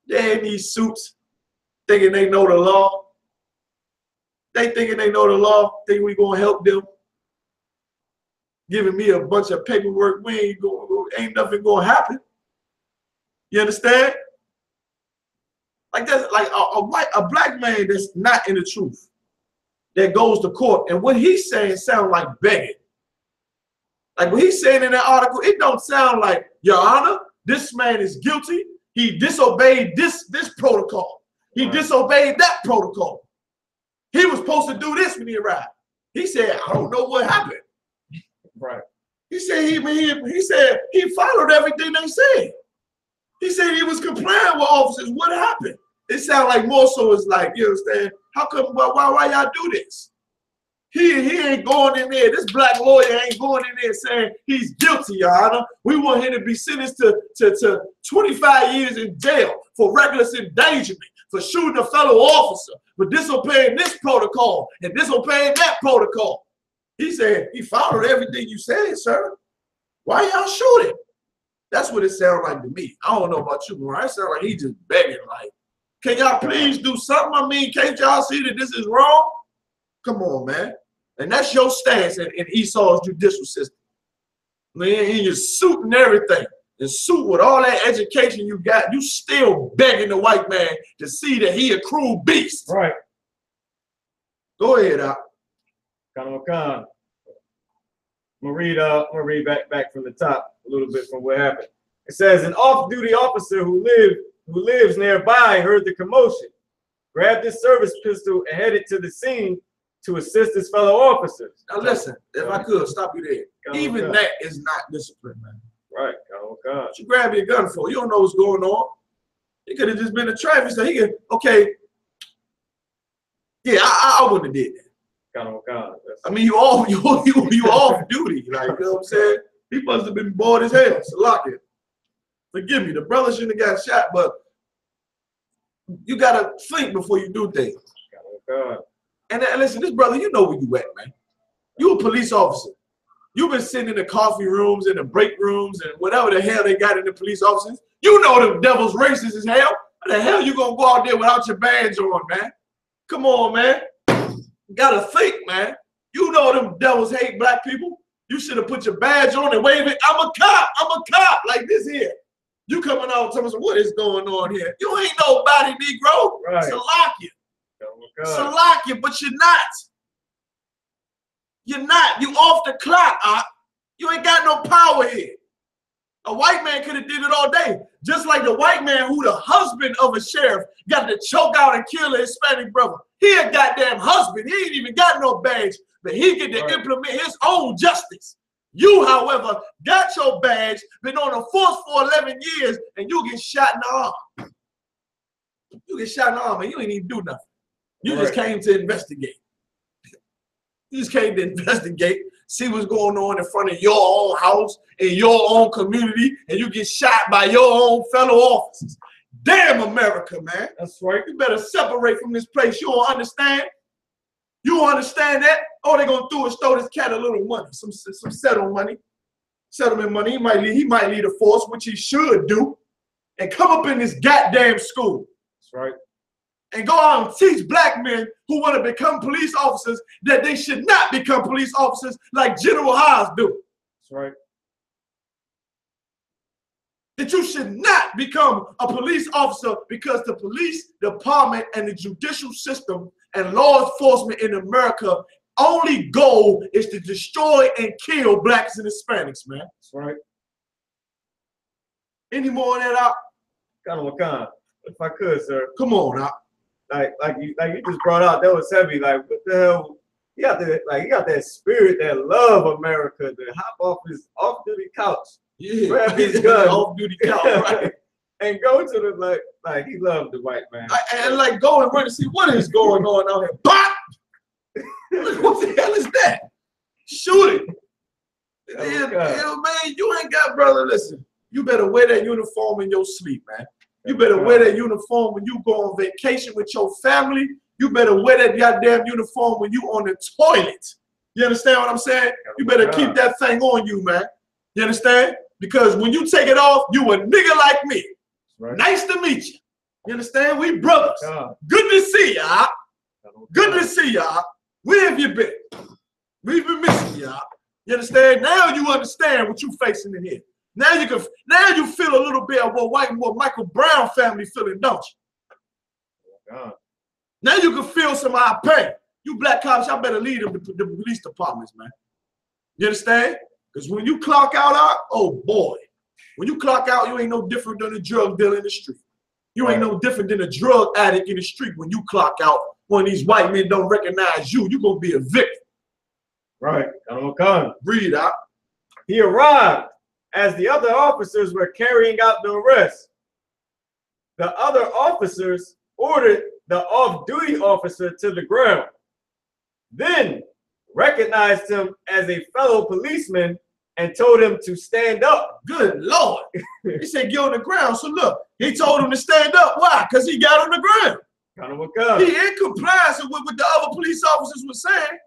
They in these suits thinking they know the law. They thinking they know the law, thinking we gonna help them. Giving me a bunch of paperwork, ain't nothing gonna happen. You understand? Like that's like a black man that's not in the truth, that goes to court, and what he's saying sounds like begging. Like what he's saying in that article, it don't sound like, Your Honor, this man is guilty. He disobeyed this protocol. He disobeyed that protocol. He was supposed to do this when he arrived. He said, I don't know what happened. Right. He said he said he followed everything they said. He said he was complying with officers. What happened? It sounds like more so it's like, you understand? How come, why y'all do this? He ain't going in there. This black lawyer ain't going in there saying he's guilty, Your Honor. We want him to be sentenced to 25 years in jail for reckless endangerment, for shooting a fellow officer, for disobeying this protocol and disobeying that protocol. He said he followed everything you said, sir. Why y'all shooting? That's what it sounds like to me. I don't know about you, but it sounds like he just begging, like, can y'all please do something? I mean, can't y'all see that this is wrong? Come on, man. And that's your stance in Esau's judicial system. Man, in your suit and everything, and suit with all that education you got, you still begging the white man to see that he a cruel beast. Right. Go ahead, Al. I'm gonna read back from the top a little bit from what happened. It says an off-duty officer who lives nearby heard the commotion, grabbed his service pistol, and headed to the scene to assist his fellow officers. Now listen, if I could stop you there. Even that is not discipline, man. Right. What you grab your gun for? You don't know what's going on. It could have just been a traffic stop. He could, okay. Yeah, I wouldn't have did that. I mean, you off duty, like, you know what I'm saying? He must have been bored as hell. So lock it. Forgive me, the brother shouldn't have got shot, but you gotta think before you do things. And listen, this brother, you know where you at, man. You a police officer. You've been sitting in the coffee rooms and the break rooms and whatever the hell they got in the police offices. You know them devils racist as hell. How the hell you gonna go out there without your badge on, man? Come on, man. You gotta think, man. You know them devils hate black people. You should have put your badge on and wave it. I'm a cop like this here. You coming out telling us what is going on here? You ain't nobody, Negro. Right. Salakia. Oh, Salakia, but you're not. You're not. You off the clock, You ain't got no power here. A white man could have did it all day. Just like the white man who the husband of a sheriff got to choke out and kill a Hispanic brother. He a goddamn husband. He ain't even got no badge, but he get to implement his own justice. You, however, got your badge, been on the force for 11 years, and you get shot in the arm. You get shot in the arm, and you ain't even do nothing. You just came to investigate. You just came to investigate, see what's going on in front of your own house, in your own community, and you get shot by your own fellow officers. Damn America, man. That's right. You better separate from this place. You don't understand? You don't understand that? All they're going to do is throw this cat a little money, some settlement money. He might lead a force, which he should do, and come up in this goddamn school. That's right. And go out and teach black men who want to become police officers that they should not become police officers like General Haas do. That's right. That you should not become a police officer because the police department and the judicial system and law enforcement in America only goal is to destroy and kill blacks and Hispanics, man. That's right. Any more of that out? Kind. If I could, sir. Come on out. Like you just brought out, that was heavy. Like, what the hell? You got that spirit, that love America, to hop off his off-duty couch, grab his gun, off-duty couch, right? and go to the like he loved the white man. And like go and run and see what is going on out here. Pop! What the hell is that? Shoot it. Man, you ain't got, brother, listen. You better wear that uniform in your sleep, man. You better wear that uniform when you go on vacation with your family. You better wear that goddamn uniform when you on the toilet. You understand what I'm saying? You better keep that thing on you, man. You understand? Because when you take it off, you a nigga like me. Right. Nice to meet you. You understand? We brothers. Good to see y'all. Good to see y'all. Where have you been? We've been missing y'all. You understand? Now you understand what you facing in here. Now you feel a little bit of what Michael Brown family feeling, don't you? Now you can feel some of our pain. You black cops, y'all better lead them to the police departments, man. You understand? Because when you clock out, oh boy, when you clock out, you ain't no different than a drug dealer in the street. You ain't no different than a drug addict in the street when you clock out. When these white men don't recognize you, you're gonna be a victim. Right. Come. Breathe out. He arrived as the other officers were carrying out the arrest. The other officers ordered the off-duty officer to the ground, then recognized him as a fellow policeman and told him to stand up. Good Lord. He said get on the ground. So look, he told him to stand up. Why? Because he got on the ground. He in compliance with what the other police officers were saying.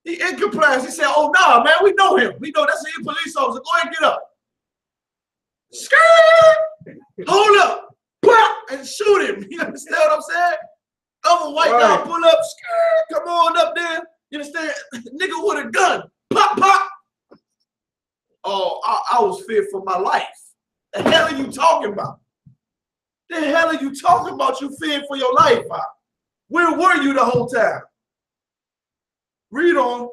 He in compliance. He said, oh, nah, man, we know him. We know that's a police officer. Go ahead and get up. Skirt! Hold up. Pop! And shoot him. You understand what I'm saying? Other white guy pull up. Skirt! Come on up there. You understand? Nigga with a gun. Pop, pop. Oh, I was feared for my life. The hell are you talking about? The hell are you talking about? You feared for your life? Where were you the whole time? Read on.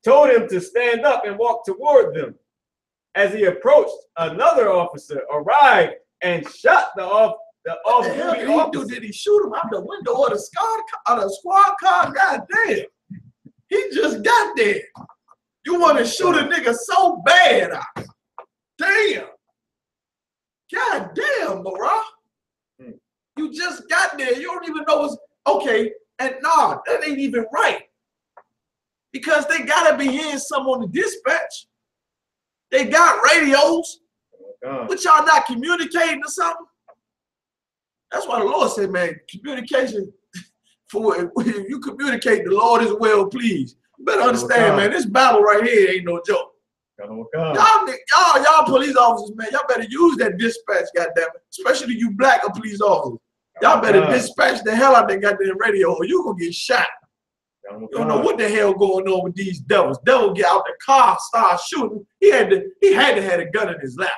Told him to stand up and walk toward them. As he approached, another officer arrived and shot the off-duty officer. Did he shoot him out the window of the squad car? God damn. He just got there. You want to shoot a nigga so bad. Damn. God damn, bro. You just got there. You don't even know what's okay. And nah, that ain't even right. Because they gotta be hearing something on the dispatch. They got radios. But y'all not communicating or something? That's why the Lord said, man, communication, for you communicate, the Lord is well pleased. You better understand, man, this battle right here ain't no joke. Y'all police officers, man, y'all better use that dispatch, goddammit. Especially you black police officers. Y'all better dispatch the hell out of that goddamn radio or you gonna get shot. You don't know what the hell going on with these devils. Devil get out the car, start shooting. He had to have a gun in his lap.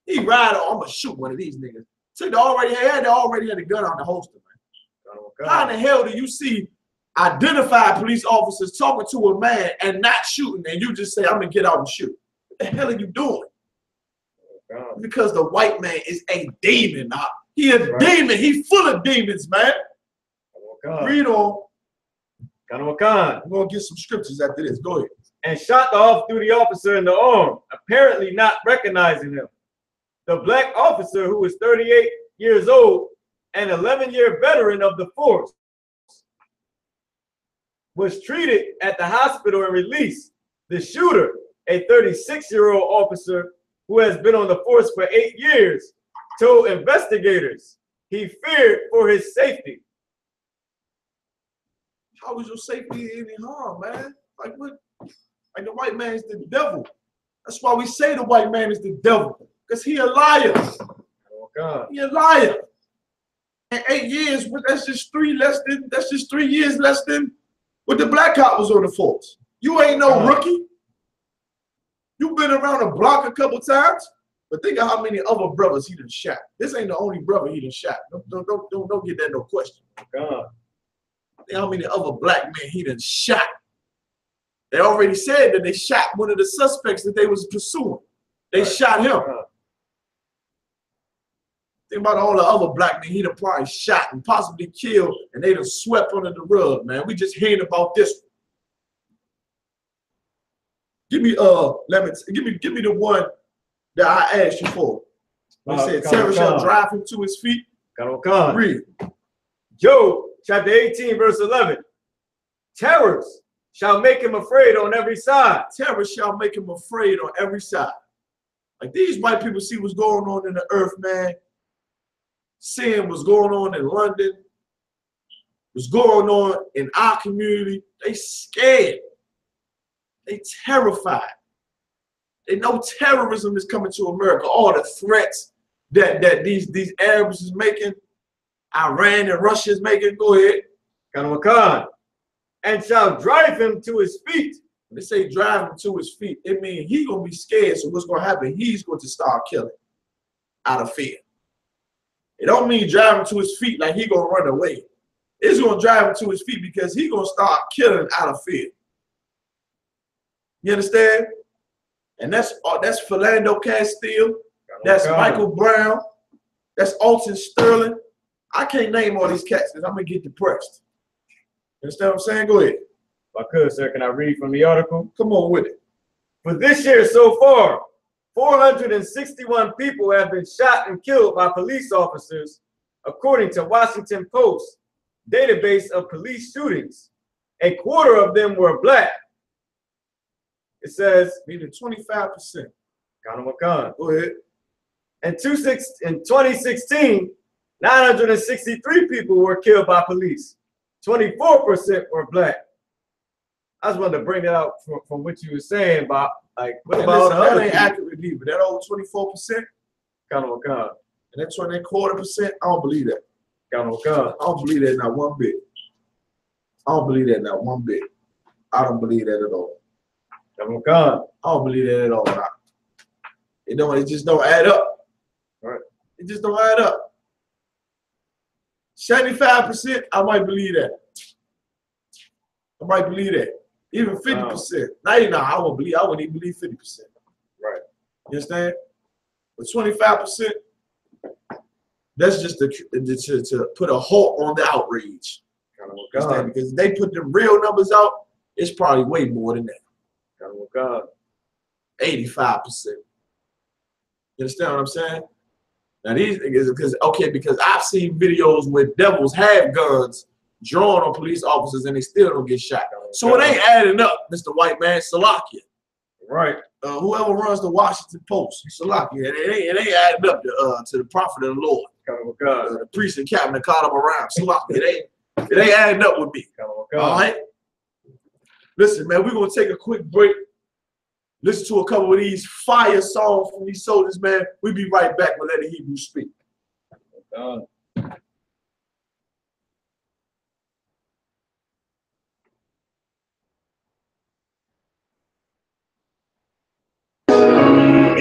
He ride on, I'm gonna shoot one of these niggas. Already had a gun on the holster, man. How in the hell do you see identified police officers talking to a man and not shooting, and you just say, I'm gonna get out and shoot? What the hell are you doing? Because the white man is a demon. He a demon. He full of demons, man. Read on. We're gonna get some scriptures after this. Go ahead. And shot the off-duty officer in the arm, apparently not recognizing him. The black officer, who was 38 years old, an 11-year veteran of the force, was treated at the hospital and released. The shooter, a 36-year-old officer who has been on the force for 8 years, told investigators he feared for his safety. How is your safety in any harm, man? Like what? Like the white man is the devil. That's why we say the white man is the devil, because he a liar. He a liar. And 8 years, that's just 3 years less than what the black cop was on the force. You ain't no rookie. You've been around the block a couple times, but think of how many other brothers he done shot. This ain't the only brother he done shot. Don't get that no question. Think how many other black men he done shot. They already said that they shot one of the suspects that they was pursuing. They shot him. Think about all the other black men he done probably shot and possibly killed, and they done swept under the rug, man. We just hearing about this one. Give me give me the one that I asked you for. They said terror shall drive him to his feet. Read. Job chapter 18, verse 11. Terrors shall make him afraid on every side. Terror shall make him afraid on every side. Like these white people see what's going on in the earth, man. Seeing what's going on in London, what's going on in our community. They scared. They terrified. They know terrorism is coming to America. All the threats that these Arabs is making, Iran and Russia is making. Go ahead. And shall drive him to his feet. When they say drive him to his feet, it means he's going to be scared. So what's going to happen? He's going to start killing out of fear. It don't mean drive him to his feet like he's going to run away. It's going to drive him to his feet because he's going to start killing out of fear. You understand? And that's Philando Castile. That's Michael Brown. That's Alton Sterling. I can't name all these cats because I'm going to get depressed. You understand what I'm saying? Go ahead. If I could, sir, can I read from the article? Come on with it. For this year so far, 461 people have been shot and killed by police officers, according to Washington Post database of police shootings. A quarter of them were black. It says, meaning 25%. Go ahead. In 2016, 963 people were killed by police. 24% were black. I just wanted to bring that out from what you were saying about, like, what about that ain't accurate either. That over 24%? And that's when that quarter%, I don't believe that. I don't believe that not one bit. I don't believe that not one bit. I don't believe that at all. I don't believe that at all. It just don't add up. Right. It just don't add up. 75%, I might believe that. I might believe that. Even 50%. Now you know I wouldn't even believe 50%. Right. You understand? But 25%, that's just to put a halt on the outrage. Because they put the real numbers out, it's probably way more than that. 85%. You understand what I'm saying? Now these niggas, because I've seen videos where devils have guns drawn on police officers and they still don't get shot. So it ain't adding up, Mr. White Man, Salakia. Right. Whoever runs the Washington Post, Salakia. It ain't adding up to the prophet of the Lord. The priest and captain that caught him around. Salakia. It ain't adding up with me. All right? Listen, man, we're going to take a quick break. Listen to a couple of these fire songs from these soldiers, man. We'll be right back with Let the Hebrews Speak.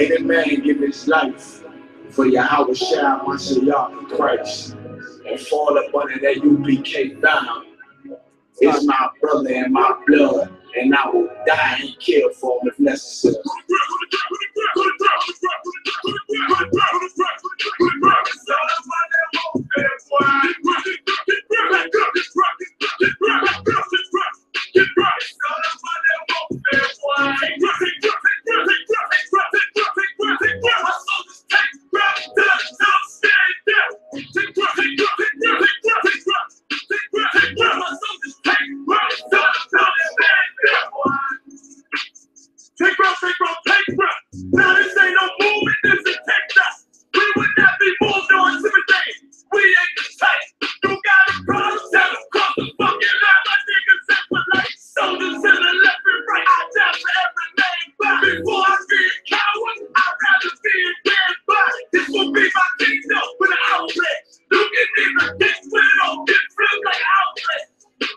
Any man give his life for Yahweh Shah, Mashiach Christ, and fall up under that U.P.K bound, is my brother and my blood, and I will die and kill for him if necessary. Now this ain't no movement, this is TikTok. We would not be moved or intimidated. We ain't the type. You got a problem, tell them cross the fucking line. My niggas Israelite soldiers to the left and right. I die for every man body. Before I be a coward, I'd rather be a dead body. This will be my kingdom with an outlet. Look at me, the dick with it on, get flipped like an outlet.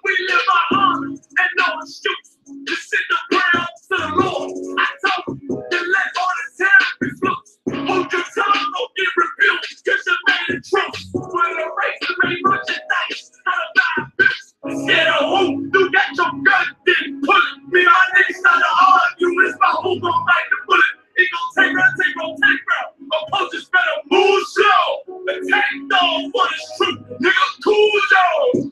We live our honor and no excuse. To send the ground to the Lord. I told you to let all the talent be loose. Hold your tongue, don't get rebuked. Cause you made the truth. When the race to make merchandise, how to buy a bitch. Scared of who? You got your gun, then pull it. Me and my niggas start to argue. It's about who gon' bite the bullet. He gon' take round. Opposers better move slow. Attack dog for this truth. Nigga, cool y'all.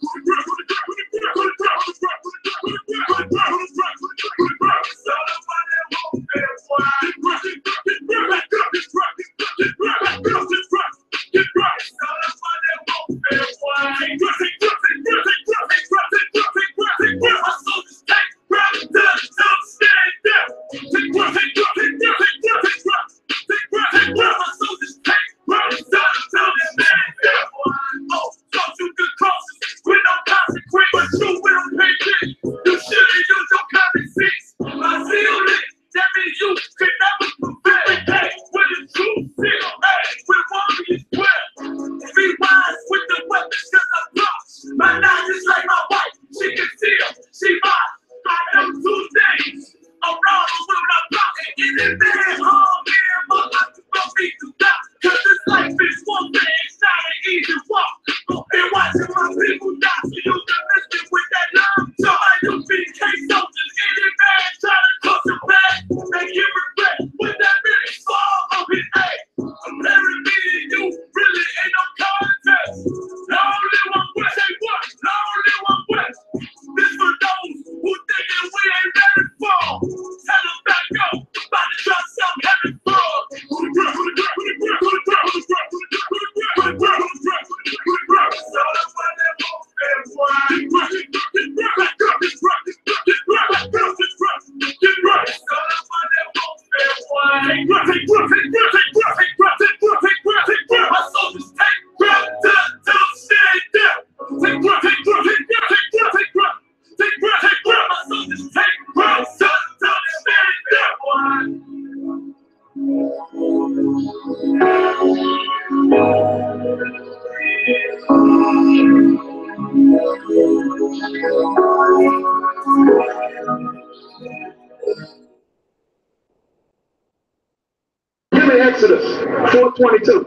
Give me Exodus 4:22.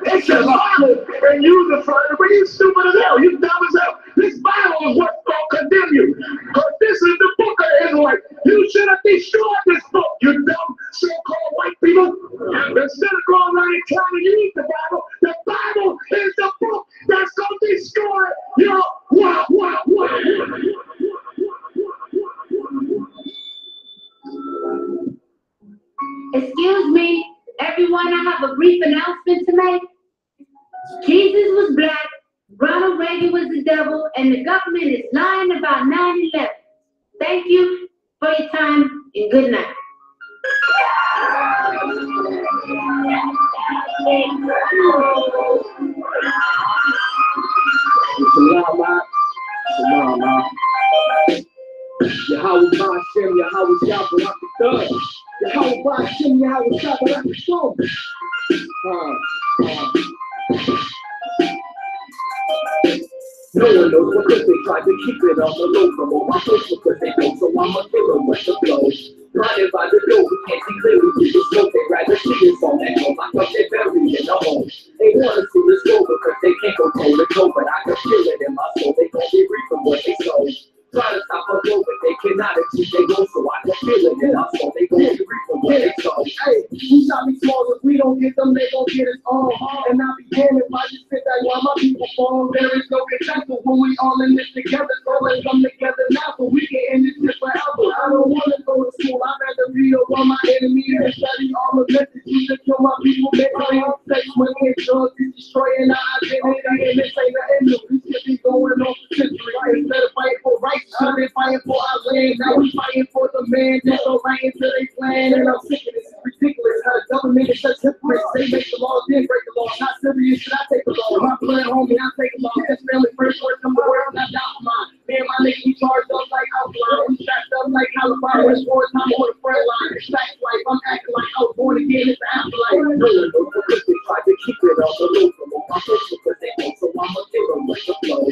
It says, and you the first, but you stupid as hell, you dumb as hell. This Bible is what's going to condemn you. Because this is the book of the Israelite. You should have destroyed this book, you dumb so-called white people. Instead of going around and trying to use the Bible is the book that's going to destroy your Excuse me, everyone, I have a brief announcement to make. Jesus was black, Ronald Reagan was the devil, and the government is lying about 9/11. Thank you for your time and good night. Yahweh Hashem, Yahweh Shabbat, Yahweh Hashem, Yahweh Shabbat, No one knows because they tried to keep it on the low from all my folks because they know so I'm a killer with the flow. Blinded by the door, we can't see clearly through the smoke. They rather see us on that home. I thought they buried in the home. They wanna see us go because they can't go toe to toe, but I can feel it in my soul. They gon' be reaping what they sow. Try to stop us over, but they cannot achieve they go, so I can feel it in my soul. They gon' be reaping what they sow. Hey, we shot me small, if we don't get them, they gon' get us all. And I be damned if I just sit back while my people fall. There is no consensus when we all in this together, so let's come together now so we can end this shit forever. I don't wanna go to school, I'd rather be around my enemies and study all the messages that kill my people. Mentally on sex, money, and drugs is destroying our identity, and this ain't nothing new. This shit be going on for centuries. Instead of fighting for rights, I've been fighting for our land. Now we fighting for the man that's so right into their plan. And I'm sick of this. It's ridiculous how the government is such hypocrites. They make the laws, then break the law. Not serious, should I take the law? My blood, homie, I take the law. This family first, work come to work, not down for mine. Man, my niggas, we charged up like outline. We strapped up like California. It's more time on the front line. It's fact life. I'm acting like I was born again. It's the afterlife. No one knows because they tried to keep it on the low from all my folks because they know so I'm a killer with the flow.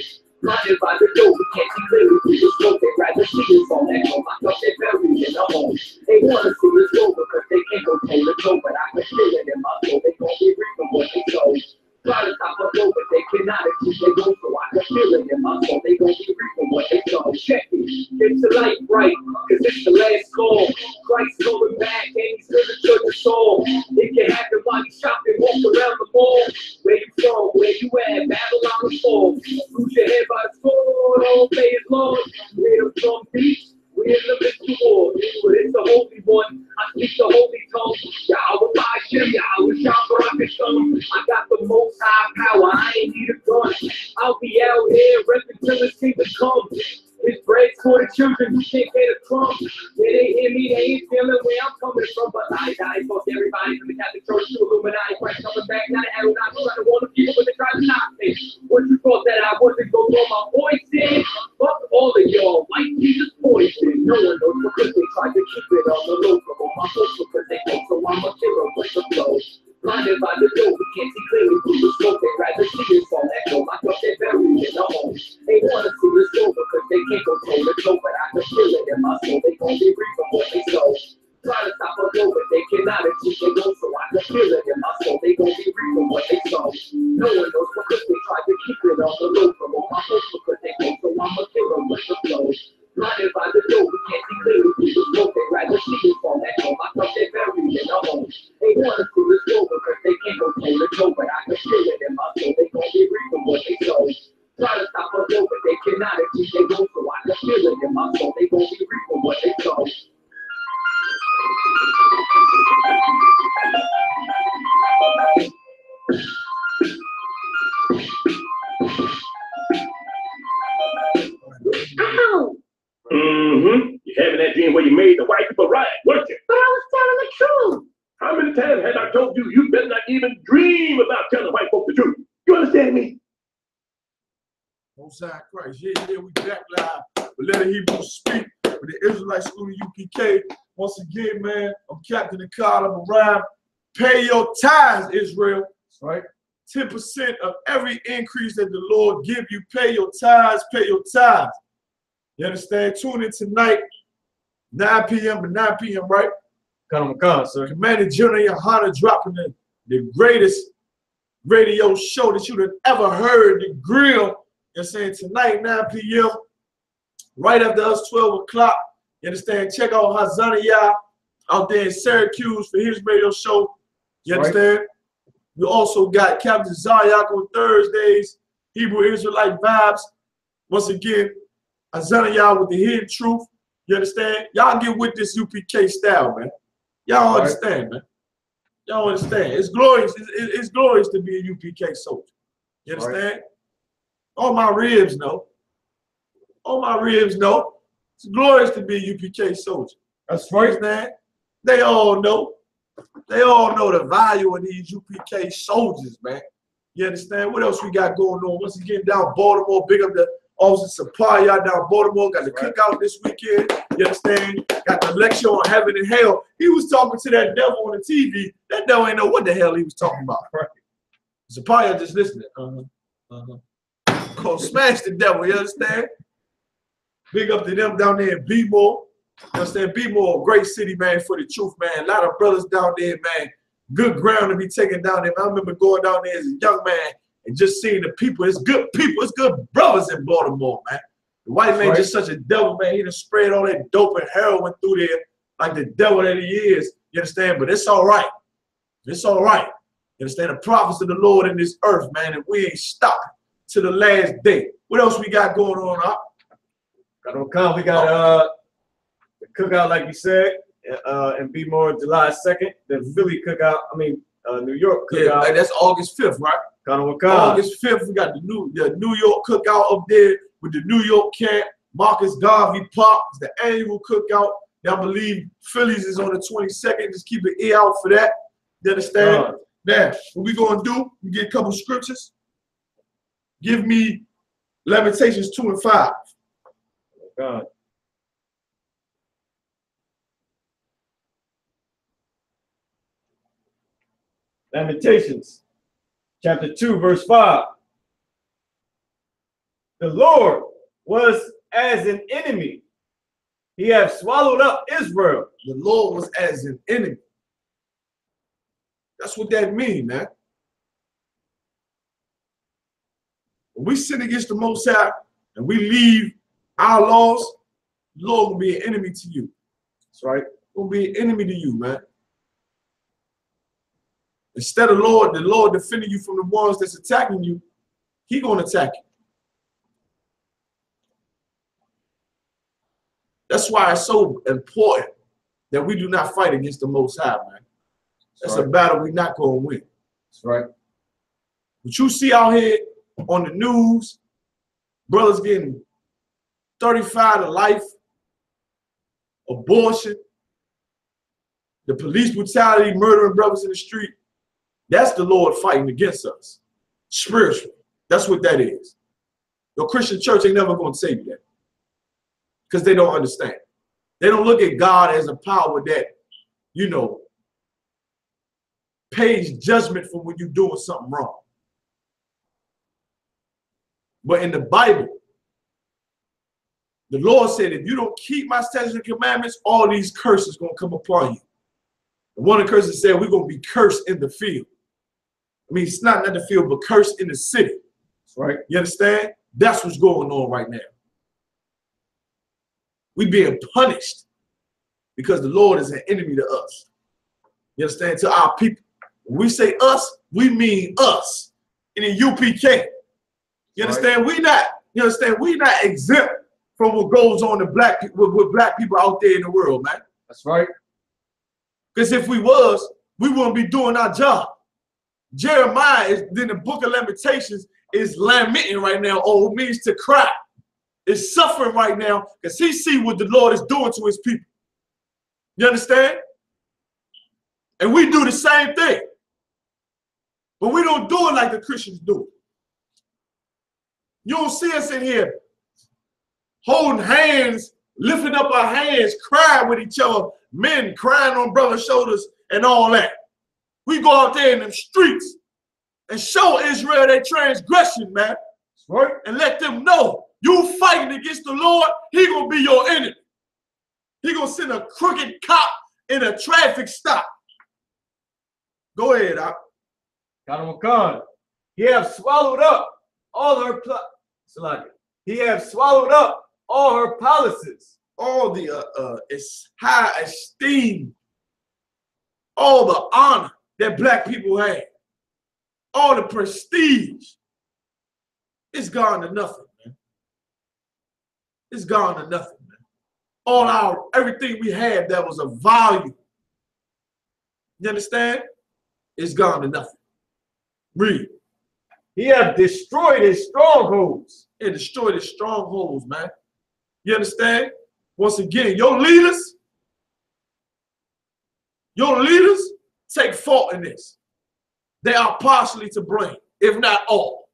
Blinded by the door, we can't see clearly through the smoke. They rather see us on that home. I thought they buried in the home. They wanna see us go because they can't go toe to toe, but I can feel it in my soul. They gon' be reaping what they sow. Try to stop us over, they cannot achieve they go, so I can feel it in my soul. They gon' be reaping what they sow. Check it, it's the light bright, cause it's the last call. Christ going back, and he's still the church of soul. It can happen while you shopping, walk around the mall. Where you from, where you at, Babylon or fall. Lose your head by the sword, all day is Lord. Where from peace, we're in the midst of war. But it's the Holy One, I speak the holy tongue. Yahweh I.S.U.P.K, Yahweh Shabbat. I got the most high power, I ain't need a gun. I'll be out here repping till his kingdom comes. His bread's for the children who can't get a crumb. Yeah, they hear me, they ain't feeling where I'm coming from. But I fuck everybody from the Catholic Church to Illuminati. Christ coming back, now the arrow not trying to warn the people, but they try to knock me. What you thought that I wasn't gonna throw my voice in? Fuck all of y'all, like Jesus poison. No one knows because they tried to keep it on the low from all my folks because they know so I'm a killer with the flow. Blinded by the door, we can't see clearly through the smoke. They rather see us on that home. I thought they buried in the home. They wanna see us go because they can't go toe to toe, but I can feel it in my soul. They gon' be reaping what they sow. Try to stop us over, they cannot achieve they go, so I can feel it in my soul. They gon' be reaping what they sow. No one knows because they tried to keep it on the low from all my folks because they know so I'm a killer with the flow. Blinded by the door, we can't see clearly through the smoke. They rather see us on that home. I thought they buried in the home. They wanna see us go because they can't go toe to toe, but I can feel it in my soul. They gon' be reaping what they sow. Try to stop us over, they cannot achieve they go, so I can feel it in my soul. They gon' be reaping what they sow. Ow! You're having that dream where you made the white people riot, weren't you? But I was telling the truth. How many times have I told you you better not even dream about telling white folk the truth? You understand me? Most High Christ. Yeah, we back live. But let the Hebrews speak with the Israelite school of UPK. Once again, man, I'm Captain of Column Rhyme. Pay your tithes, Israel. Right? 10% of every increase that the Lord give you. Pay your tithes, pay your tithes. You understand? Tune in tonight, 9 p.m. to 9 p.m., right? Come, sir. Commander Gen.YAHANNA dropping the greatest radio show that you'd have ever heard, The Grill. You understand? Tonight, 9 p.m., right after us, 12 o'clock. You understand? Check out Hazaniah out there in Syracuse for his radio show. You understand? Right. We also got Captain Zayak on Thursdays, Hebrew Israelite Vibes. Once again, Hazaniah with the hidden truth. You understand? Y'all get with this UPK style, man. Y'all understand, man. Y'all understand. It's glorious. It's glorious to be a UPK soldier. You understand? All my ribs know. All my ribs know. It's glorious to be a UPK soldier. That's right, man. They all know. They all know the value of these UPK soldiers, man. You understand? What else we got going on? Once again, down Baltimore, big up the Officer Supply, y'all down Baltimore. Got the cookout this weekend. You understand? Got the lecture on heaven and hell. He was talking to that devil on the TV. That devil ain't know what the hell he was talking about. Supply just listening. Gonna smash the devil, you understand? Big up to them down there in B-More. You understand? B-More, a great city, man, for the truth, man. A lot of brothers down there, man. Good ground to be taken down there. I remember going down there as a young man and just seeing the people. It's good people. It's good brothers in Baltimore, man. The white man just such a devil, man. He done spread all that dope and heroin through there like the devil that he is. You understand? But it's all right. It's all right. You understand? The prophets of the Lord in this earth, man, and we ain't stopping to the last day. What else we got going on, Up? We got the cookout, like you said, and be more July 2nd. The Philly cookout, New York cookout. Yeah, like that's August 5th, right? August 5th, we got the New York cookout up there with the New York camp. Marcus Garvey Park is the annual cookout. I believe Phillies is on the 22nd. Just keep an ear out for that. You understand? Now, what we gonna do? We get a couple scriptures. Give me Lamentations 2 and 5. God. Lamentations, chapter 2, verse 5. The Lord was as an enemy. He hath swallowed up Israel. The Lord was as an enemy. That's what that means, man. When we sin against the Most High and we leave our laws, the Lord will be an enemy to you. That's right. Will be an enemy to you, man. Instead of the Lord defending you from the ones that's attacking you, He gonna attack you. That's why it's so important that we do not fight against the Most High, man. That's a battle we're not gonna win. That's right. What you see out here on the news, brothers getting 35 to life, abortion, the police brutality, murdering brothers in the street. That's the Lord fighting against us, spiritually. That's what that is. Your Christian church ain't never going to save you that because they don't understand. They don't look at God as a power that, you know, pays judgment for when you're doing something wrong. But in the Bible, the Lord said, if you don't keep my statutes and commandments, all these curses going to come upon you. And one of the curses said, we're going to be cursed in the field. I mean, it's not in the field, but cursed in the city. That's right. You understand? That's what's going on right now. We're being punished because the Lord is an enemy to us. You understand? To our people. When we say us, we mean us in the UPK. You understand? Right. You understand? We're not exempt from what goes on to with black people out there in the world, man. That's right. Because if we was, we wouldn't be doing our job. Jeremiah is in the book of Lamentations is lamenting right now, or it means to cry. Is suffering right now because he see what the Lord is doing to his people. You understand? And we do the same thing. But we don't do it like the Christians do. You don't see us in here holding hands, lifting up our hands, crying with each other, men crying on brothers' shoulders and all that. We go out there in them streets and show Israel their transgression, man. Right? And let them know you fighting against the Lord, He gonna be your enemy. He gonna send a crooked cop in a traffic stop. Go ahead, Khan. He have swallowed up all her He have swallowed up all her palaces, all the high esteem, all the honor that black people had, all the prestige. It's gone to nothing, man. It's gone to nothing, man. Everything we had that was of value. You understand? It's gone to nothing. Read. He have destroyed his strongholds. He destroyed his strongholds, man. You understand? Once again, your leaders take fault in this. They are partially to blame, if not all.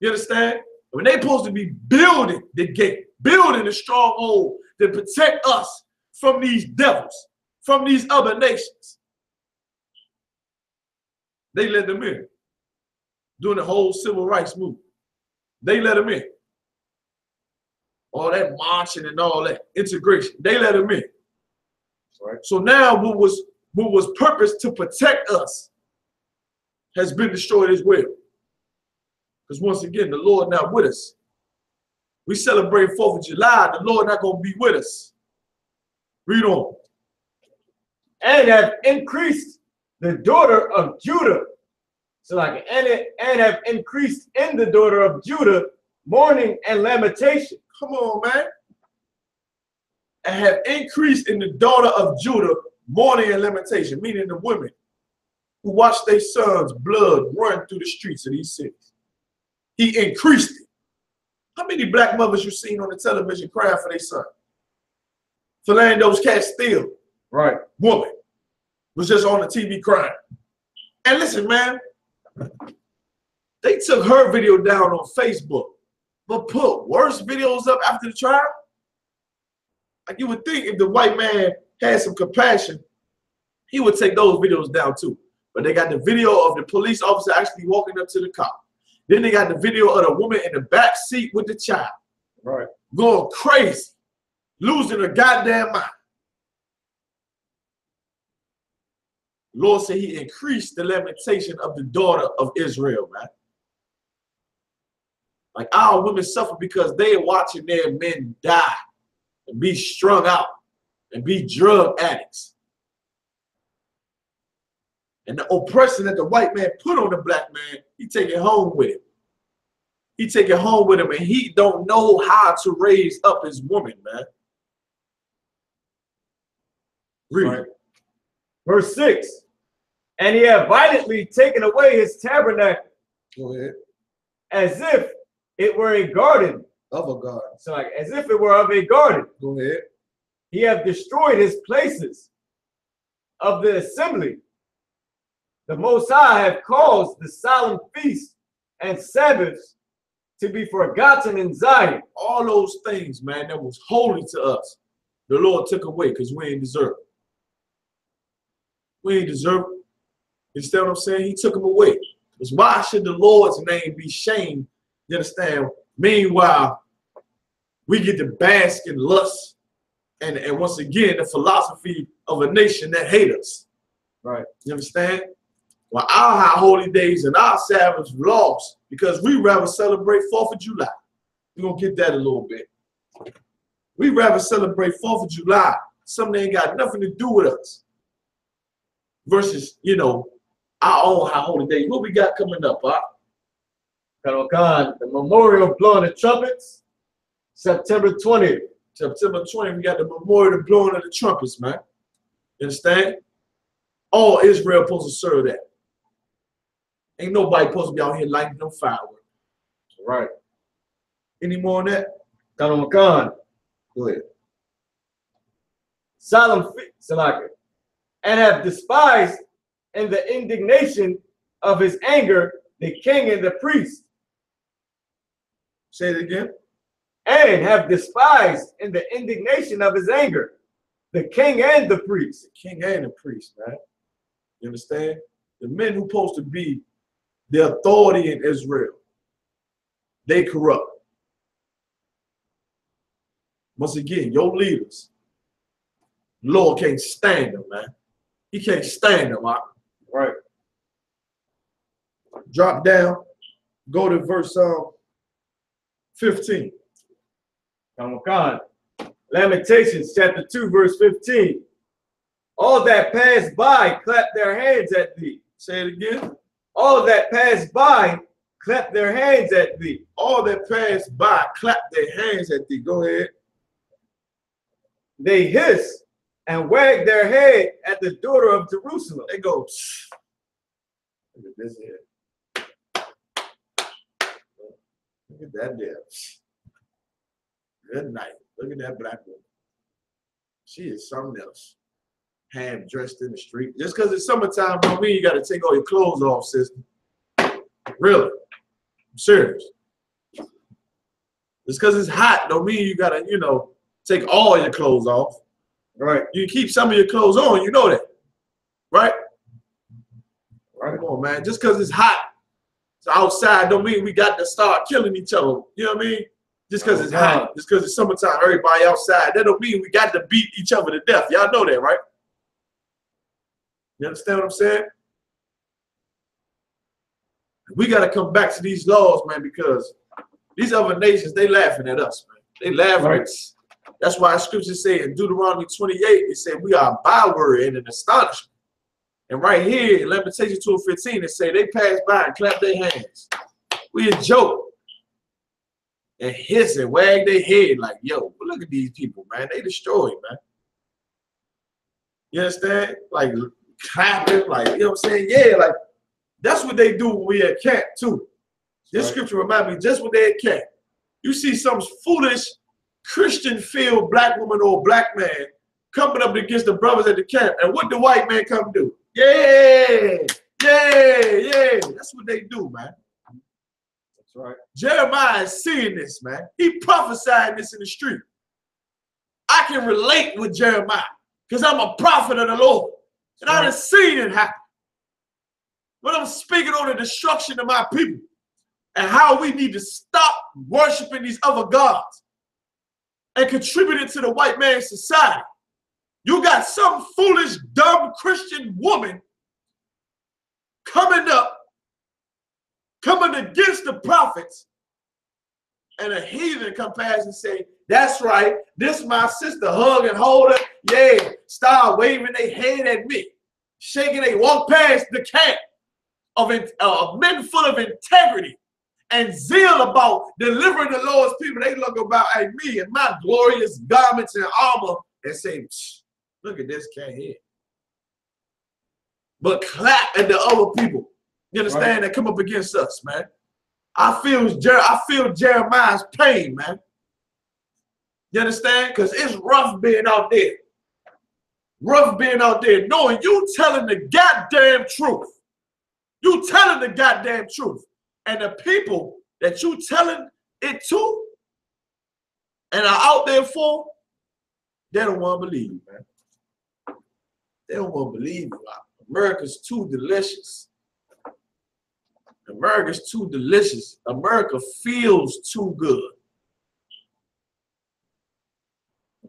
You understand? When they're supposed to be building the gate, building the stronghold to protect us from these devils, from these other nations, they let them in during the whole civil rights movement. They let them in. All that marching and all that integration, they let them in. Right. So now what was purposed to protect us has been destroyed as well. Because once again, the Lord not with us. We celebrate 4th of July, the Lord not going to be with us. Read on. And have increased the daughter of Judah. So like, and have increased in the daughter of Judah mourning and lamentation. Come on, man. And have increased in the daughter of Judah mourning and lamentation, meaning the women who watched their sons' blood run through the streets of these cities. He increased it. How many black mothers you seen on the television crying for their son? Philando's Castile, right? Woman was just on the TV crying. And listen, man, they took her video down on Facebook, but put worse videos up after the trial. Like you would think if the white man had some compassion, he would take those videos down too. But they got the video of the police officer actually walking up to the car. Then they got the video of the woman in the back seat with the child. Right. Going crazy, losing her goddamn mind. Lord said he increased the lamentation of the daughter of Israel, man. Like our women suffer because they are watching their men die and be strung out and be drug addicts. And the oppression that the white man put on the black man, he take it home with him. He take it home with him, and he don't know how to raise up his woman, man. Read. Right. Verse 6. And he had violently taken away his tabernacle. Go ahead. As if it were a garden. Of a garden. So like as if it were of a garden. Go ahead. He hath destroyed his places of the assembly. The Most High have caused the solemn feasts and Sabbaths to be forgotten in Zion. All those things, man, that was holy to us, the Lord took away because we ain't deserve it. We ain't deserve it. You understand what I'm saying? He took them away. Because why should the Lord's name be shamed? You understand? Meanwhile, we get to bask in lust and once again, the philosophy of a nation that hate us. Right. You understand? Well, our high holy days and our Sabbaths lost because we rather celebrate 4th of July. We're going to get that a little bit. We rather celebrate 4th of July, something that ain't got nothing to do with us, versus, you know, our own high holy days. What we got coming up, huh? The memorial blowing the trumpets, September 20th. September 20th, we got the memorial blowing of the trumpets, man. You understand? All Israel supposed to serve that. Ain't nobody supposed to be out here lighting no fireworks. Right. Any more on that? Go ahead. Solemn feast, and have despised in the indignation of his anger the king and the priest. Say it again. And have despised in the indignation of his anger the king and the priest. The king and the priest, man. You understand? The men who supposed to be the authority in Israel, they corrupt. Once again, your leaders, Lord can't stand them, man. He can't stand them, huh? Right. Drop down, go to verse 15. Lamentations chapter 2, verse 15. All that pass by clap their hands at thee. Say it again. All that pass by clap their hands at thee. All that pass by clap their hands at thee. Go ahead. They hiss and wag their head at the daughter of Jerusalem. They go, look at this here. Look at that there. Good night. Look at that black woman. She is something else. Ham dressed in the street. Just because it's summertime don't mean you got to take all your clothes off, sister. Really. I'm serious. Just because it's hot don't mean you got to, you know, take all your clothes off. Right. You keep some of your clothes on, you know that. Right? Right. Come on, man. Just because it's hot So outside don't mean we got to start killing each other. You know what I mean? Just because it's hot, just because it's summertime, everybody outside. That don't mean we got to beat each other to death. Y'all know that, right? You understand what I'm saying? We got to come back to these laws, man, because these other nations, they laughing at us, man. They laughing at us. That's why scripture say in Deuteronomy 28, it said we are a byword and an astonishment. And right here in Lamentations 2:15, it say they pass by and clap their hands. We a joke. And hiss and wag their head like, yo, look at these people, man. They destroyed, man. You understand? Like clapping, like, you know what I'm saying? Yeah, like that's what they do when we at camp too. This scripture remind me just when they at camp. You see some foolish Christian-filled black woman or black man coming up against the brothers at the camp. And what the white man come do? Yeah, yeah, yeah. That's what they do, man. That's right. Jeremiah is seeing this, man. He prophesied this in the street. I can relate with Jeremiah because I'm a prophet of the Lord. And I done seen it happen. But I'm speaking on the destruction of my people and how we need to stop worshiping these other gods and contributing to the white man's society. You got some foolish, dumb Christian woman coming against the prophets, and a heathen come past and say, that's right, this my sister, hug and hold her, yeah, start waving their head at me, shaking, they walk past the camp of men full of integrity and zeal about delivering the Lord's people. They look about at me and my glorious garments and armor and say, look at this cat here. But clap at the other people, you understand, that come up against us, man. I feel Jeremiah's pain, man. You understand? Because it's rough being out there. Rough being out there, knowing you telling the goddamn truth. You telling the goddamn truth. And the people that you telling it to and are out there for, they don't want to believe you, man. They don't want to believe you. America's too delicious. America's too delicious. America feels too good.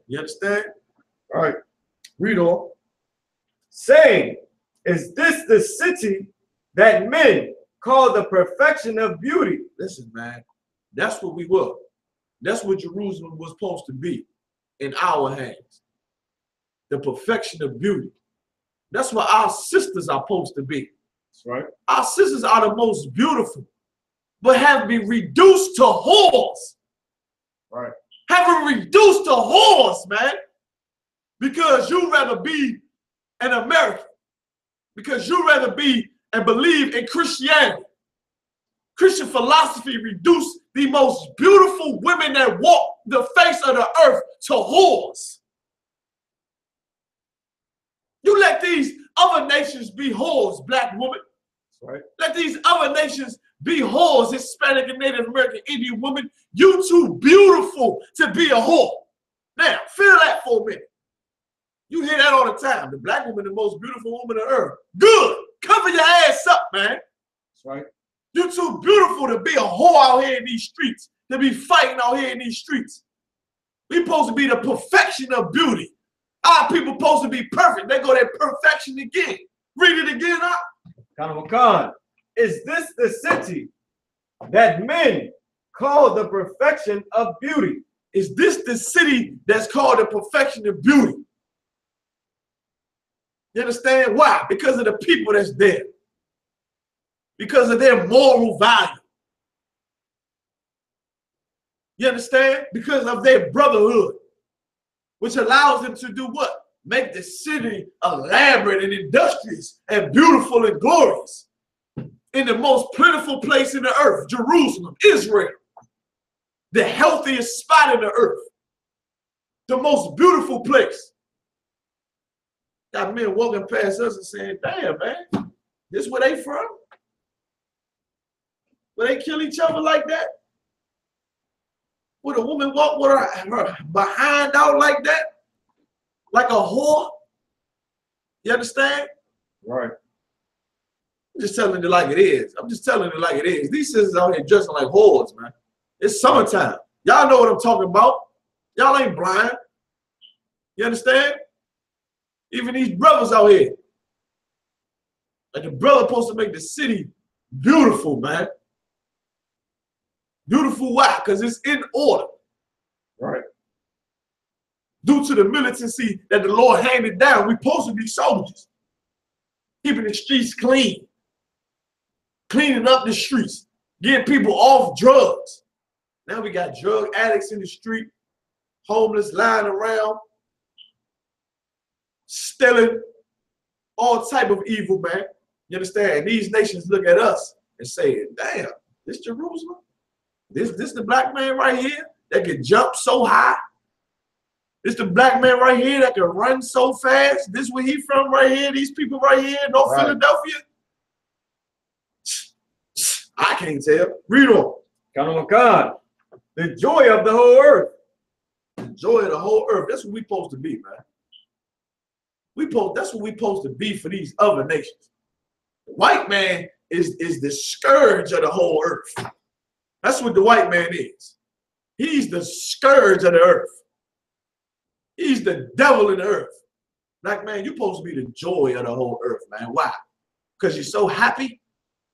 You understand? All right. Read on. Saying, is this the city that men call the perfection of beauty? Listen, man, that's what we were. That's what Jerusalem was supposed to be in our hands. The perfection of beauty. That's what our sisters are supposed to be. That's right. Our sisters are the most beautiful, but have been reduced to whores. Right. Have been reduced to whores, man. Because you'd rather be an American. Because you'd rather be and believe in Christianity. Christian philosophy reduced the most beautiful women that walk the face of the earth to whores. You let these other nations be whores, black woman. Right. Let these other nations be whores, Hispanic and Native American Indian woman. You too beautiful to be a whore. Now, feel that for a minute. You hear that all the time. The black woman, the most beautiful woman on earth. Good. Cover your ass up, man. That's right. You too beautiful to be a whore out here in these streets, to be fighting out here in these streets. We supposed to be the perfection of beauty. Our people supposed to be perfect. They go that perfection again. Read it again, Khan, is this the city that men call the perfection of beauty? Is this the city that's called the perfection of beauty? You understand? Why? Because of the people that's there. Because of their moral value. You understand? Because of their brotherhood, which allows them to do what? Make the city elaborate and industrious and beautiful and glorious. In the most plentiful place in the earth, Jerusalem, Israel. The healthiest spot in the earth. The most beautiful place. Got men walking past us and saying, damn, man, this where they from? Where they kill each other like that? Would a woman walk with her behind out like that? Like a whore? You understand? Right. just telling it like it is. I'm just telling it like it is. These sisters out here dressing like whores, man. It's summertime. Y'all know what I'm talking about. Y'all ain't blind. You understand? Even these brothers out here. Like the brother supposed to make the city beautiful, man. Beautiful why? Because it's in order. Right. Due to the militancy that the Lord handed down, we're supposed to be soldiers. Keeping the streets clean. Cleaning up the streets. Getting people off drugs. Now we got drug addicts in the street. Homeless lying around. Stealing. All type of evil, man. You understand? And these nations look at us and say, damn, this Jerusalem? This the black man right here that can jump so high? This the black man right here that can run so fast? This where he from right here? These people right here in North Philadelphia? I can't tell. Read on. Count on God. The joy of the whole earth. The joy of the whole earth. That's what we supposed to be, man. That's what we supposed to be for these other nations. The white man is the scourge of the whole earth. That's what the white man is. He's the scourge of the earth. He's the devil in the earth. Black man, you're supposed to be the joy of the whole earth, man. Why? Because you're so happy?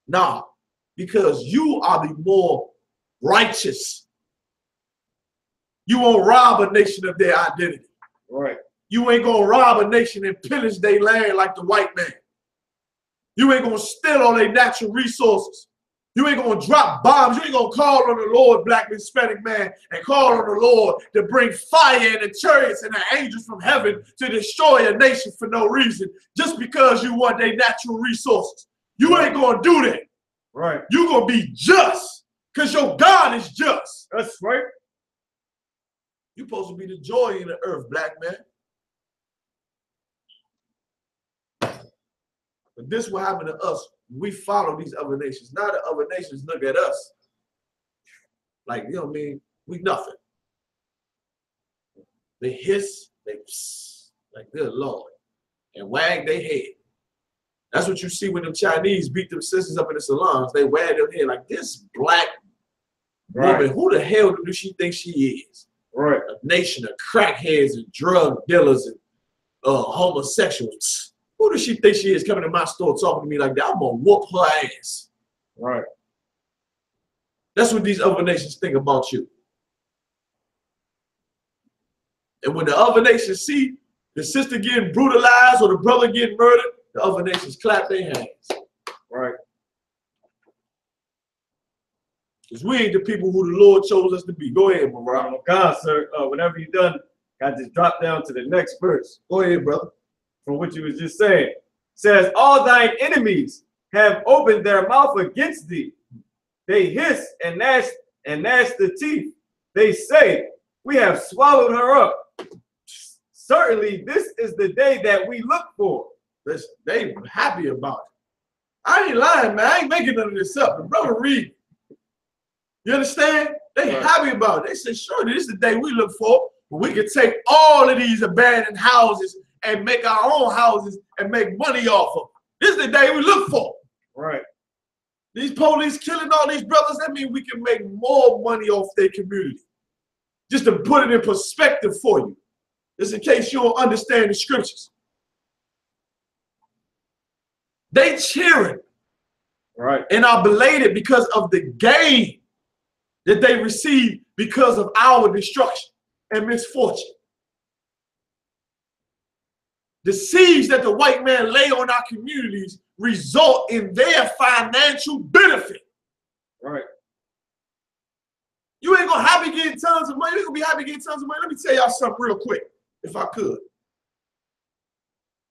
Nah, because you are the more righteous. You won't rob a nation of their identity. Right. You ain't gonna rob a nation and pillage their land like the white man. You ain't gonna steal all their natural resources. You ain't gonna drop bombs. You ain't gonna call on the Lord, black Hispanic man, and call on the Lord to bring fire and the chariots and the angels from heaven to destroy a nation for no reason, just because you want their natural resources. You ain't gonna do that. Right. You gonna be just, because your God is just. That's right. You're supposed to be the joy in the earth, black man. But this will happen to us. We follow these other nations. Now the other nations look at us like, you know what I mean? We nothing. They hiss, they psst, like, good Lord, and wag their head. That's what you see when them Chinese beat them sisters up in the salons. They wag their head like, this black woman, who the hell do she think she is? Right. A nation of crackheads and drug dealers and homosexuals. Who does she think she is coming to my store talking to me like that? I'm gonna whoop her ass. Right. That's what these other nations think about you. And when the other nations see the sister getting brutalized or the brother getting murdered, the other nations clap their hands. Right. Because we ain't the people who the Lord chose us to be. Go ahead, Mariah. Oh God, sir. Whenever you're done, I just drop down to the next verse. Go ahead, brother. From what you was just saying. It says, all thine enemies have opened their mouth against thee. They hiss and gnash the teeth. They say, we have swallowed her up. Certainly, this is the day that we look for. Listen, they happy about it. I ain't lying, man. I ain't making none of this up. The brother read. You understand? They happy about it. They say, sure, this is the day we look for. But we can take all of these abandoned houses and make our own houses and make money off of them. This is the day we look for. Right. These police killing all these brothers, that means we can make more money off their community. Just to put it in perspective for you. Just in case you don't understand the scriptures. They cheering. Right. And are belated because of the gain that they receive because of our destruction and misfortune. The seeds that the white man lay on our communities result in their financial benefit. Right. You ain't gonna happy getting tons of money. You ain't gonna be happy getting tons of money. Let me tell y'all something real quick, if I could.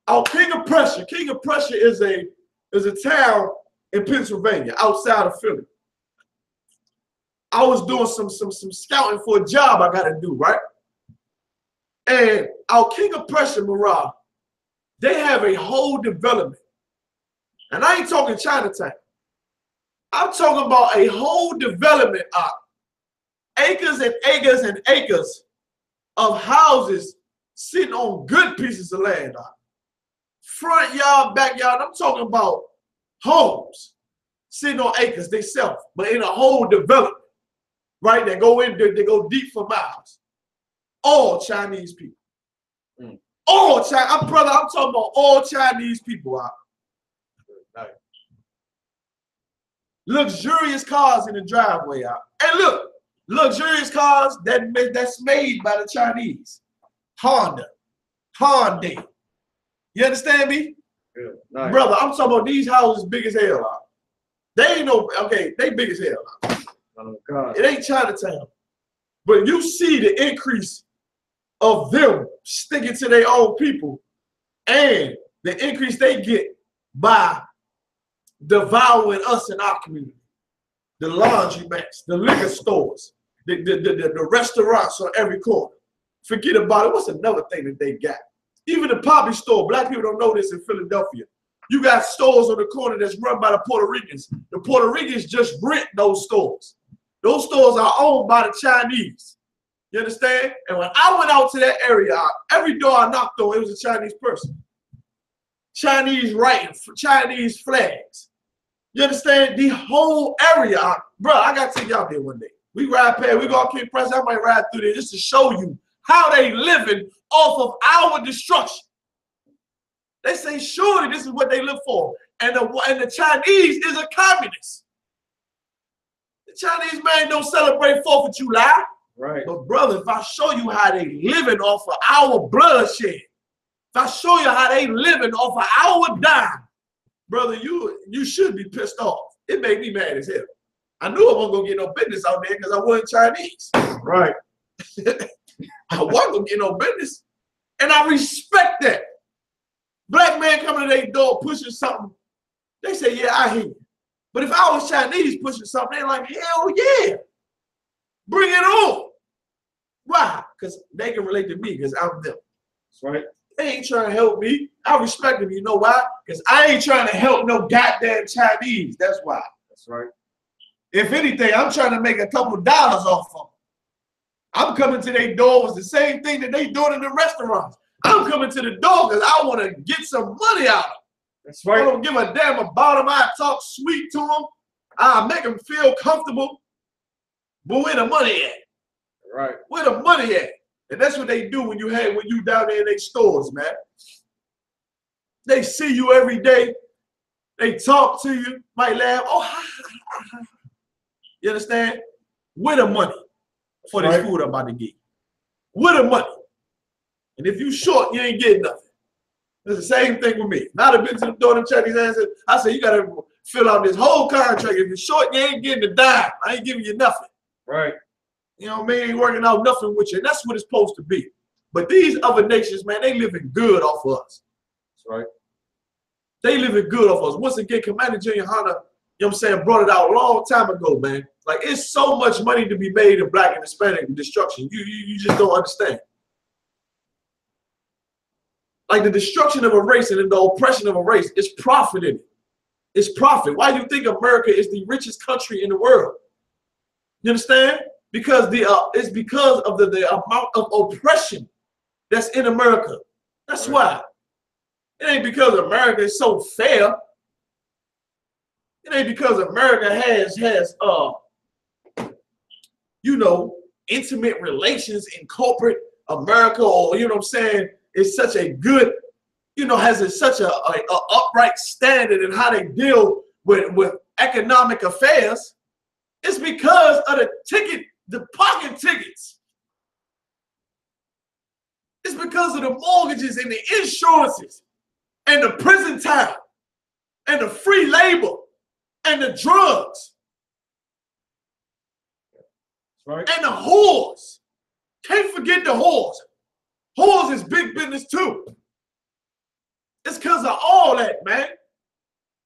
Our King of Prussia. King of Prussia is a town in Pennsylvania, outside of Philly. I was doing some scouting for a job I gotta do, right? And our King of Prussia, Marah, they have a whole development. And I ain't talking Chinatown. I'm talking about a whole development of acres and acres and acres of houses sitting on good pieces of land. Front yard, backyard. I'm talking about homes, sitting on acres themselves, but in a whole development, right? They go in, they go deep for miles. All Chinese people. All Chinese, brother, I'm talking about all Chinese people out. Luxurious cars in the driveway out. And look, luxurious cars that's made by the Chinese. Honda, Hyundai. You understand me? Yeah, nice. Brother, I'm talking about these houses big as hell out. They ain't no, okay, they big as hell out. Oh, God. It ain't Chinatown. But you see the increase of them sticking to their own people and the increase they get by devouring us in our community. The laundromats, the liquor stores, the restaurants on every corner. Forget about it. What's another thing that they got? Even the poppy store. Black people don't know this in Philadelphia. You got stores on the corner that's run by the Puerto Ricans. The Puerto Ricans just rent those stores. Those stores are owned by the Chinese. You understand? And when I went out to that area, every door I knocked on, it was a Chinese person. Chinese writing, Chinese flags. You understand? The whole area, bro, I got to take y'all there one day. We ride past, we go to King Press, I might ride through there just to show you how they living off of our destruction. They say, surely this is what they live for. And the Chinese is a communist. The Chinese man don't celebrate 4th of July. Right. But brother, if I show you how they living off of our bloodshed, if I show you how they living off of our dime, brother, you should be pissed off. It made me mad as hell. I knew I wasn't gonna get no business out there because I wasn't Chinese. Right. I wasn't gonna get no business. And I respect that. Black man coming to their door pushing something, they say, yeah, I hear you. But if I was Chinese pushing something, they're like, hell yeah. Bring it on. Why? Because they can relate to me because I'm them. That's right. They ain't trying to help me. I respect them. You know why? Because I ain't trying to help no goddamn Chinese. That's why. That's right. If anything, I'm trying to make a couple dollars off of them. I'm coming to their doors the same thing that they doing in the restaurants. I'm coming to the door because I want to get some money out of them. That's right. I don't give a damn about them. I talk sweet to them. I make them feel comfortable. But where the money at? Right. Where the money at? And that's what they do when you down there in their stores, man. They see you every day. They talk to you, might laugh. Oh, you understand? Where the money for this food I'm about to get? Where the money? And if you short, you ain't getting nothing. It's the same thing with me. Now I've been to the door and check these answers. I said, you got to fill out this whole contract. If you're short, you ain't getting a dime. I ain't giving you nothing. Right. You know what I mean? Ain't working out nothing with you. And that's what it's supposed to be. But these other nations, man, they living good off of us. That's right. They living good off of us. Once again, Commander GEN.YAHANNA, you know what I'm saying, brought it out a long time ago, man. Like, it's so much money to be made in Black and Hispanic destruction. You just don't understand. Like, the destruction of a race and the oppression of a race is profit in it. It's profit. Why do you think America is the richest country in the world? You understand? Because it's because of the amount of oppression that's in America. That's why. It ain't because America is so fair. It ain't because America has you know, intimate relations in corporate America, or, you know what I'm saying, is such a good, you know, has such a upright standard in how they deal with economic affairs. It's because of the parking tickets. It's because of the mortgages and the insurances and the prison time and the free labor and the drugs. Right. And the whores. Can't forget the whores. Whores is big business too. It's because of all that, man.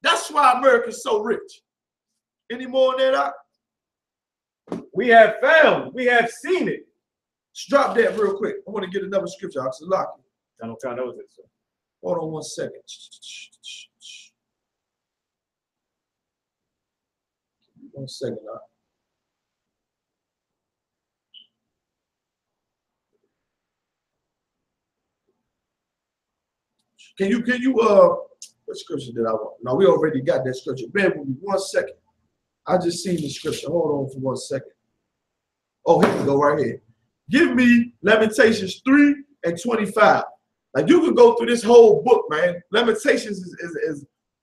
That's why America's so rich. Any more on that? We have found, we have seen it. Let's drop that real quick. I want to get another scripture. I'll lock it. I don't kind of know this. Hold on 1 second. One second. Can you What scripture did I want? No, we already got that scripture. Bear with me 1 second. I just seen the scripture. Hold on for 1 second. Oh, here we go right here. Give me Lamentations 3:25. Like you could go through this whole book, man. Lamentations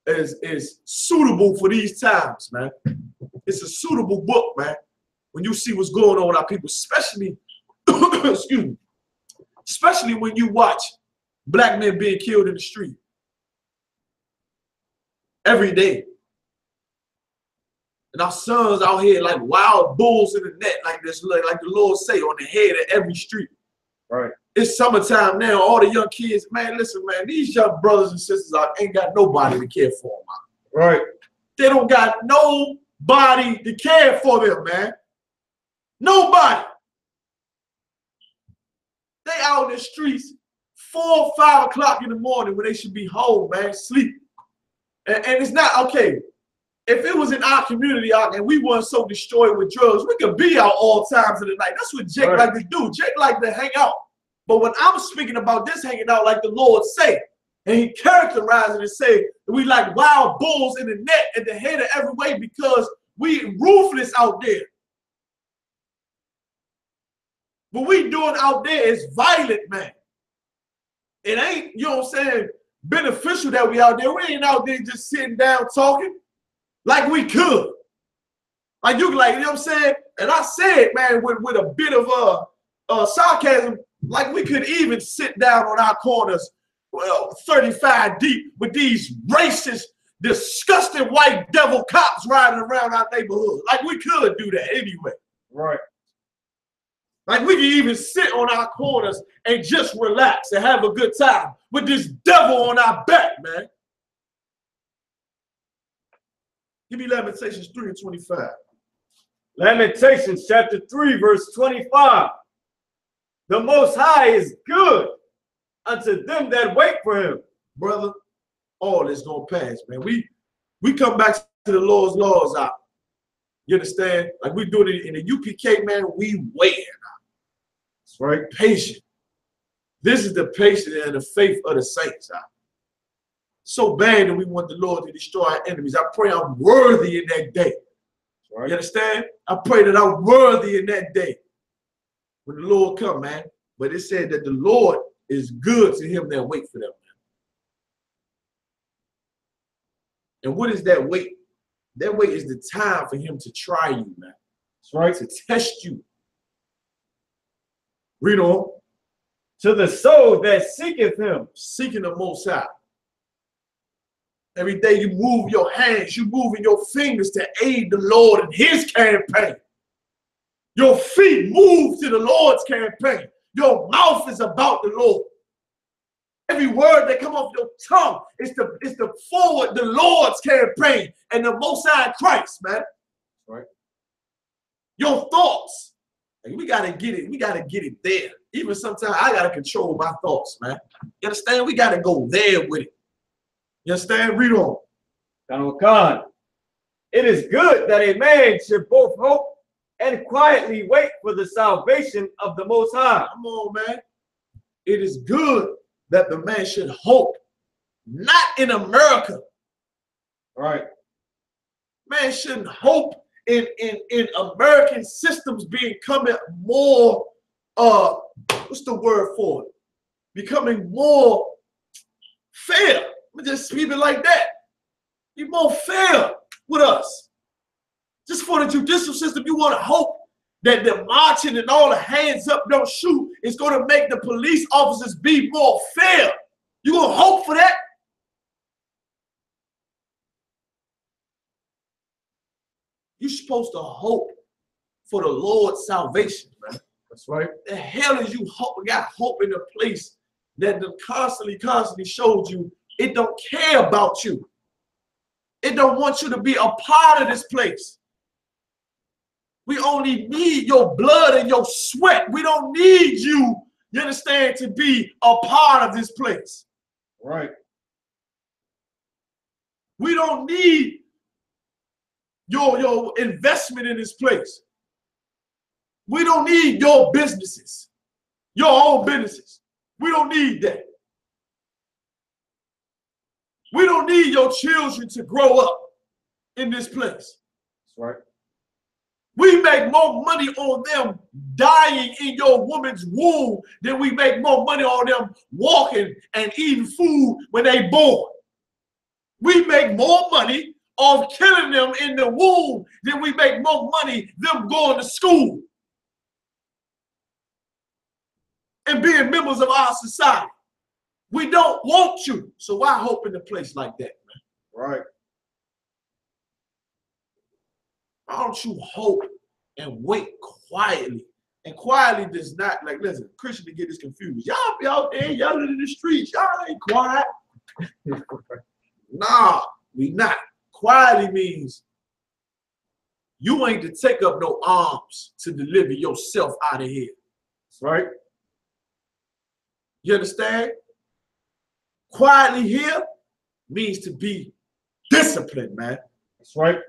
is suitable for these times, man. It's a suitable book, man. When you see what's going on with our people, especially, excuse me, especially when you watch black men being killed in the street every day. And our sons out here like wild bulls in the net, like this, like the Lord say, on the head of every street. Right. It's summertime now. All the young kids, man, listen, man, these young brothers and sisters ain't got nobody to care for them. Right. They don't got nobody to care for them, man. Nobody. They out in the streets 4 or 5 o'clock in the morning when they should be home, man, sleep. And it's not okay. If it was in our community and we weren't so destroyed with drugs, we could be out all times of the night. That's what Jake like to do. Jake like to hang out. But when I'm speaking about this hanging out, like the Lord say, and he characterized it and say, we like wild bulls in the net at the head of every way because we ruthless out there. What we doing out there is violent, man. It ain't, you know what I'm saying, beneficial that we out there. We ain't out there just sitting down talking like we could. Like you know what I'm saying? And I said, man, with a bit of sarcasm, like we could even sit down on our corners, 35 deep with these racist, disgusting white devil cops riding around our neighborhood. Like we could do that anyway. Right. Like we can even sit on our corners and just relax and have a good time with this devil on our back, man. Give me Lamentations 3:25. Lamentations chapter 3, verse 25. The Most High is good unto them that wait for him. Brother, all is gonna pass, man. We come back to the Lord's laws out. You understand? Like we do it in the UPK, man. We waiting. That's right. Patient. This is the patience and the faith of the saints. So bad that we want the Lord to destroy our enemies. I pray I'm worthy in that day. Right. You understand? I pray that I'm worthy in that day when the Lord come, man. But it said that the Lord is good to him that wait for them, man. And what is that wait? That wait is the time for him to try you, man. That's right. To test you. Read on. To the soul that seeketh him. Seeking the Most High. Every day you move your hands, you moving your fingers to aid the Lord in his campaign. Your feet move to the Lord's campaign. Your mouth is about the Lord. Every word that come off your tongue is to forward the Lord's campaign and the Most High Christ, man. Right. Your thoughts. We gotta get it. We gotta get it there. Even sometimes I gotta control my thoughts, man. You understand? We gotta go there with it. You understand? Read on. Khan. It is good that a man should both hope and quietly wait for the salvation of the Most High. Come on, man. It is good that the man should hope, not in America. Right. Man shouldn't hope in American systems becoming more, what's the word for it? Becoming more fair. Just keep it like that. Be more fair with us. Just for the judicial system, you want to hope that the marching and all the hands up, don't shoot, is going to make the police officers be more fair. You going to hope for that? You're supposed to hope for the Lord's salvation, man. That's right. The hell is you got hope in a place that constantly showed you it don't care about you. It don't want you to be a part of this place. We only need your blood and your sweat. We don't need you understand, to be a part of this place. Right. We don't need your investment in this place. We don't need your businesses, your own businesses. We don't need that. We don't need your children to grow up in this place. That's right. We make more money on them dying in your woman's womb than we make more money on them walking and eating food when they born. We make more money off killing them in the womb than we make more money them going to school and being members of our society. We don't want you. So why hope in a place like that, man? Right. Why don't you hope and wait quietly? And quietly does not, like, listen, Christian to get this confused. Y'all be out there yelling in the streets. Y'all ain't quiet. Nah, we not. Quietly means you ain't to take up no arms to deliver yourself out of here. That's right. You understand? Quietly here means to be disciplined, man. That's right.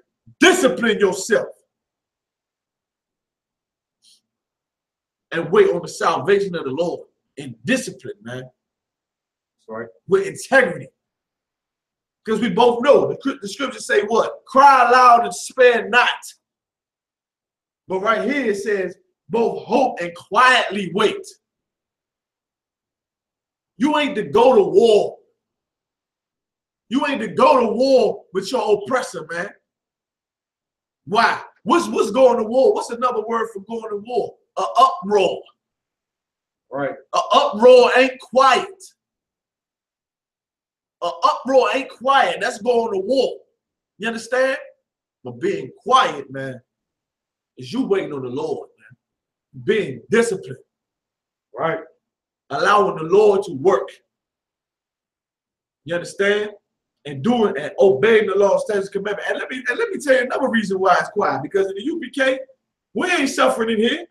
Discipline yourself. And wait on the salvation of the Lord. And discipline, man. That's right. With integrity. Because we both know the scriptures say what? Cry loud and spare not. But right here it says both hope and quietly wait. You ain't to go to war. You ain't to go to war with your oppressor, man. Why? What's going to war? What's another word for going to war? An uproar. Right. An uproar ain't quiet. An uproar ain't quiet. That's going to war. You understand? But being quiet, man, is you waiting on the Lord, man. Being disciplined. Right. Allowing the Lord to work. You understand? And doing and obeying the law, statutes, commandments. And let me tell you another reason why it's quiet. Because in the UPK, we ain't suffering in here.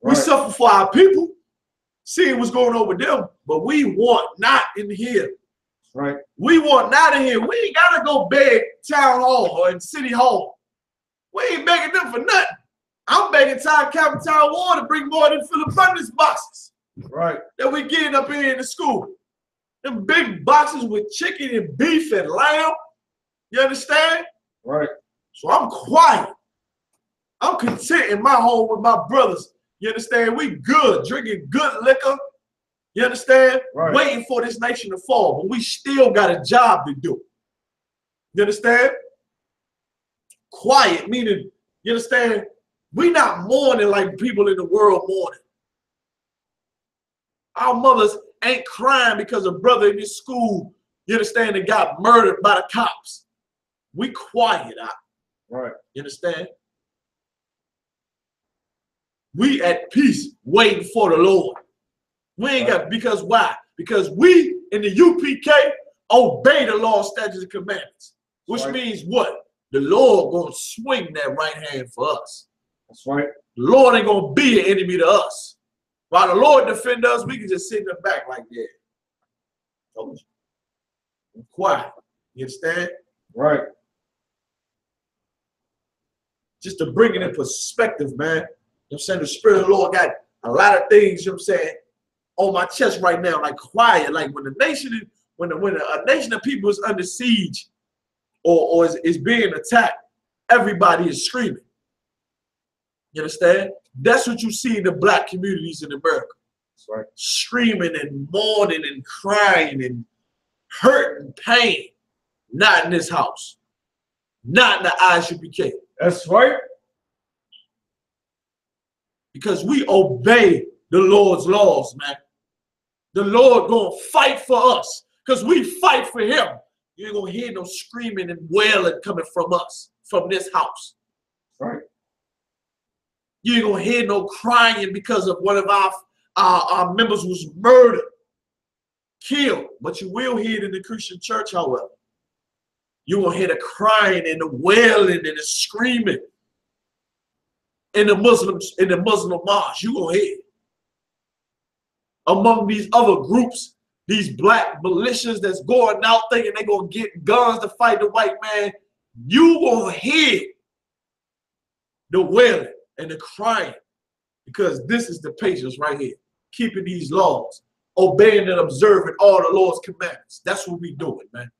Right. We suffer for our people, seeing what's going on with them, but we want not in here. Right. We want not in here. We ain't gotta go beg town hall or in city hall. We ain't begging them for nothing. I'm begging Capital War to bring more than Philip Abundance boxes. Right. That we getting up here in the school. Them big boxes with chicken and beef and lamb. You understand? Right. So I'm quiet. I'm content in my home with my brothers. You understand? We good, drinking good liquor. You understand? Right. Waiting for this nation to fall, but we still got a job to do. You understand? Quiet, meaning, you understand? We not mourning like people in the world mourning. Our mothers ain't crying because a brother in this school, you understand, that got murdered by the cops. We quiet out. Right. You understand? We at peace waiting for the Lord. We ain't got, because why? Because we in the UPK obey the law, statutes, and commandments. Which means what? The Lord gonna swing that right hand for us. That's right. The Lord ain't gonna be an enemy to us. While the Lord defend us, we can just sit in the back like that. Told you. I'm quiet. You understand? Right. Just to bring it in perspective, man. You know what I'm saying? The Spirit of the Lord got a lot of things, you know what I'm saying, on my chest right now, like quiet. Like when the nation, when a nation of people is under siege or is being attacked, everybody is screaming. You understand? That's what you see in the black communities in America. That's right. Screaming and mourning and crying and hurt and pain. Not in this house. Not in the I.S.U.P.K. That's right. Because we obey the Lord's laws, man. The Lord gonna fight for us because we fight for him. You ain't gonna hear no screaming and wailing coming from us, from this house. Right. You ain't gonna hear no crying because of one of our members was murdered, killed. But you will hear it in the Christian church, however. You will hear the crying and the wailing and the screaming in the Muslim mosque. You gonna hear it. Among these other groups, these black militias that's going out thinking they're gonna get guns to fight the white man, you gonna hear the wailing and the crying, because this is the patience right here. Keeping these laws, obeying and observing all the Lord's commandments. That's what we doing, man.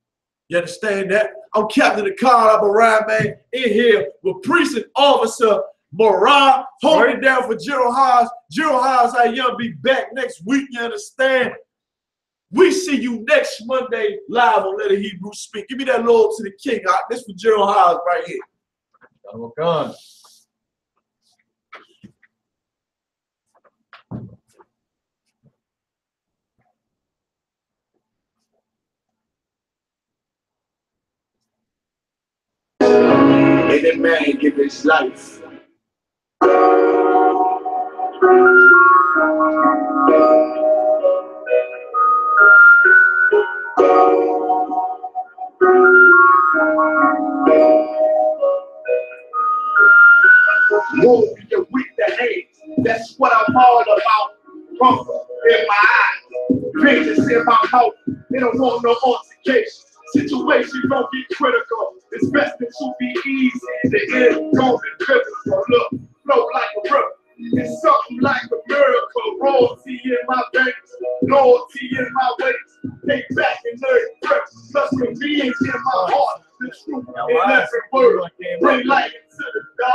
You understand that? I'm Captain of Car, I'm a ride man in here with Precinct Officer Morale, holding it down for General Haas. General Haas, I be back next week, you understand? We see you next Monday live on Let a Hebrew Speak. Give me that Lord to the King. This for General Haas right here. Any man give his life. Move you with the hands. That's what I'm all about. Hunger in my eyes, vengeance in my mouth. They don't want no altercation. Situation don't get critical. It's best to be easy. The end don't be biblical. Look, flow like a river. It's something like a miracle. Royalty in my veins, loyalty in my ways. Take back and learn first. Plus convenience in my heart. The truth in every word. Bring light into the dark.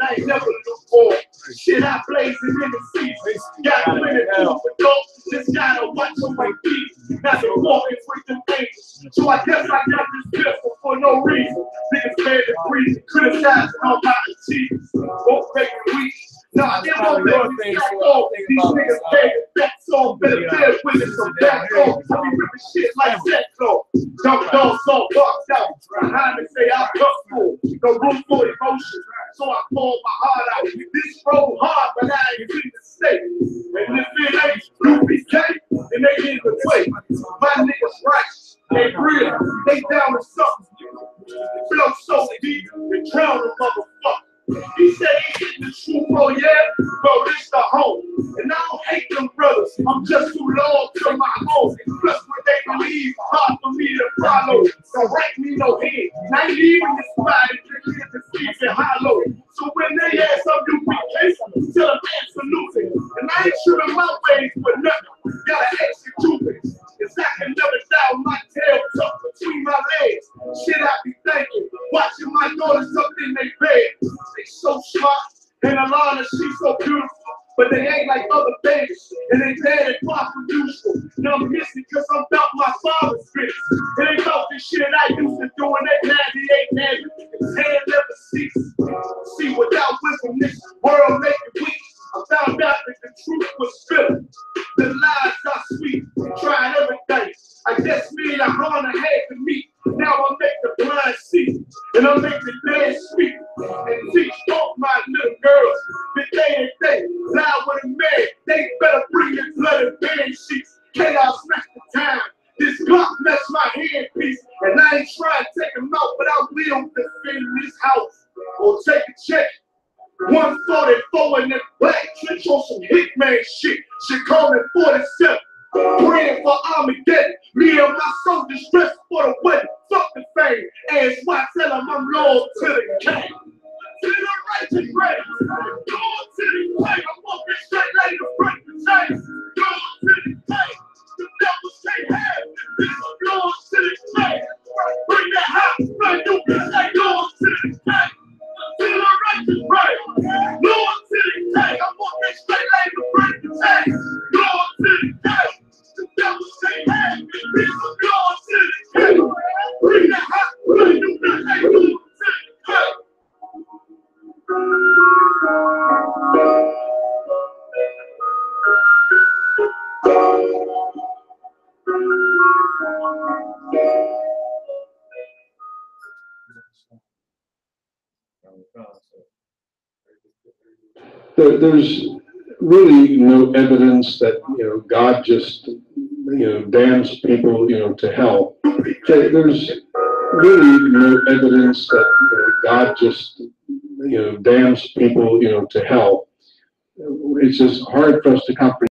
I ain't never look for shit. I blazing in the seas. Got plenty of adults. Just gotta watch on my feet. Now they're walking with them angels. So I guess I got this pistol for no reason. Niggas mad to breathe, criticizing all my achievements. Won't make me weak. Nah, they won't let me back off. These niggas beg back on. Better bear with it, so back off. I be ripping shit like that, though. Jumped on, so boxed out. Behind me say I'm cut full. No room for emotion. So I pour my heart out. This road hard, but I ain't in the state. And if it ain't U.P.K, then they in the way. My niggas righteous. They real. They down with something. Flow so deep, they drown a motherfucker. He said he getting the truth, oh yeah, bro, this the home. And I don't hate them brothers, I'm just too loyal to my home. Plus what they believe, hard for me to follow. Don't write me no head, I ain't leaving this spot and live the streets and hollow. So when they ask some U.P.K, tell them absolutely. And I ain't shooting my ways for nothing, gotta execute it. Cause I can never down my tail tucked between my legs. Shit I be thinking, watching my daughters up in their bed. They so smart, and Alana, she's so beautiful. But they ain't like other babies, and they bad and far from useful. Now I'm missing cause I'm about my father's business. It ain't about this shit I used to do in that 98 habit. His hand never ceases. See, without wisdom, this world make it weak. I found out that the truth was filling. The lies are sweet. Tried everything. I guess me and Yohana had to meet. Now I make the blind see, and I make the dead speak, and teach both my little girls that they ain't they lie with a man. They better bring your blood and band sheets. Chaos smash the time. This Glock mess my handpiece, and I ain't trying to take them out, but I will defend this house or take a check. 144 in that black trench on some hitman shit. She called it 47. Praying for Armageddon. Me and my soldiers dressed for the wedding. Fuck the fame. Ask why tell them I'm loyal to the king. To the righteous grace. Loyal to the king. I'm walking straight like the break the chains. Loyal to the king. The devils can't have it. This is loyal to the king. Bring that hot man. You can say loyal to the king. To the righteous grace. Loyal to the king. I'm walking straight like the break the chains. Loyal to the king. The devils can't have it. This is loyal to the king. Bring that hot man. You can say loyal to the king. There's really no evidence that, God just, damns people, to hell. There's really no evidence that God just, damns people, to hell. It's just hard for us to comprehend.